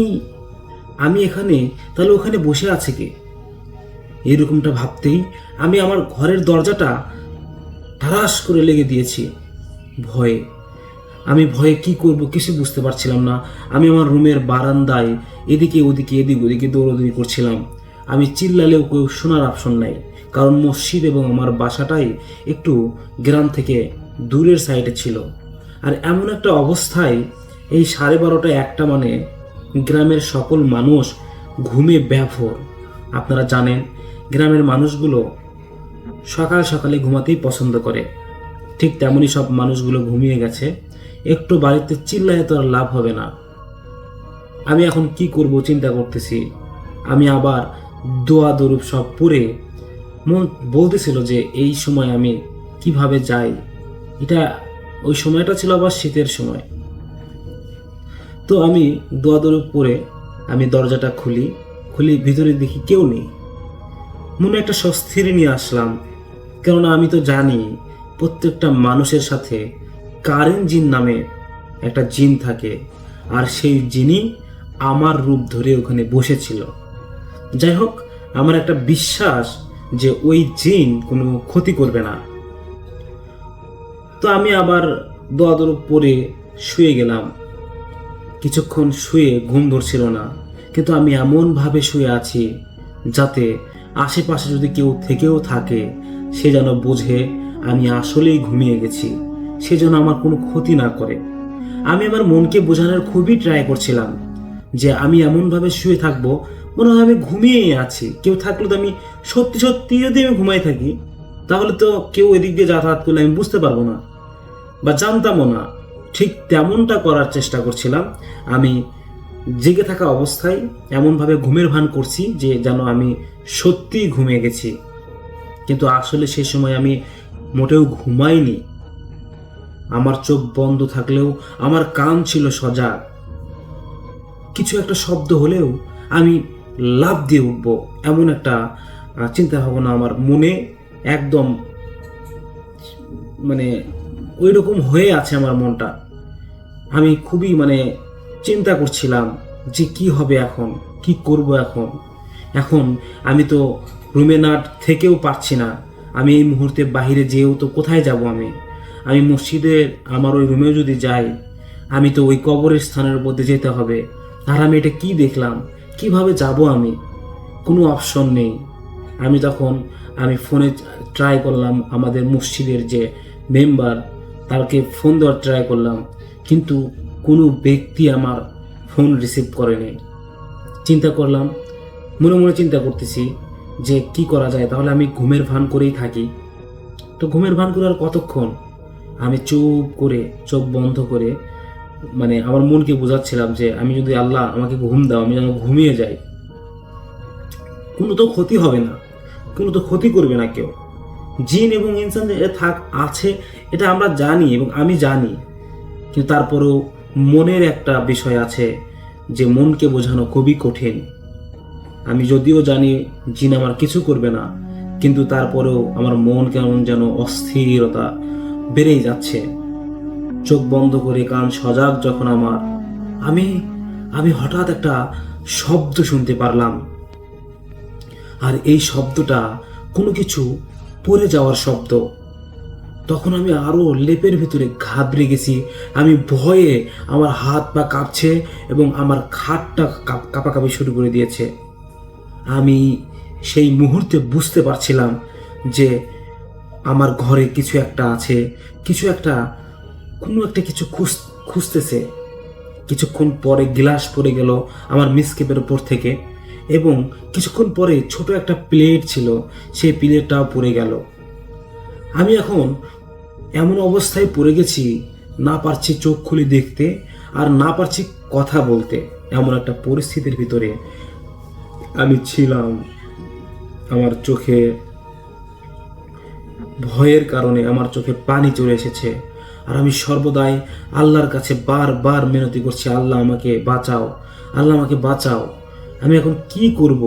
Speaker 4: আমি এখানে, তাহলে ওখানে বসে আছে কে? এরকমটা ভাবতেই আমি আমার ঘরের দরজাটা ধারাস করে লেগে দিয়েছি ভয়ে। আমি ভয়ে কি করব কিছু বুঝতে পারছিলাম না। আমি আমার রুমের বারান্দায় এদিক ওদিকে দৌড়াদৌড়ি করছিলাম। আমি চিল্লালেও কেউ শোনার অপশন নাই, কারণ মসজিদ এবং আমার বাসাটাই একটু গ্রাম থেকে দূরের সাইডে ছিল। আর এমন একটা অবস্থায় এই 12:30 একটা মানে গ্রামের সকল মানুষ ঘুমে ব্যাভর। আপনারা জানেন গ্রামের মানুষগুলো সকাল সকালে ঘুমাতেই পছন্দ করে, ঠিক তেমনই সব মানুষগুলো ঘুমিয়ে গেছে। একটু বাড়িতে চিল্লায় তো আর লাভ হবে না। আমি এখন কি করব চিন্তা করতেছি। আমি আবার দোয়া দরুদ সব পড়ে মন বলতেছিল যে এই সময় আমি কিভাবে যাই। এটা ওই সময়টা ছিল আবার শীতের সময়। তো আমি দোয়া দরুদ পড়ে আমি দরজাটা খুলি, ভিতরে দেখি কেউ নেই। মনে একটা স্বস্তির নিয়ে আসলাম, কেননা আমি তো জানি প্রত্যেকটা মানুষের সাথে কারেন জিন নামে একটা জিন থাকে, আর সেই জিনই আমার রূপ ধরে ওখানে বসেছিল। যাই হোক, আমার একটা বিশ্বাস যে ওই জিন কোনো ক্ষতি করবে না। তো আমি আবার দোয়া দরুদ পড়ে শুয়ে গেলাম। কিছুক্ষণ শুয়ে ঘুম ধরছিল না, কিন্তু আমি এমনভাবে শুয়ে আছি যাতে আশেপাশে যদি কেউ থেকেও থাকে সে যেন বোঝে আমি আসলেই ঘুমিয়ে গেছি, সে যেন আমার কোনো ক্ষতি না করে। আমি আমার মনকে বোঝানোর খুবই ট্রাই করছিলাম যে আমি এমনভাবে শুয়ে থাকবো মনে হয় আমি ঘুমিয়েই আছি। কেউ থাকলে তো আমি সত্যি সত্যি যদি আমি ঘুমাই থাকি তাহলে তো কেউ এদিক দিয়ে যাতায়াত করলে আমি বুঝতে পারবো না বা জানতামও না। ঠিক তেমনটা করার চেষ্টা করছিলাম। আমি জেগে থাকা অবস্থায় এমনভাবে ঘুমের ভান করছি যে যেন আমি সত্যিই ঘুমিয়ে গেছি, কিন্তু আসলে সেই সময় আমি মোটেও ঘুমাইনি। আমার চোখ বন্ধ থাকলেও আমার কান ছিল সজাগ। কিছু একটা শব্দ হলেও আমি লাফ দিয়ে উঠব, এমন একটা চিন্তা ভাবনা আমার মনে একদম মানে ওই রকম হয়ে আছে আমার মনটা। আমি খুবই চিন্তা করছিলাম যে কি হবে এখন, কি করব এখন আমি তো রুমে না থেকেও পারছি না। আমি এই মুহূর্তে বাইরে যেয়েও তো কোথায় যাব? আমি মসজিদের আমার ওই রুমেও যদি যাই আমি তো ওই কবরের স্থানের মধ্যে যেতে হবে। আর আমি এটা কি দেখলাম, কিভাবে যাব? আমি কোনো অপশন নেই। আমি ফোনে ট্রাই করলাম, আমাদের মসজিদের যে মেম্বার তাকে ফোন দেওয়ার ট্রাই করলাম, কিন্তু কোনো ব্যক্তি আমার ফোন রিসিভ করেনি। চিন্তা করলাম, মনে মনে চিন্তা করতেছি যে কি করা যায়। তাহলে আমি ঘুমের ভান করেই থাকি। তো ঘুমের ভান করে আর কতক্ষণ? আমি চুপ করে চোখ বন্ধ করে আমার মনকে বোঝাচ্ছিলাম যে আমি যদি আল্লাহ আমাকে ঘুম দাও, আমি যেন ঘুমিয়ে যাই। কোনো তো ক্ষতি হবে না, কোনো তো ক্ষতি করবে না কেউ। জিন এবং ইনসান আছে এটা আমরা জানি এবং আমি জানি, কিন্তু তারপরেও মনের একটা বিষয় আছে যে মনকে বোঝানো খুবই কঠিন। আমি যদিও জানি জিন আমার কিছু করবে না, কিন্তু তারপরেও আমার মন কেমন যেন অস্থিরতা বেড়েই যাচ্ছে। চোখ বন্ধ করে কান সজাগ যখন আমি হঠাৎ একটা শব্দ শুনতে পারলাম, আর এই শব্দটা কোনো কিছু পড়ে যাওয়ার শব্দ। তখন আমি আরো লেপের ভিতরে ঘাবড়ে গেছি। আমি ভয়ে আমার হাত পা কাঁপছে এবং আমার খাটটা কাঁপাকাঁপি শুরু করে দিয়েছে। আমি সেই মুহূর্তে বুঝতে পারছিলাম যে আমার ঘরে কিছু একটা আছে, কোনো একটা কিছু খুঁজতেছে। কিছুক্ষণ পরে গ্লাস পড়ে গেল আমার মিসকেপের উপর থেকে, এবং কিছুক্ষণ পরে ছোট একটা প্লেট ছিল, সেই প্লেটটাও পড়ে গেল। আমি এখন এমন অবস্থায় পড়ে গেছি, না পারছি চোখ খুলে দেখতে আর না পারছি কথা বলতে। এমন একটা পরিস্থিতির ভিতরে আমি ছিলাম। আমার চোখে ভয়ের কারণে আমার চোখে পানি চলে এসেছে, আর আমি সর্বদাই আল্লাহর কাছে বারবার মিনতি করছি, আল্লাহ আমাকে বাঁচাও, আল্লাহ আমাকে বাঁচাও। আমি এখন কি করব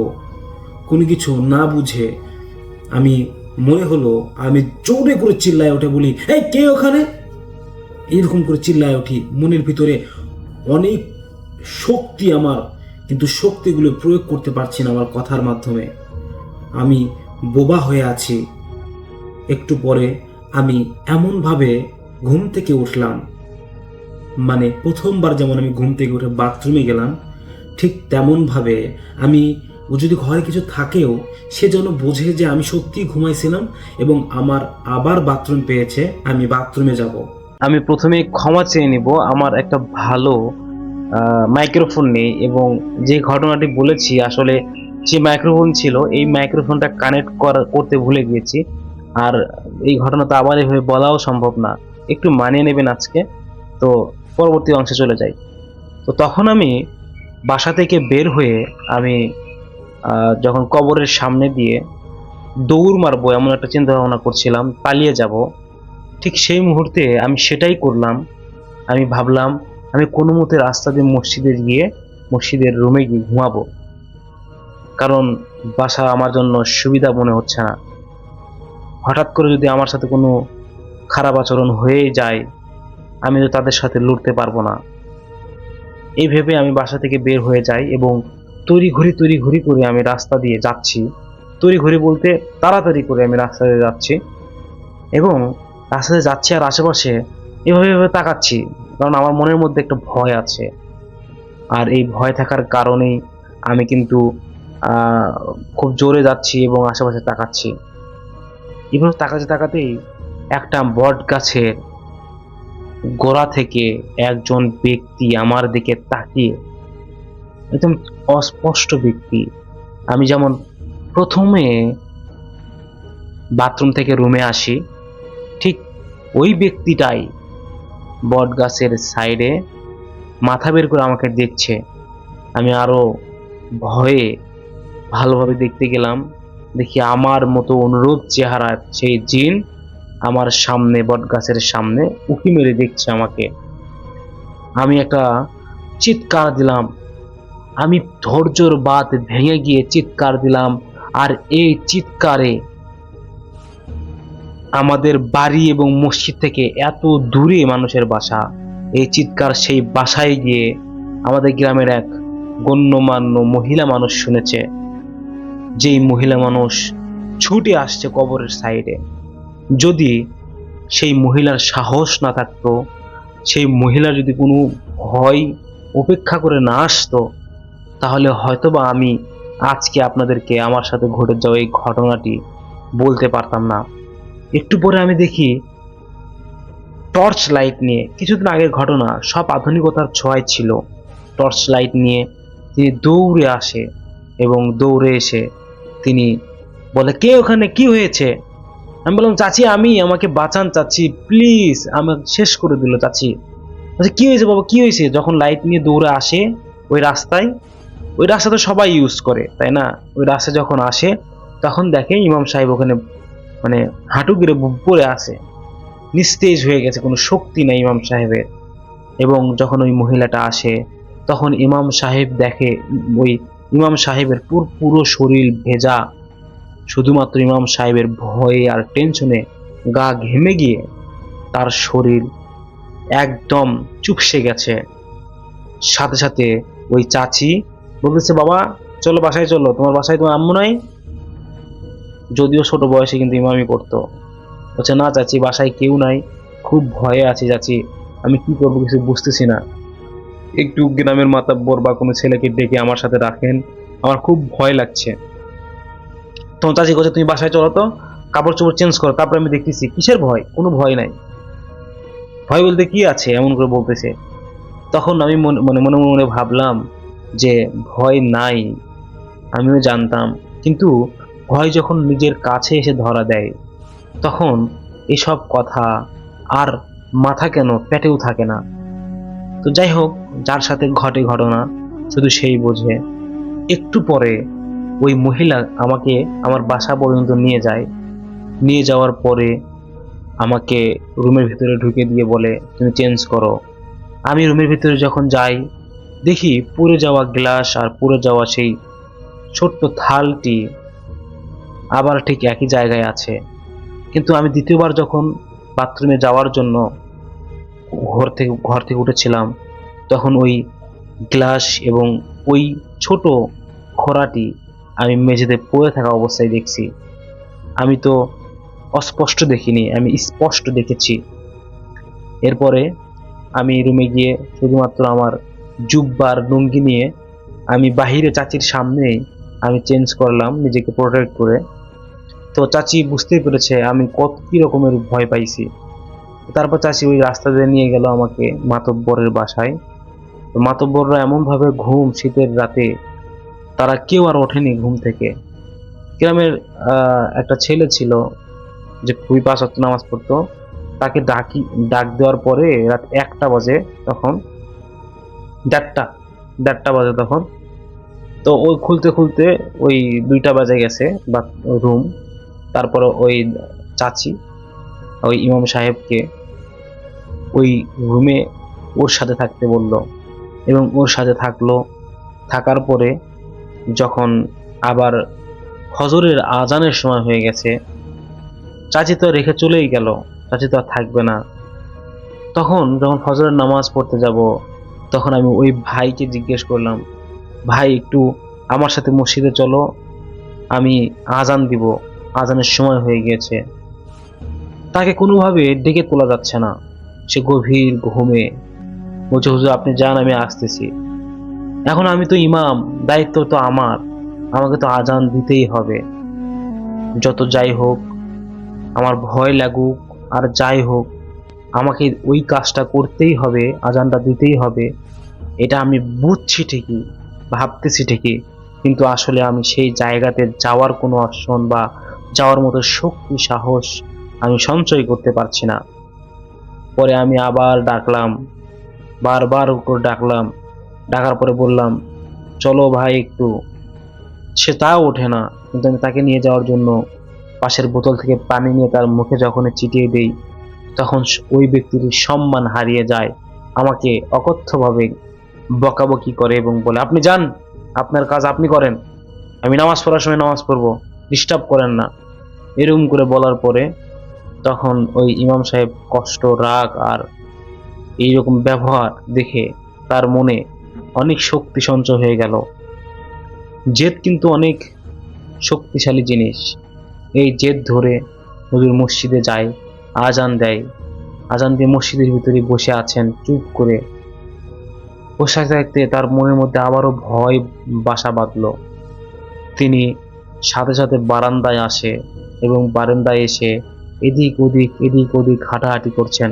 Speaker 4: কোনো কিছু না বুঝে আমি মনে হলো আমি জোরে করে চিল্লায় উঠে বলি, এই কে ওখানে? এরকম করে চিল্লায় উঠি। মনের ভিতরে অনেক শক্তি আমার কিন্তু শক্তিগুলো প্রয়োগ করতে পারছি না আমার কথার মাধ্যমে। আমি বোবা হয়ে আছি। একটু পরে আমি এমনভাবে ঘুম থেকে উঠলাম, মানে প্রথমবার যেমন আমি ঘুম থেকে উঠে বাথরুমে গেলাম, ঠিক তেমনভাবে আমি, ও যদি ঘরে কিছু থাকেও সে যেন বোঝে যে আমি সত্যিই ঘুমাইছিলাম এবং আমার আবার বাথরুম পেয়েছে, আমি বাথরুমে যাব। আমি প্রথমে ক্ষমা চেয়ে নিব, আমার একটা ভালো মাইক্রোফোন নেই এবং যে ঘটনাটি বলেছি আসলে যে মাইক্রোফোন ছিল এই মাইক্রোফোনটা কানেক্ট করতে ভুলে গিয়েছি। আর এই ঘটনা তো আবার এভাবে বলাও সম্ভব না, একটু মানিয়ে নেবেন আজকে। তো পরবর্তী অংশে চলে যাই। তো তখন আমি বাসা থেকে বের হয়ে আমি যখন কবরের সামনে দিয়ে দৌড় মারবো এমন একটা চিন্তা ভাবনা করছিলাম, পালিয়ে যাব, ঠিক সেই মুহূর্তে আমি সেটাই করলাম। আমি ভাবলাম আমি কোনো মতে রাস্তা দিয়ে মসজিদে গিয়ে মসজিদের রুমে গিয়ে ঘুমাবো, কারণ বাসা আমার জন্য সুবিধা মনে হচ্ছে না। হঠাৎ করে যদি আমার সাথে কোনো খারাপ আচরণ হয়ে যায়, আমি তো তাদের সাথে লড়তে পারবো না। এই ভেবে আমি বাসা থেকে বের হয়ে যাই এবং তড়িঘড়ি করে আমি রাস্তা দিয়ে যাচ্ছি। তড়িঘড়ি বলতে তাড়াতাড়ি করে আমি রাস্তা দিয়ে যাচ্ছি এবং রাস্তাতে যাচ্ছি আর আশেপাশে এভাবে তাকাচ্ছি, কারণ আমার মনের মধ্যে একটা ভয় আছে। আর এই ভয় থাকার কারণেই আমি কিন্তু খুব জোরে যাচ্ছি এবং আশেপাশে তাকাচ্ছি। এভাবে তাকাতেই একটা বট গাছের গোড়া থেকে একজন ব্যক্তি আমার দিকে তাকিয়ে, একদম অস্পষ্ট ব্যক্তি, আমি যেমন প্রথমে বাথরুম থেকে রুমে আসি ঠিক ওই ব্যক্তিটাই বট গাছের সাইডে মাথা বের করে আমাকে দেখছে। আমি আরো ভয়ে ভালোভাবে দেখতে গেলাম, দেখি আমার মতো অনুরূপ চেহারা সেই জিন আমার সামনে বট গাছের সামনে উঁকি মেরে দেখছে আমাকে। আমি একটা চিৎকার দিলাম, আমি ধৈর্যর বাঁধ ভেঙে গিয়ে চিৎকার দিলাম। আর এই চিৎকারে আমাদের বাড়ি এবং মসজিদ থেকে এত দূরে মানুষের বাসা, এই চিৎকার সেই বাসায় গিয়ে আমাদের গ্রামের এক গণ্যমান্য মহিলা মানুষ শুনেছে। যেই মহিলা মানুষ ছুটে আসছে কবরের সাইডে। যদি সেই মহিলার সাহস না থাকতো, সেই মহিলা যদি কোনো ভয় উপেক্ষা করে না আসতো, তাহলে হয়তোবা আমি আজকে আপনাদেরকে আমার সাথে ঘটে যাওয়া এই ঘটনাটি বলতে পারতাম না। একটু পরে আমি দেখি টর্চ লাইট নিয়ে, কিছুদিন আগের ঘটনা, সব আধুনিকতার ছোঁয়ায় ছিল, টর্চ লাইট নিয়ে তিনি দৌড়ে আসে এবং দৌড়ে এসে তিনি বলে, কে ওখানে, কি হয়েছে? আমি বললাম, চাচি আমি, আমাকে বাঁচান চাচি প্লিজ, আমাকে শেষ করে দিল চাচি। বলছে, কি হয়েছে বাবা, কি হয়েছে? যখন লাইট নিয়ে দৌড়ে আসে ওই রাস্তায়, ওই রাস্তা তো সবাই ইউজ করে তাই না, ওই রাস্তায় যখন আসে তখন দেখে ইমাম সাহেব ওখানে মানে হাঁটু গেড়ে পড়ে আছে, নিস্তেজ হয়ে গেছে, কোনো শক্তি নেই ইমাম সাহেবের। এবং যখন ওই মহিলাটা আসে তখন ইমাম সাহেব দেখে ওই ইমাম সাহেবের পুরো শরীর ভেজা, শুধুমাত্র ইমাম সাহেবের ভয়ে আর টেনশনে গা ঘেমে গিয়ে তার শরীর একদম চুপসে গেছে। সাথে সাথে ওই চাচি বলতেছে, বাবা চলো বাসায় চলো, তোমার বাসায় তোমার আম্মু নাই? যদিও ছোট বয়সে কিন্তু ইমামি করতো। বলছে, না চাচি বাসায় কেউ নাই, খুব ভয়ে আছি চাচি, আমি কি করবো কিছু বুঝতেছি না, একটু গ্রামের মাতাব্বর বা কোনো ছেলেকে ডেকে আমার সাথে রাখেন, আমার খুব ভয় লাগছে। তখন চাচি বলছে, তুমি বাসায় চলো তো, কাপড় চোপড় চেঞ্জ করো, তারপর আমি দেখতেছি। কিসের ভয়? কোনো ভয় নাই, ভয় বলতে কি আছে, এমন করে বলতেছে। তখন আমি মনে মনে ভাবলাম যে ভয় নাই, আমিও জানতাম, কিন্তু ভয় যখন নিজের কাছে এসে ধরা দেয় তখন এসব কথা আর মাথা কেন পেটেও থাকে না। তো যাই হোক, যার সাথে ঘটে ঘটনা শুধু সেই বোঝে। একটু পরে ওই মহিলা আমাকে আমার বাসা পর্যন্ত নিয়ে যায়। নিয়ে যাওয়ার পরে আমাকে রুমের ভিতরে ঢুকে দিয়ে বলে, তুমি চেঞ্জ করো। আমি রুমের ভিতরে যখন যাই দেখি পুড়ে যাওয়া গ্লাস আর পুড়ে যাওয়া সেই ছোট্ট থালটি আবার ঠিক একই জায়গায় আছে। কিন্তু আমি দ্বিতীয়বার যখন বাথরুমে যাওয়ার জন্য ঘর থেকে উঠেছিলাম তখন ওই গ্লাস এবং ওই ছোট খোঁড়াটি আমি মেঝেতে পড়ে থাকা অবস্থায় দেখছি। আমি তো অস্পষ্ট দেখিনি, আমি স্পষ্ট দেখেছি। এরপরে আমি রুমে গিয়ে শুধুমাত্র আমার জুব্বার লুঙ্গি নিয়ে আমি বাহিরে চাচির সামনেই আমি চেঞ্জ করলাম নিজেকে প্রোটেক্ট করে। তো চাচি বুঝতেই পেরেছে আমি কি রকমের ভয় পাইছি। তারপর চাচি ওই রাস্তা দিয়ে নিয়ে গেল আমাকে মাতব্বরের বাসায়। তো মাতব্বররা এমনভাবে ঘুম শীতের রাতে, তারা কেউ আর ওঠেনি ঘুম থেকে। গ্রামের একটা ছেলে ছিল যে খুবই 5 ওয়াক্ত নামাজ পড়তো, তাকে ডাক দেওয়ার পরে রাত 1টা বাজে, তখন 1:30 বাজে তখন। তো ওই খুলতে খুলতে ওই 2টা বাজে গেছে বা রুম। তারপরে ওই চাচি ওই ইমাম সাহেবকে ওই রুমে ওর সাথে থাকতে বলল এবং ওর সাথে থাকলো। থাকার পরে যখন আবার ফজরের আজানের সময় হয়ে গেছে, চাচি তো রেখে চলেই গেল, চাচি তো আর থাকবে না। তখন যখন ফজরের নামাজ পড়তে যাব, তখন আমি ওই ভাইকে জিজ্ঞেস করলাম, ভাই একটু আমার সাথে মসজিদে চলো, আমি আজান দিব, আজানের সময় হয়ে গিয়েছে। তাকে কোনোভাবে ডেকে তোলা যাচ্ছে না, সে গভীর ঘুমে। বলছে, হুজুর আপনি যান, আমি আসতেছি। এখন আমি তো ইমাম, দায়িত্ব তো আমার, আমাকে তো আজান দিতেই হবে। যত যাই হোক, আমার ভয় লাগুক আর যাই হোক, আমাকে ওই কাজটা করতেই হবে, আজানটা দিতেই হবে। এটা আমি বুঝছি ঠিকই, ভাবতেছি ঠিকই, কিন্তু আসলে আমি সেই জায়গাতে যাওয়ার কোনো অপশন বা যাওয়ার মতো শক্তি সাহস আমি সঞ্চয় করতে পারছি না। পরে আমি আবার ডাকলাম, বারবার করে ডাকলাম। ডাকার পরে বললাম, চলো ভাই একটু। সে তাও ওঠে না, কিন্তু আমি তাকে নিয়ে যাওয়ার জন্য পাশের বোতল থেকে পানি নিয়ে তার মুখে যখন চিটিয়ে দেই, তখন ওই ব্যক্তির সম্মান হারিয়ে যায়, আমাকে অকথ্যভাবে বকাবকি করে এবং বলে, আপনি যান, আপনার কাজ আপনি করেন, আমি নামাজ পড়ার সময় নামাজ পড়বো, ডিস্টার্ব করেন না। এরকম করে বলার পরে তখন ওই ইমাম সাহেব কষ্ট, রাগ আর এইরকম ব্যবহার দেখে তার মনে অনেক শক্তি সঞ্চয় হয়ে গেল। জেদ কিন্তু অনেক শক্তিশালী জিনিস। এই জেদ ধরে হুজুর মসজিদে যায়, আজান দেয়। আজান দিয়ে মসজিদের ভিতরে বসে আছেন চুপ করে। বসে থাকতে তার মনের মধ্যে আবারও ভয় বাসা বাঁধল। তিনি সাথে সাথে বারান্দায় আসে এবং বারান্দায় এসে এদিক ওদিক হাঁটাহাঁটি করছেন।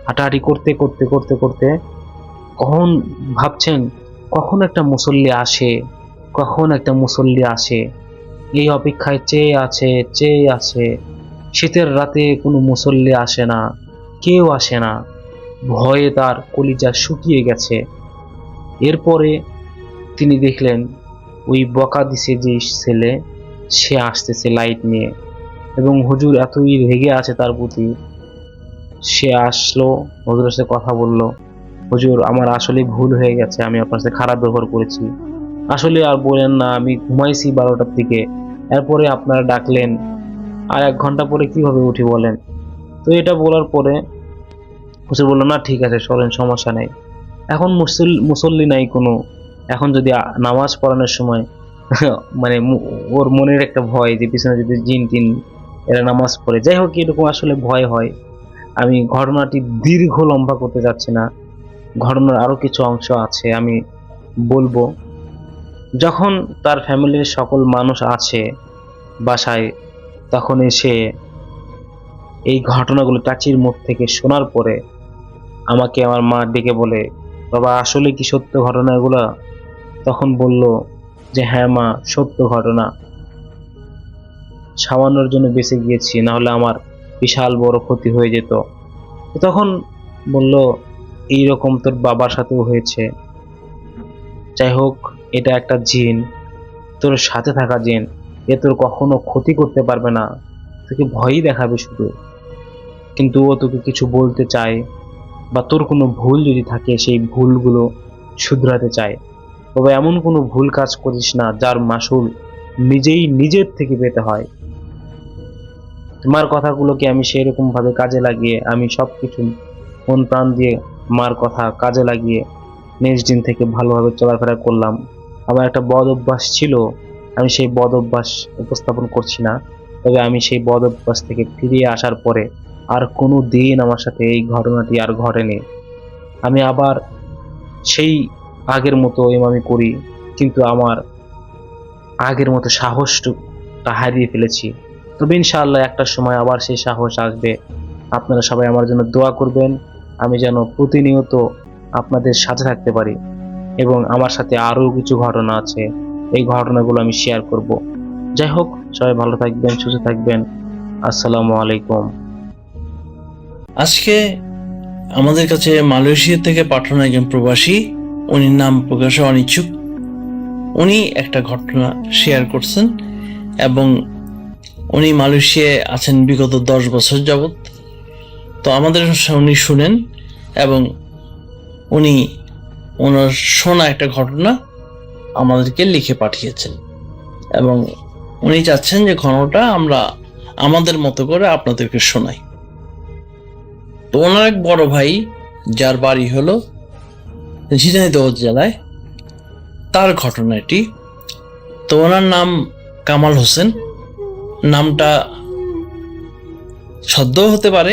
Speaker 4: হাঁটাহাঁটি করতে করতে করতে করতে কখন ভাবছেন, কখন একটা মুসল্লি আসে, কখন একটা মুসল্লি আসে। এই অপেক্ষায় চেয়ে আছে। শীতের রাতে কোনো মুসল্লি আসে না, কেউ আসে না। ভয়ে তার কলিজা শুকিয়ে গেছে। এরপরে তিনি দেখলেন ওই বকা দিছে যে ছেলে, সে আসতেছে লাইট নিয়ে এবং হুজুর এতই রেগে আছে তার প্রতি। সে আসলো, হুজুরের সাথে কথা বলল, হুজুর আমার আসলে ভুল হয়ে গেছে, আমি আপনার সাথে খারাপ ব্যবহার করেছি, আসলে আর বলেন না, আমি ঘুমাইছি 12টার দিকে, এরপরে আপনারা ডাকলেন, আর 1 ঘন্টা পরে কিভাবে উঠি বলেন। তো এটা বলার পরে হুজুর বলল, না ঠিক আছে চলেন, সমস্যা নেই। এখন মুসল্লি নাই কোনো। এখন যদি নামাজ পড়ানোর সময় মানে ওর মনের একটা ভয় যে পিছনে যদি জিন টিন এরা নামাজ পড়ে, যাই হোক এরকম আসলে ভয় হয়। আমি ঘটনাটি দীর্ঘ লম্বা করতে যাচ্ছি না, ঘটনার আরো কিছু অংশ আছে আমি বলবো। যখন তার ফ্যামিলির সকল মানুষ আছে বাসায়, তখন এসে এই ঘটনাগুলো চাচির মুখ থেকে শোনার পরে আমাকে আমার মা ডেকে বলে, বাবা আসলে কি সত্য ঘটনা এগুলা? তখন বলল যে হ্যাঁ মা, সত্য ঘটনা, সামান্যর জন্য বেঁচে গিয়েছি, না হলে আমার বিশাল বড় ক্ষতি হয়ে যেত। তখন বলল, এইরকম তোর বাবার সাথেও হয়েছে, যাই হোক এটা একটা জিন, তোর সাথে থাকা জিন, এ তোর কখনো ক্ষতি করতে পারবে না, তোকে ভয়ই দেখাবে শুধু, কিন্তু ও তোকে কিছু বলতে চায় বা তোর কোনো ভুল যদি থাকে সেই ভুলগুলো শুধরাতে চায়। তবে এমন কোনো ভুল কাজ করিস না যার মাসুল নিজের থেকে পেতে হয়। তোমার কথাগুলোকে আমি সেরকম ভাবে কাজে লাগিয়ে, আমি সবকিছু মন প্রাণ দিয়ে মার কথা কাজে লাগিয়ে
Speaker 5: নেক্সট দিন থেকে ভালোভাবে চলাফেরা করলাম। আমার একটা বদ অভ্যাস ছিল, আমি সেই বদ অভ্যাস উপস্থাপন করছি না, তবে আমি সেই বদ অভ্যাস থেকে ফিরে আসার পরে আর কোনো দিন আমার সাথে এই ঘটনাটি আর ঘটেনি। আমি আবার সেই আগের মতো ইমামি করি, কিন্তু আমার আগের মতো সাহসটা হারিয়ে ফেলেছি। তবে ইনশাআল্লাহ একটা সময় আবার সেই সাহস আসবে। আপনারা সবাই আমার জন্য দোয়া করবেন, আমি যেন প্রতিনিয়ত আপনাদের সাথে থাকতে পারি। এবং আমার সাথে আরও কিছু ঘটনা আছে, এই ঘটনাগুলো আমি শেয়ার করব। যাই হোক, সবাই ভালো থাকবেন, সুস্থ থাকবেন। আসসালামু আলাইকুম।
Speaker 6: আজকে আমাদের কাছে মালয়েশিয়া থেকে পাঠানো একজন প্রবাসী, উনি নাম প্রকাশে অনিচ্ছুক, উনি একটা ঘটনা শেয়ার করছেন এবং উনি মালয়েশিয়ায় আছেন বিগত 10 বছর যাবত। তো আমাদের উনি শুনেন এবং উনি ওনার শোনা একটা ঘটনা আমাদেরকে লিখে পাঠিয়েছেন এবং উনি চাচ্ছেন যে ঘটনাটা আমরা আমাদের মতো করে আপনাদেরকে শোনাই। তো ওনার এক বড় ভাই, যার বাড়ি হলো ঝিনাইদহ জেলায়, তার ঘটনাটি। তো ওনার নাম কামাল হোসেন। নামটা সদ্য হতে পারে,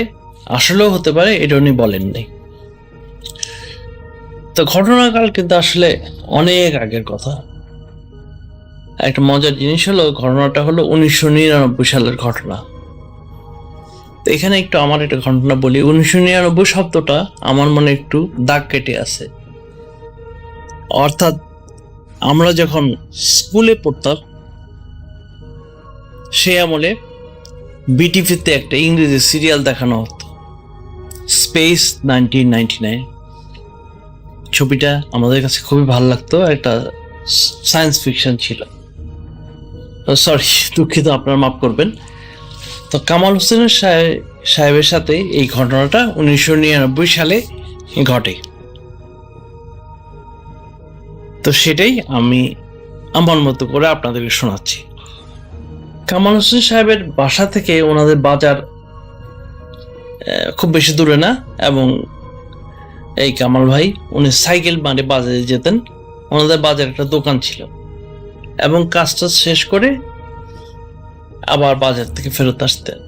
Speaker 6: আসলেও হতে পারে, এটা উনি বলেন নাই। তো ঘটনাকাল কিন্তু আসলে অনেক আগের কথা। একটা মজার জিনিস হলো, ঘটনাটা হলো 1999 সালের ঘটনা। তো এখানে একটু আমার একটা ঘটনা বলি। 1999 শব্দটা আমার মনে একটু দাগ কেটে আছে। অর্থাৎ আমরা যখন স্কুলে পড়তাম, সে আমলে বিটিভিতে একটা ইংরেজি সিরিয়াল দেখানো হতো, স্পেস 1999। ছবিটা আমাদের কাছে খুবই ভালো লাগতো, একটা সায়েন্স ফিকশন ছিল। সরি, দুঃখিত, আপনারা মাফ করবেন। তো কামাল হোসেনের সাহেবের সাথে এই ঘটনাটা 1999 সালে ঘটে। তো সেটাই আমি আমার মতো করে আপনাদেরকে শোনাচ্ছি। কামাল হোসেন সাহেবের বাসা থেকে ওনাদের বাজার খুব বেশি দূরে না, এবং এই কামাল ভাই উনি সাইকেল মানে বাজারে যেতেন। ওনাদের বাজারে একটা দোকান ছিল এবং কাজটা শেষ করে আবার বাজার থেকে ফেরত আসতেন।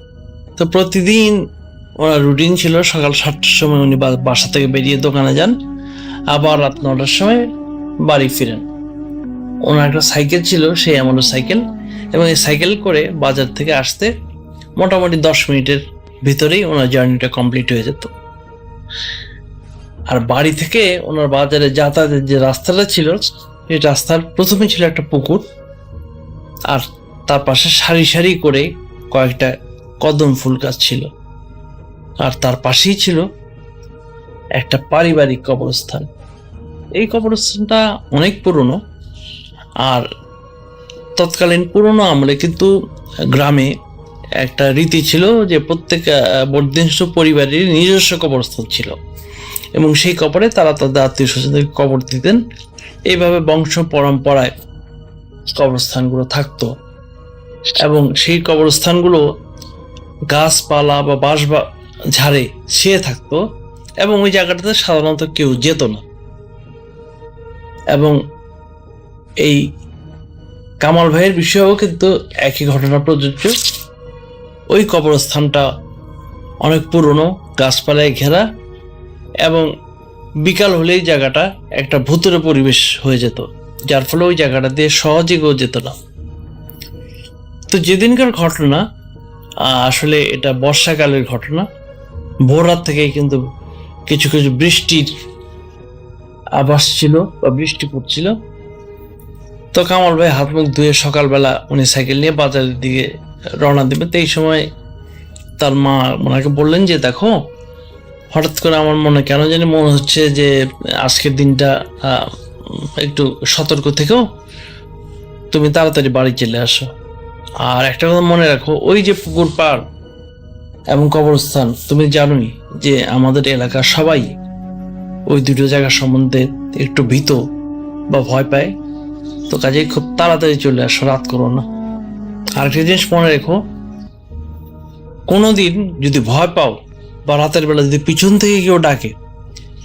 Speaker 6: তো প্রতিদিন ওনার রুটিন ছিল, সকাল 7টার সময় উনি বাসা থেকে বেরিয়ে দোকানে যান, আবার রাত 9টার সময় বাড়ি ফিরেন। ওনার একটা সাইকেল ছিল, সেই আমাদের সাইকেল, এবং এই সাইকেল করে বাজার থেকে আসতে মোটামুটি 10 মিনিটের ভিতরেই ওনার জার্নিটা কমপ্লিট হয়ে যেত। আর বাড়ি থেকে ওনার বাজারে যাতায়াতের যে রাস্তাটা ছিল, সেই রাস্তার প্রথমে ছিল একটা পুকুর, আর তার পাশে সারি সারি করে কয়েকটা কদম ফুল গাছ ছিল, আর তার পাশেই ছিল একটা পারিবারিক কবরস্থান। এই কবরস্থানটা অনেক পুরনো, আর তৎকালীন পুরনো আমলে কিন্তু গ্রামে একটা রীতি ছিল যে প্রত্যেক বর্ধিষ্ণু পরিবারের নিজস্ব কবরস্থান ছিল, এবং সেই কবরে তারা তাদের আত্মীয় স্বজনদেরকে কবর দিতেন। এইভাবে বংশ পরম্পরায় কবরস্থানগুলো থাকতো, এবং সেই কবরস্থানগুলো গাছপালা বা বাঁশ বা ঝাড়ে ছেয়ে থাকতো, এবং ওই জায়গাটাতে সাধারণত কেউ যেত না। এবং এই কামাল ভাইয়ের বিষয়েও কিন্তু একই ঘটনা প্রযোজ্য। ওই কবরস্থানটা অনেক পুরনো, গাছপালায় ঘেরা, এবং বিকাল হলেই জায়গাটা একটা ভূতুরে পরিবেশ হয়ে যেত, যার ফলে ওই জায়গাটা দিয়ে সহজে কেউ যেত না। তো যেদিনকার ঘটনা, আসলে এটা বর্ষাকালের ঘটনা, ভোর রাত থেকেই কিন্তু কিছু কিছু বৃষ্টির আভাস ছিল বা বৃষ্টি পড়ছিল। তো কামাল ভাই হাত মুখ ধুয়ে সকালবেলা উনি সাইকেল নিয়ে বাজারের দিকে রওনা দেবে। তো এই সময় তার মা ওনাকে বললেন যে, দেখো, হঠাৎ করে আমার মনে কেন জানি মনে হচ্ছে যে আজকের দিনটা একটু সতর্ক থেকেও তুমি তাড়াতাড়ি বাড়ি চলে আসো। আর একটা কথা মনে রাখো, ওই যে পুকুর পাড় এবং কবরস্থান, তুমি জানোই যে আমাদের এলাকার সবাই ওই দুটো জায়গা সম্বন্ধে একটু ভীত বা ভয় পায়। তো কাজে খুব তাড়াতাড়ি চলে আসো, রাত করো না। আরেকটা জিনিস মনে রেখো, কোনোদিন যদি ভয় পাও বা রাতের বেলা যদি পিছন থেকে কেউ ডাকে,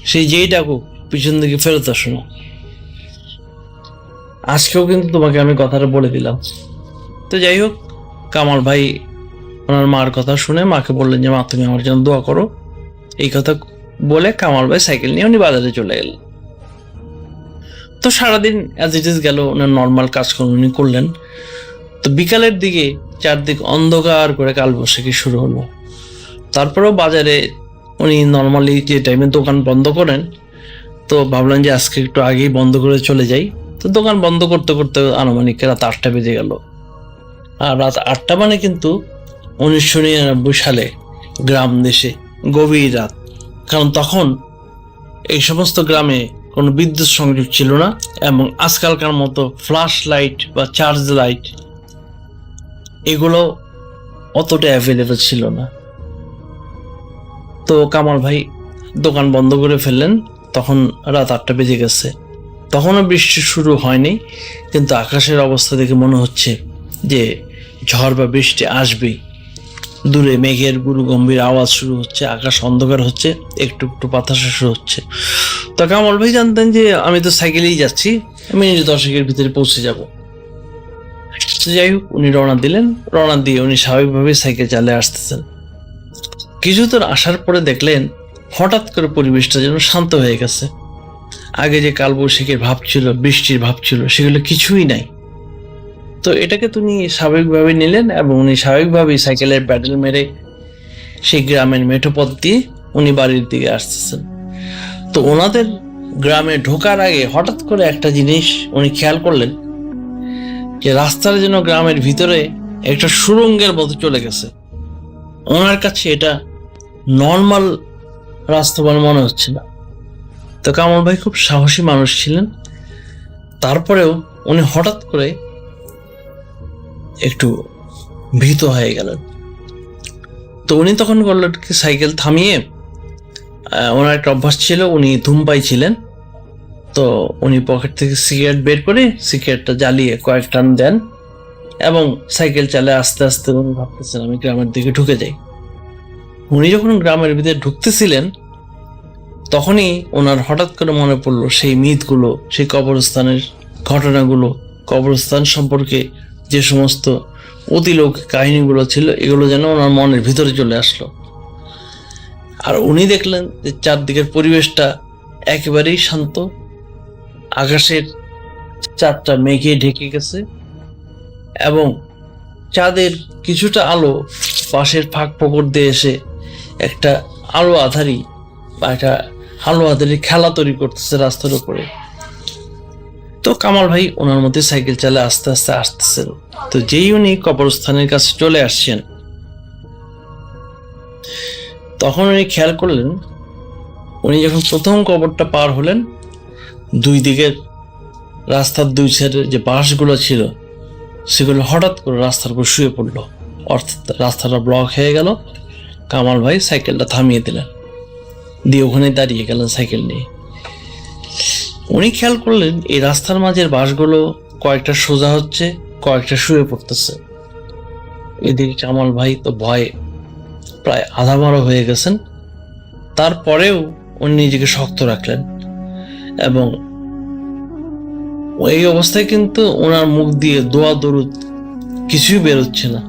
Speaker 6: সেই যেই ডাকুক পিছন দিকে ফেরত আসো না। আজকেও কিন্তু তোমাকে আমি কথাটা বলে দিলাম। তো যাই হোক, কামাল ভাই ওনার মার কথা শুনে মাকে বললেন যে মা তুমি আমার জন্য দোয়া করো। এই কথা বলে কামাল ভাই সাইকেল নিয়ে উনি বাজারে চলে গেলেন। তো সারাদিন অ্যাজ ইট ইজ গেল, ওনার নর্মাল কাজকর্ম উনি করলেন। তো বিকালের দিকে চারদিক অন্ধকার করে কালবৈশাখী শুরু হলো। তারপরেও বাজারে উনি নর্মালি যে টাইমে দোকান বন্ধ করেন, তো ভাবলেন যে আজকে একটু আগেই বন্ধ করে চলে যাই। তো দোকান বন্ধ করতে করতে আনুমানিক রাত 8টা বেজে গেল। আর রাত 8টা মানে কিন্তু 1999 সালে গ্রাম দেশে গভীর রাত, কারণ তখন এই সমস্ত গ্রামে কোনো বিদ্যুৎ সংযোগ ছিল না, এবং আজকালকার মতো ফ্ল্যাশ লাইট বা চার্জ লাইট এগুলো অতটা অ্যাভেলেবল ছিল না। তো কামাল ভাই দোকান বন্ধ করে ফেললেন। তখন রাত 8টা বেজে গেছে, তখনও বৃষ্টি শুরু হয়নি, কিন্তু আকাশের অবস্থা দেখে মনে হচ্ছে যে ঝড় বা বৃষ্টি আসবেই। দূরে মেঘের গুরু গম্ভীর আওয়াজ শুরু হচ্ছে, আকাশ অন্ধকার হচ্ছে, একটু একটু বাতাসা শুরু হচ্ছে। তো কামাল ভাই জানতেন যে আমি তো সাইকেলেই যাচ্ছি, মিনিট 10-এর ভিতরে পৌঁছে যাব। তো যাই হোক, উনি রওনা দিলেন। রওনা দিয়ে উনি স্বাভাবিকভাবে সাইকেল চালিয়ে আসতেছেন। কিছু দূর আসার পরে দেখলেন হঠাৎ করে পরিবেশটা যেন শান্ত হয়ে গেছে। আগে যে কালবৈশাখীর ভাব ছিল, বৃষ্টির ভাব ছিল, সেগুলো কিছুই নাই। তো এটাকে তিনি স্বাভাবিকভাবে নিলেন এবং উনি স্বাভাবিকভাবেই সাইকেলের প্যাডেল মেরে সেই গ্রামের মেঠো পথ দিয়ে উনি বাড়ির দিকে আসতেছেন। তো ওনাদের গ্রামে ঢোকার আগে হঠাৎ করে একটা জিনিস উনি খেয়াল করলেন, যে রাস্তার যেন গ্রামের ভিতরে একটা সুড়ঙ্গের মতো চলে গেছে। ওনার কাছে এটা নর্মাল রাস্তা বলে মনে হচ্ছে না। তো কামাল ভাই খুব সাহসী মানুষ ছিলেন, তারপরেও উনি হঠাৎ করে একটু ভীত হয়ে গেলেন। তো উনি তখন করলেন কি, সাইকেল থামিয়ে, ওনার একটা অভ্যাস ছিল, উনি ধূমপাই ছিলেন। তো উনি পকেট থেকে সিগারেট বের করে সিগারেটটা জ্বালিয়ে কয়েক টান দেন এবং সাইকেল চালিয়ে আস্তে আস্তে উনি ভাবতেছেন আমি গ্রামের দিকে ঢুকে যাই। উনি যখন গ্রামের ভিতরে ঢুকতেছিলেন, তখনই ওনার হঠাৎ করে মনে পড়লো সেই মিথগুলো, সেই কবরস্থানের ঘটনাগুলো, কবরস্থান সম্পর্কে যে সমস্ত অতিলৌকিক কাহিনীগুলো ছিল, এগুলো যেন ওনার মনের ভিতরে চলে আসলো। আর উনি দেখলেন যে চারদিকের পরিবেশটা একেবারেই শান্ত, আকাশের চাঁদটা মেঘে ঢেকে গেছে এবং চাঁদের কিছুটা আলো পাশের ফাঁক ফোকর দিয়ে এসে একটা আলো আধারি বা একটা আলো আধারি খেলা তৈরি করতেছে রাস্তার উপরে। তো কামাল ভাই ওনার মধ্যে সাইকেল চালিয়ে আস্তে আস্তে আসতেছেন। তো যেই উনি কবরস্থানের কাছে চলে আসছেন, তখন উনি খেয়াল করলেন, উনি যখন প্রথম কবরটা পার হলেন, দুই দিকের রাস্তার দুই সাইডে যে বাঁশগুলো ছিল সেগুলো হঠাৎ করে রাস্তার উপর শুয়ে পড়লো, অর্থাৎ রাস্তাটা ব্লক হয়ে গেল। কামাল ভাই সাইকেলটা থামিয়ে দিলেন, দিয়ে ওখানে দাঁড়িয়ে গেলেন সাইকেল নিয়ে। উনি খেয়াল করলেন এই রাস্তার মাঝের বাঁশগুলো কয়েকটা সোজা হচ্ছে, কয়েকটা শুয়ে পড়তেছে। এদিকে কামাল ভাই তো ভয়ে প্রায় আধামারা হয়ে গেছেন। তারপরেও উনি নিজেকে শক্ত রাখলেন এবং এই অবস্থায় কিন্তু ওনার মুখ দিয়ে দোয়া দরুদ কিছুই বেরোচ্ছে না।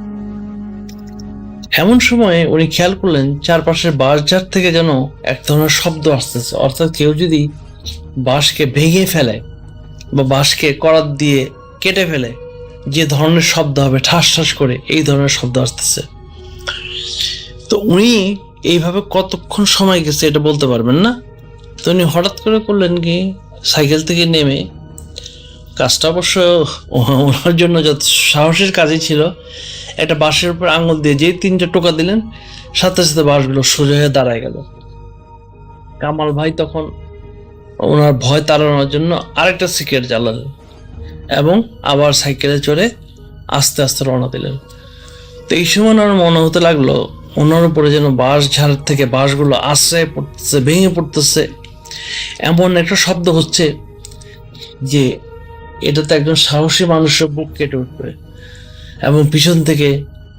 Speaker 6: এমন সময়ে উনি খেয়াল করলেন চারপাশের বাঁশঝাড় থেকে যেন এক ধরনের শব্দ আসতেছে, অর্থাৎ কেউ যদি বাঁশকে ভেঙে ফেলে বা বাঁশকে করাত দিয়ে কেটে ফেলে যে ধরনের শব্দ হবে ঠাস ঠাস করে, এই ধরনের শব্দ আসতেছে। তো উনি এইভাবে কতক্ষণ সময় গেছে এটা বলতে পারবেন না। তো উনি হঠাৎ করে করলেন কি, সাইকেল থেকে নেমে, কাজটা অবশ্য ওনার জন্য যত সাহসের কাজই ছিল, একটা বাঁশের উপর আঙুল দিয়ে যেই 3টা টোকা দিলেন, সাথে সাথে বাঁশগুলো সোজা হয়ে দাঁড়ায় গেল। কামাল ভাই তখন ওনার ভয় তাড়ানোর জন্য আরেকটা সিগারেট জ্বালালেন এবং আবার সাইকেলে চড়ে আস্তে আস্তে রওনা দিলেন। তো এই সময় ওনার মনে হতে লাগলো ওনার উপরে যেন বাঁশ ঝাড় থেকে বাঁশগুলো আশ্রয় পড়তেছে, ভেঙে পড়তেছে, এমন একটা শব্দ হচ্ছে যে এটাতে একজন সাহসী মানুষের বুক কেটে উঠবে। এবং পিছন থেকে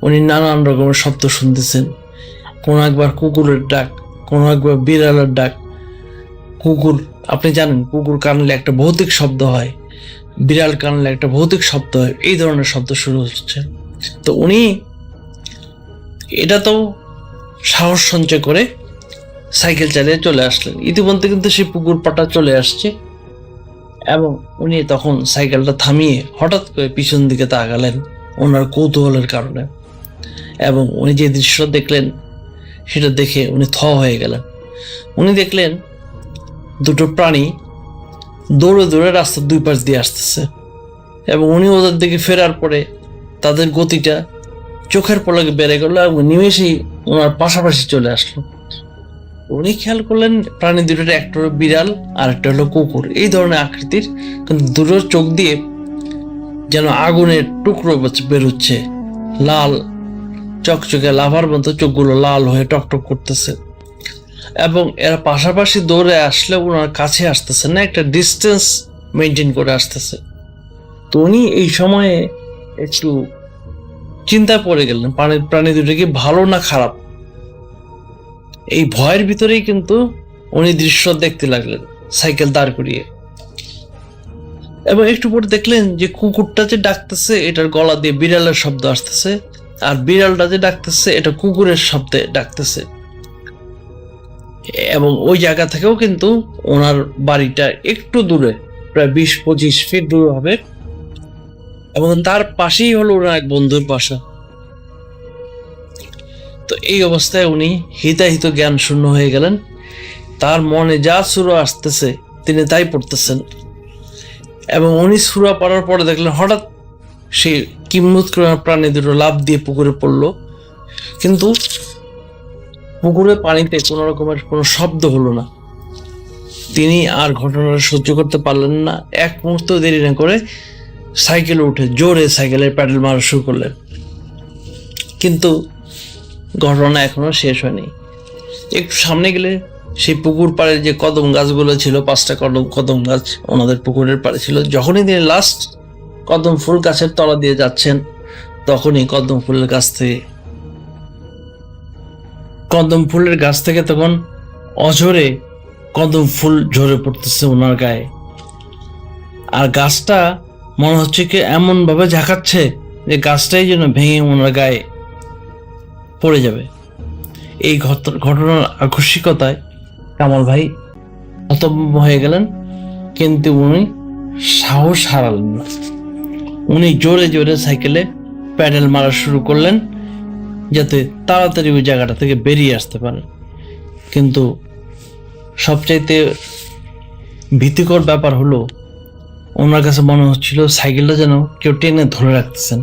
Speaker 6: উনি নানান রকমের শব্দ শুনতেছেন, কোনো একবার কুকুরের ডাক, কোনো একবার বিড়ালের ডাক, কুকুর আপনি জানেন কুকুর কানলে একটা ভৌতিক শব্দ হয়, বিড়াল কানলে একটা ভৌতিক শব্দ হয়, এই ধরনের শব্দ শুরু হচ্ছে। তো উনি এটা তো সাহস সঞ্চয় করে সাইকেল চালিয়ে চলে আসলেন। ইতিমধ্যে কিন্তু সেই পুকুর পাটা চলে আসছে এবং উনি তখন সাইকেলটা থামিয়ে হঠাৎ করে পিছন দিকে তাকালেন ওনার কৌতূহলের কারণে, এবং উনি যে দৃশ্য দেখলেন সেটা দেখে উনি থ হয়ে গেলেন। উনি দেখলেন দুটো প্রাণী দৌড়ে দৌড়ে রাস্তার দুই পাশ দিয়ে আসতেছে, এবং উনি ওদের দিকে ফেরার পরে তাদের গতিটা চোখের পলকে বেড়ে গেল এবং নিমেষেই ওনার পাশাপাশি চলে আসলো। উনি খেয়াল করলেন প্রাণী দুটোর একটা হলো বিড়াল আর একটা হলো কুকুর, এই ধরনের আকৃতির, কিন্তু দুটোর চোখ দিয়ে যেন আগুনের টুকরো বেরোচ্ছে, লাল চকচকে লাভার মতো চোখগুলো লাল হয়ে টকটক করতেছে, এবং এরা পাশাপাশি দৌড়ে আসলে ওনার কাছে আসতেছে না, একটা ডিস্টেন্স মেনটেন করে আসতেছে। তো উনি এই সময়ে একটু চিন্তায় পড়ে গেলেন প্রাণী দুটো কি ভালো না খারাপ। এই ভয়ের ভিতরেই কিন্তু উনি দৃশ্য দেখতে লাগলেন সাইকেল দাঁড় করিয়ে, এবং একটু পরে দেখলেন যে কুকুরটা যে ডাকতেছে এটার গলা দিয়ে বিড়ালের শব্দ আসতেছে, আর বিড়ালটা যে ডাকতেছে এটা কুকুরের শব্দে ডাকতেছে, এবং ওই জায়গা থেকেও কিন্তু ওনার বাড়িটা একটু দূরে, প্রায় 20-25 ফিট দূর হবে, এবং তার পাশেই হলো ওনার এক বন্ধুর বাসা। তো এই অবস্থায় উনি হিতাহিত জ্ঞান শূন্য হয়ে গেলেন, তার মনে যা সুরা আসতেছে তিনি তাই পড়তেছেন, এবং উনি সুরা পড়ার পরে দেখলেন হঠাৎ সেই কিম্মুত প্রাণী দুটো লাফ দিয়ে পুকুরে পড়লো, কিন্তু পুকুরের পানিতে কোনো রকমের কোনো শব্দ হলো না। তিনি আর ঘটনাটা সহ্য করতে পারলেন না, এক মুহূর্ত দেরি না করে সাইকেলে উঠে জোরে সাইকেলের প্যাডেল মারা শুরু করলেন। কিন্তু ঘটনা এখনো শেষ হয়নি। একটু সামনে গেলে সেই পুকুর পাড়ে যে কদম গাছগুলো ছিল, 5টা কদম গাছ ওনাদের পুকুরের পাড়ে ছিল। যখনই তিনি লাস্ট কদম ফুল গাছের তলা দিয়ে যাচ্ছেন, তখনই কদম ফুলের গাছ থেকে তখন অঝরে কদম ফুল ঝরে পড়তেছে ওনার গায়ে, আর গাছটা মনে হচ্ছে কি এমন ভাবে ঝাঁকাচ্ছে যে গাছটাই যেন ভেঙে ওনার গায়ে পড়ে যাবে। এই ঘটনার আকস্মিকতায় কামাল ভাই হতভম্ব হয়ে গেলেন, কিন্তু উনি সাহস হারালেন না। উনি জোরে জোরে সাইকেলে প্যাডেল মারা শুরু করলেন যাতে তাড়াতাড়ি ওই জায়গাটা থেকে বেরিয়ে আসতে পারেন। কিন্তু সবচাইতে ভীতিকর ব্যাপার হলো ওনার কাছে মনে হচ্ছিল সাইকেলটা যেন কেউ টেনে ধরে রাখতেছেন,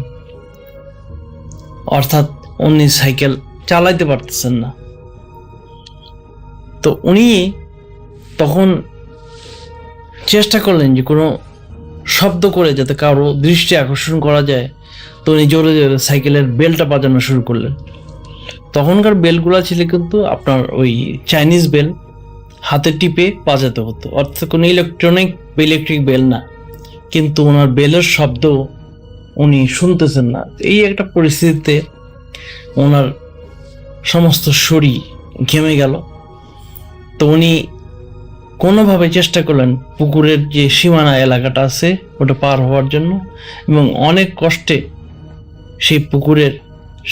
Speaker 6: অর্থাৎ উনি সাইকেল চালাইতে পারতেছেন না। তো উনি তখন চেষ্টা করলেন যে কোনো শব্দ করে যাতে কারো দৃষ্টি আকর্ষণ করা যায়, তো উনি জোরে জোরে সাইকেলের বেলটা বাজানো শুরু করলেন। তখনকার বেলগুলো ছিল কিন্তু আপনার ওই চাইনিজ বেল, হাতে টিপে বাজাতে হতো, অর্থাৎ কোনো ইলেকট্রিক বেল না। কিন্তু ওনার বেলের শব্দ উনি শুনতেছেন না। এই একটা পরিস্থিতিতে ওনার সমস্ত শরীর ঘেমে গেল। তো উনি কোনোভাবে চেষ্টা করলেন পুকুরের যে সীমানা এলাকাটা আছে ওটা পার হওয়ার জন্য, এবং অনেক কষ্টে সেই পুকুরের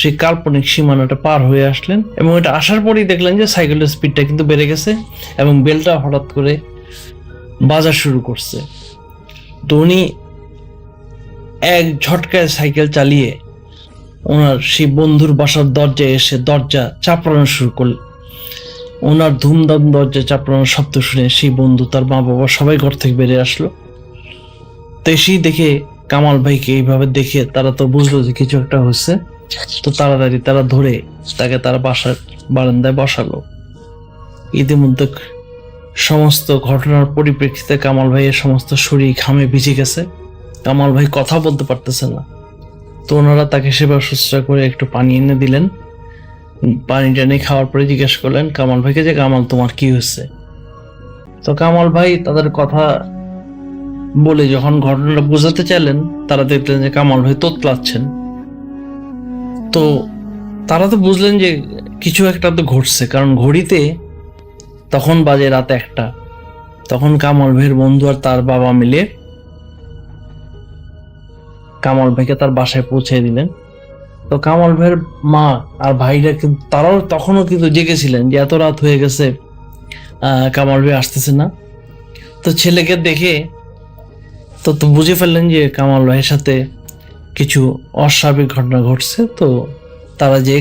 Speaker 6: সেই কাল্পনিক সীমানাটা পার হয়ে আসলেন, এবং এটা আসার পরেই দেখলেন যে সাইকেলের স্পিডটা কিন্তু বেড়ে গেছে এবং বেলটা হঠাৎ করে বাজা শুরু করছে। তো উনি এক ঝটকায় সাইকেল চালিয়ে ওনার সেই বন্ধুর বাসার দরজায় এসে দরজা চাপড়ানো শুরু করলেন। ওনার ধুমধাম দরজা চাপড়ানোর শব্দ শুনে সেই বন্ধু, তার মা বাবা সবাই ঘর থেকে বেরিয়ে আসলো। তো এসেই দেখে কামাল ভাইকে এইভাবে দেখে তারা তো বুঝলো যে কিছু একটা হচ্ছে। তো তাড়াতাড়ি তারা ধরে তাকে তারা বাসার বারান্দায় বসালো। ইতিমধ্যে সমস্ত ঘটনার পরিপ্রেক্ষিতে কামাল ভাইয়ের সমস্ত শরীর ঘামে ভিজে গেছে, কামাল ভাই কথা বলতে পারতেছে না। তো ওনারা তাকে সেবা শুশ্রূষা করে একটু পানি এনে দিলেন। পানিটা নিয়ে খাওয়ার পরে জিজ্ঞেস করলেন কামাল ভাইকে যে কামাল তোমার কি হচ্ছে। তো কামাল ভাই তাদের কথা বলে যখন ঘটনাটা বোঝাতে চাইলেন, তারা দেখলেন যে কামাল ভাই তোতলাচ্ছেন। তো তারা তো বুঝলেন যে কিছু একটা তো ঘটছে, কারণ ঘড়িতে তখন বাজে রাত 1টা তখন কামাল ভাইয়ের বন্ধু আর তার বাবা মিলে কামাল ভাইকে তার বাসায় পৌঁছে দিলেন। তো কামাল ভাইয়ের মা আর ভাইরা কিন্তু তারাও তখনও কিন্তু জেগেছিলেন যে এত রাত হয়ে গেছে, কামাল ভাই আসতেছে না। তো ছেলেকে দেখে তো বুঝে ফেললেন যে কামাল ভাইয়ের সাথে কিছু অস্বাভাবিক ঘটনা ঘটছে। তো তারা যে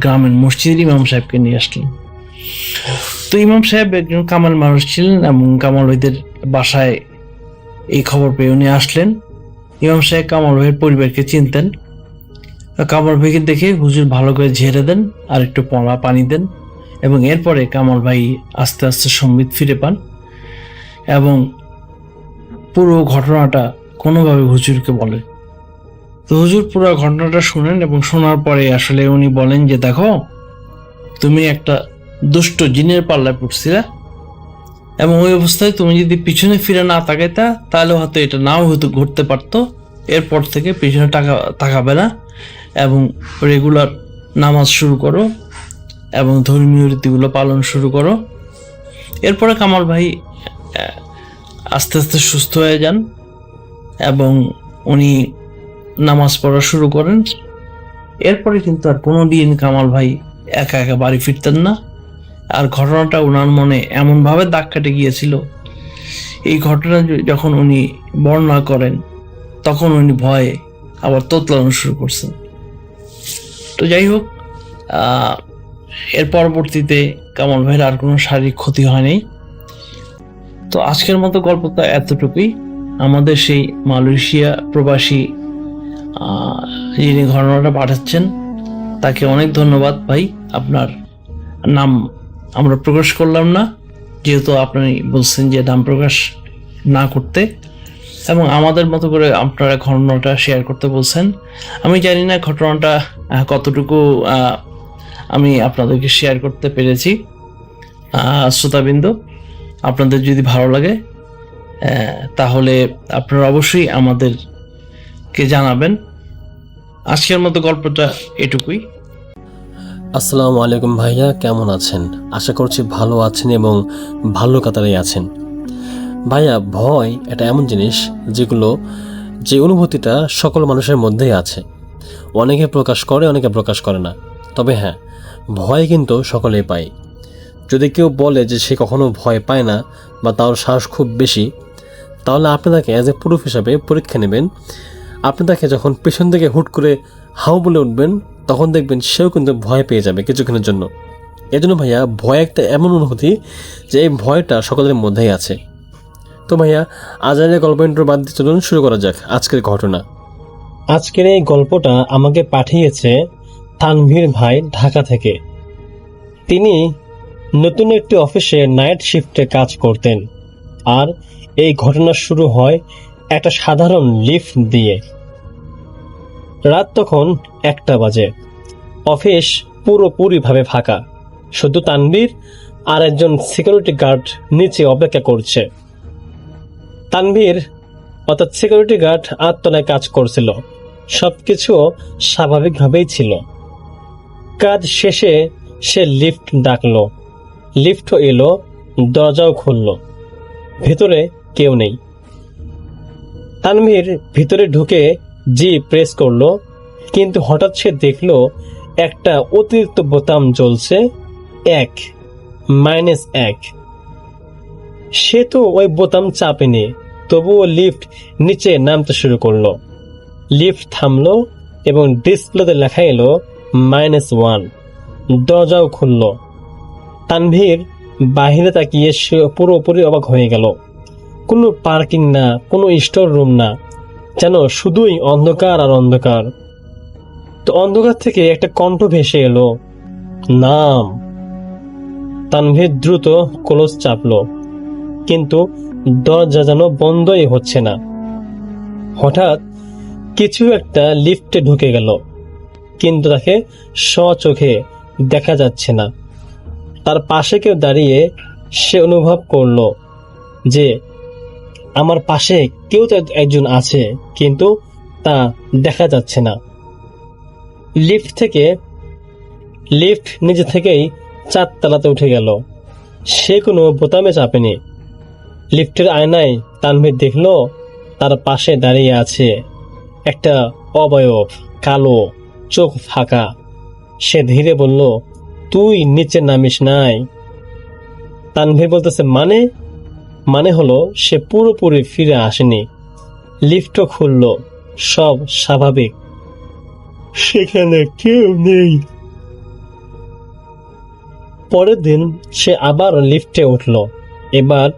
Speaker 6: গ্রামের মসজিদের ইমাম সাহেবকে নিয়ে আসলেন। তো ইমাম সাহেব একজন কামাল মানুষ ছিলেন এবং কামাল ভাইদের বাসায় এই খবর পেয়ে উনি আসলেন। ইমাম সাহেব কামাল ভাইয়ের পরিবারকে চিনতেন। কামাল ভাইকে দেখে হুজুর ভালো করে ঝেড়ে দেন আর একটু পানি দেন, এবং এরপরে কামাল ভাই আস্তে আস্তে সম্বিত ফিরে পান এবং পুরো ঘটনাটা কোনোভাবে হুজুরকে বলেন। তো হুজুর পুরো ঘটনাটা শুনেন এবং শোনার পরে আসলে উনি বলেন যে দেখো, তুমি একটা দুষ্ট জিনের পাল্লায় পড়ছিলে এবং ওই অবস্থায় তুমি যদি পিছনে ফিরে না তাকাইতা তাহলে হয়তো এটা নাও হয়তো ঘটতে পারতো। এরপর থেকে পিছনে তাকাবে না এবং রেগুলার নামাজ শুরু করো এবং ধর্মীয় রীতিগুলো পালন শুরু করো। এরপরে কামাল ভাই আস্তে আস্তে সুস্থ হয়ে যান এবং উনি নামাজ পড়া শুরু করেন। এরপরে কিন্তু আর কোনোদিন কামাল ভাই একা একা বাড়ি ফিরতেন না। আর ঘটনাটা ওনার মনে এমনভাবে দাগ কেটে গিয়েছিল, এই ঘটনা যখন উনি বর্ণনা করেন তখন উনি ভয়ে আবার তোতলানো শুরু করছেন। তো যাই হোক, এর পরবর্তীতে কামাল ভাইয়ের আর কোনো শারীরিক ক্ষতি হয়নি। তো আজকের মতো গল্পটা এতটুকুই। আমাদের সেই মালয়েশিয়া প্রবাসী যিনি ঘটনাটা পাঠাচ্ছেন তাকে অনেক ধন্যবাদ ভাই। আপনার নাম আমরা প্রকাশ করলাম না, যেহেতু আপনি বলছেন যে নাম প্রকাশ না করতে, এবং আমাদের মতো করে আপনারা ঘটনাটা শেয়ার করতে বলছেন। আমি জানি না ঘটনাটা কতটুকু আমি আপনাদেরকে শেয়ার করতে পেরেছি। শ্রোতাবৃন্দ, আপনাদের যদি ভালো লাগে তাহলে আপনারা অবশ্যই আমাদেরকে জানাবেন। আজকের মতো গল্পটা এটুকুই।
Speaker 7: আসসালামু আলাইকুম ভাইয়া, কেমন আছেন? আশা করছি ভালো আছেন এবং ভালো কাতারেই আছেন। ভাইয়া, ভয় এটা এমন জিনিস যে অনুভূতিটা সকল মানুষের মধ্যেই আছে। অনেকে প্রকাশ করে, অনেকে প্রকাশ করে না। তবে হ্যাঁ, ভয় কিন্তু সকলেই পায়। যদি কেউ বলে যে সে কখনো ভয় পায় না বা তার সাহস খুব বেশি, তাহলে আপনি তাকে অ্যাজ এ প্রুফ হিসাবে পরীক্ষা নেবেন। আপনি তাকে যখন পেছন থেকে হুট করে হাউ বলে উঠবেন, তখন দেখবেন সেও কিন্তু ভয় পেয়ে যাবে কিছুক্ষণের জন্য। এজন্য ভাইয়া, ভয় একটা এমন অনুভূতি যে এই ভয়টা সকলের মধ্যেই আছে। তো ভাইয়া, আজানের গল্প ইন্ট্রো বাদ দিয়ে চলুন শুরু করা যাক আজকের ঘটনা।
Speaker 8: আজকের এই গল্পটা আমাকে পাঠিয়েছে তানভীর ভাই, ঢাকা থেকে। তিনি নতুন একটি অফিসে নাইট শিফটে কাজ করতেন, আর এই ঘটনা শুরু হয় একটা সাধারণ লিফট দিয়ে। রাত তখন 1টা বাজে। অফিস পুরোপুরিভাবে ফাঁকা, শুধু তানভীর আর একজন সিকিউরিটি গার্ড নিচে অপেক্ষা করছে। তানভীর অর্থাৎ সিকিউরিটি গার্ড আটতলায় কাজ করছিল। সবকিছু স্বাভাবিকভাবেই ছিল। কাজ শেষে সে লিফট ডাকলো, লিফটও এলো, দরজাও খুলল। ভেতরে কেউ নেই। তানভীর ভিতরে ঢুকে জি প্রেস করলো, কিন্তু হঠাৎ সে দেখলো একটা অতিরিক্ত বোতাম জ্বলছে, 1 -1। সে তো ওই বোতাম চাপেনি, তবুও লিফট নিচে নামতে শুরু করলো। লিফট থামলো এবং ডিসপ্লেতে লেখা এলো -1। দরজাও খুলল। তানভীর বাহিরে তাকিয়ে সে পুরোপুরি অবাক হয়ে গেল। কোনো পার্কিং না, কোনো স্টোর রুম না, যেন শুধুই অন্ধকার আর অন্ধকার। তো অন্ধকার থেকে একটা কণ্ঠ ভেসে এলো, নাম। তানভীর দ্রুত ক্লোজ চাপলো, কিন্তু দরজা যেন বন্ধই হচ্ছে না। হঠাৎ কিছু একটা লিফটে ঢুকে গেল, কিন্তু তাকে স্বচোখে দেখা যাচ্ছে না। তার পাশে কেউ দাঁড়িয়ে সে অনুভব করলো যে আমার পাশে কেউ তো একজন আছে, কিন্তু তা দেখা যাচ্ছে না। লিফট নিজে থেকেই 4 তলাতে উঠে গেল। সে কোনো বোতামে চাপেনি। লিফটের আয়নায় তানভীর দেখলো তার পাশে দাঁড়িয়ে আছে একটা অবয়ব, কালো, চোখ ফাঁকা। সে ধীরে বলল, তুই নিচে নামিস নাই? তানভীর বলতেছে, মানে হলো সে পুরোপুরি ফিরে আসেনি। লিফটও খুলল, সব স্বাভাবিক, সেখানে কেউ নেই। পরের দিন সে আবার লিফটে উঠল। এবার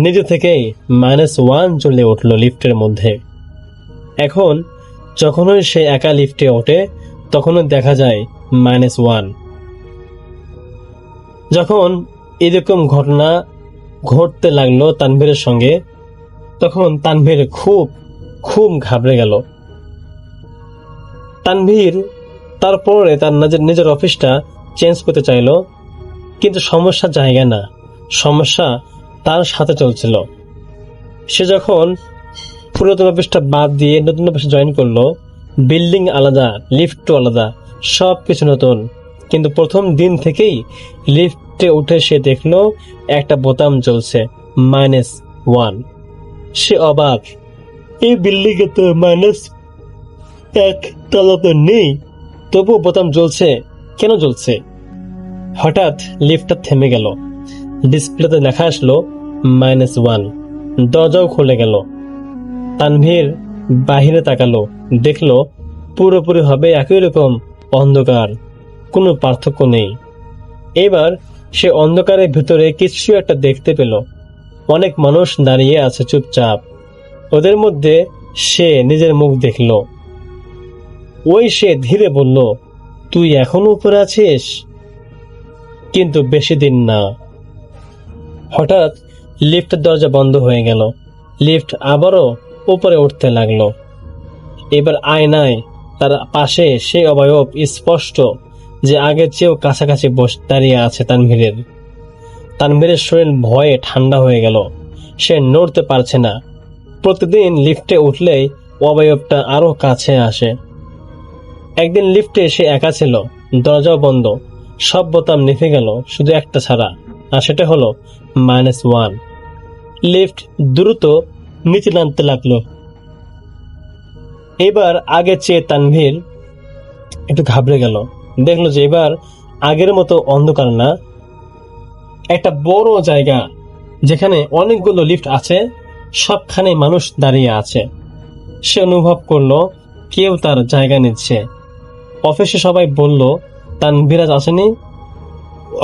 Speaker 8: নিজে থেকেই -1 চলে উঠল লিফটের মধ্যে। এখন যখনই সে একা লিফটে ওঠে তখনই দেখা যায় -1। যখন এরকম ঘটনা ঘটতে লাগলো তানভীরের সঙ্গে, তখন তানভীর খুব ঘাবড়ে গেল। তানভীর তারপরে তার নিজের অফিসটা চেঞ্জ করতে চাইলো, কিন্তু সমস্যা জায়গা না, সমস্যা তার সাথে চলছিল। সে যখন পুরাতন অফিসটা বাদ দিয়ে নতুন অফিসে জয়েন করলো, বিল্ডিং আলাদা, লিফটও আলাদা, সব কিছু নতুন। কিন্তু প্রথম দিন থেকেই লিফটে উঠে সে দেখলো একটা বোতাম জ্বলছে, -1। সে অবাক, এই বিল্ডিং এ তো -1 তলা তো নেই, তবুও বোতাম জ্বলছে, কেন জ্বলছে? হঠাৎ লিফটটা থেমে গেল, ডিসপ্লেতে লেখা আসলো -1, দরজাও খুলে গেল। তানভীর বাহিরে তাকালো, দেখলো পুরোপুরি হবে একই রকম অন্ধকার, কোনো পার্থক্য নেই। এবার সে অন্ধকারের ভিতরে কিছু একটা দেখতে পেল। অনেক মানুষ দাঁড়িয়ে আছে চুপচাপ, ওদের মধ্যে সে নিজের মুখ দেখল। সে ধীরে বলল, তুই এখনো উপরে আছিস? কিন্তু বেশি দিন না। হঠাৎ লিফটের দরজা বন্ধ হয়ে গেল, লিফট আবারও উপরে উঠতে লাগলো। এবার আয়নায় তার পাশে সেই অবয়ব স্পষ্ট, যে আগের চেয়েও কাছাকাছি দাঁড়িয়ে আছে তানভীরের শরীর ভয়ে ঠান্ডা হয়ে গেল, সে নড়তে পারছে না। প্রতিদিন লিফটে উঠলেই অবয়বটা আরো কাছে আসে। একদিন লিফটে সে একা ছিল, দরজাও বন্ধ, সব বোতাম নিভে গেল, শুধু একটা ছাড়া, আর সেটা হলো -1। লিফট দ্রুত নিচে নামতে লাগলো। এবার আগে চেয়ে তানভীর একটু ঘাবড়ে গেল, দেখলো যে এবার আগের মতো অন্ধকার না, একটা বড় জায়গা যেখানে অনেকগুলো লিফট আছে, সবখানে মানুষ দাঁড়িয়ে আছে। সে অনুভব করলো কেউ তার জায়গা নিচ্ছে। অফিসে সবাই বলল তানভীর আজ আসেনি।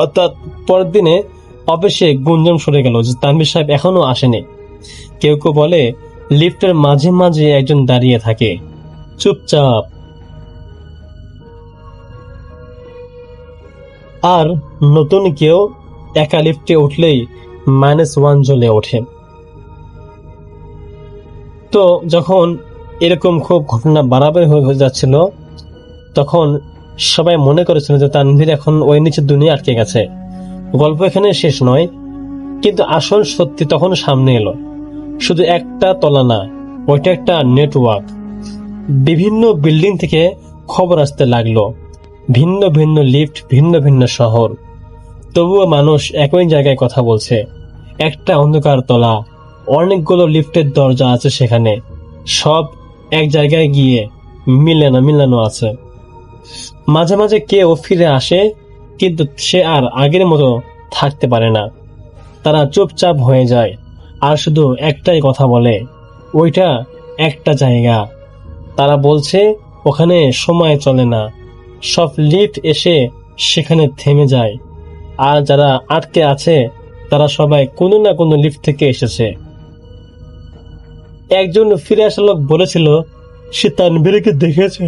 Speaker 8: অর্থাৎ পরের দিনে অফিসে গুঞ্জন সরে গেল যে তানভীর সাহেব এখনো আসেনি। কেউ কেউ বলে লিফটের মাঝে মাঝে একজন দাঁড়িয়ে থাকে চুপচাপ। আর নতুন কেউ একা লিফটে উঠলেই -1 জ্বলে ওঠে। তো যখন এরকম খুব ঘটনা বাড়াবাড়ি হয়ে যাচ্ছিল, তখন সবাই মনে করেছিল যে তানভীর এখন ওই নিচের দুনিয়া আটকে গেছে। গল্প এখানে শেষ নয়, কিন্তু আসল সত্যি তখন সামনে এলো। শুধু একটা তলা না, ওইটা একটা নেটওয়ার্ক। বিভিন্ন বিল্ডিং থেকে খবর আসতে লাগলো, ভিন্ন ভিন্ন লিফট, ভিন্ন ভিন্ন শহর, তবুও মানুষ একই জায়গায় কথা বলছে। একটা অন্ধকার তলা, অনেকগুলো লিফটের দরজা আছে সেখানে, সব এক জায়গায় গিয়ে মিলানো আছে। মাঝে মাঝে কেউ ফিরে আসে, কিন্তু সে আর আগের মতো থাকতে পারে না। তারা চুপচাপ হয়ে যায় আর শুধু একটাই কথা বলে, ওইটা একটা জায়গা। তারা বলছে ওখানে সময় চলে না, সব লিফট এসে সেখানে থেমে যায়, আর যারা আটকে আছে তারা সবাই কোনো না কোনো লিফট থেকে এসেছে। একজন ফিরে আসা লোক বলেছিল সে তানভীরকে দেখেছে।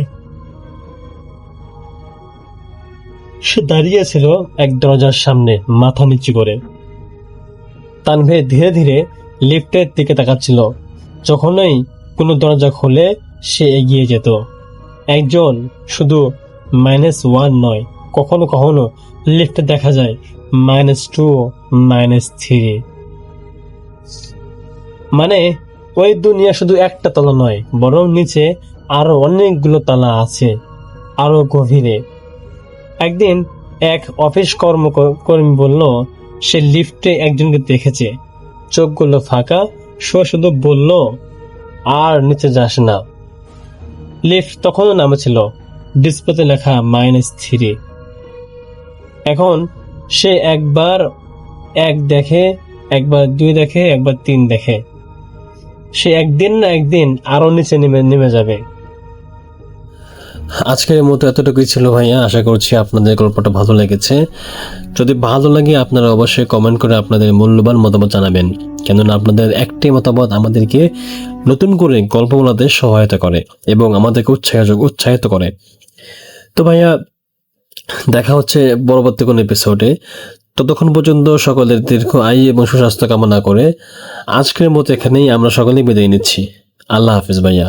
Speaker 8: সে দাঁড়িয়েছিল এক দরজার সামনে মাথা নিচু করে। তানভীর ধীরে ধীরে লিফটের দিকে তাকাচ্ছিল। যখনই কোনো দরজা খোলে সে এগিয়ে যেত। একজন শুধু -1 নয়, কখনো কখনো লিফটে দেখা যায় -2, -3। মানে ওই দুনিয়া শুধু একটা তলা নয়, বরং নিচে আরো অনেকগুলো তলা আছে, আরো গভীরে। একদিন এক অফিস কর্মী বলল সে লিফটে একজনকে দেখেছে, চোখগুলো ফাঁকা, সে শুধু বলল, আর নিচে যাস না। লিফট তখনও নামেছিল, ডিসপ্লেতে লেখা -3। এখন সে একবার 1 দেখে, একবার 2 দেখে, একবার 3 দেখে। সে একদিন না একদিন আরো নিচে নেমে যাবে।
Speaker 7: আজকের মতো এতটুকুই ছিল ভাইয়া। আশা করছি আপনাদের গল্পটা ভালো লেগেছে। যদি ভালো লাগে আপনারা অবশ্যই কমেন্ট করে আপনাদের মূল্যবান মতামত জানাবেন, কেননা আপনাদের একটি মতামত আমাদেরকে নতুন করে গল্প বলাতে সহায়তা করে এবং আমাদেরকে উৎসাহিত করে। তো ভাইয়া, দেখা হচ্ছে পরবর্তী কোনো এপিসোডে। ততক্ষণ পর্যন্ত সকলের দীর্ঘ আয়ু এবং সুস্বাস্থ্য কামনা করে আজকের মতো এখানেই আমরা সকলেই বিদায় নিচ্ছি। আল্লাহ হাফিজ ভাইয়া।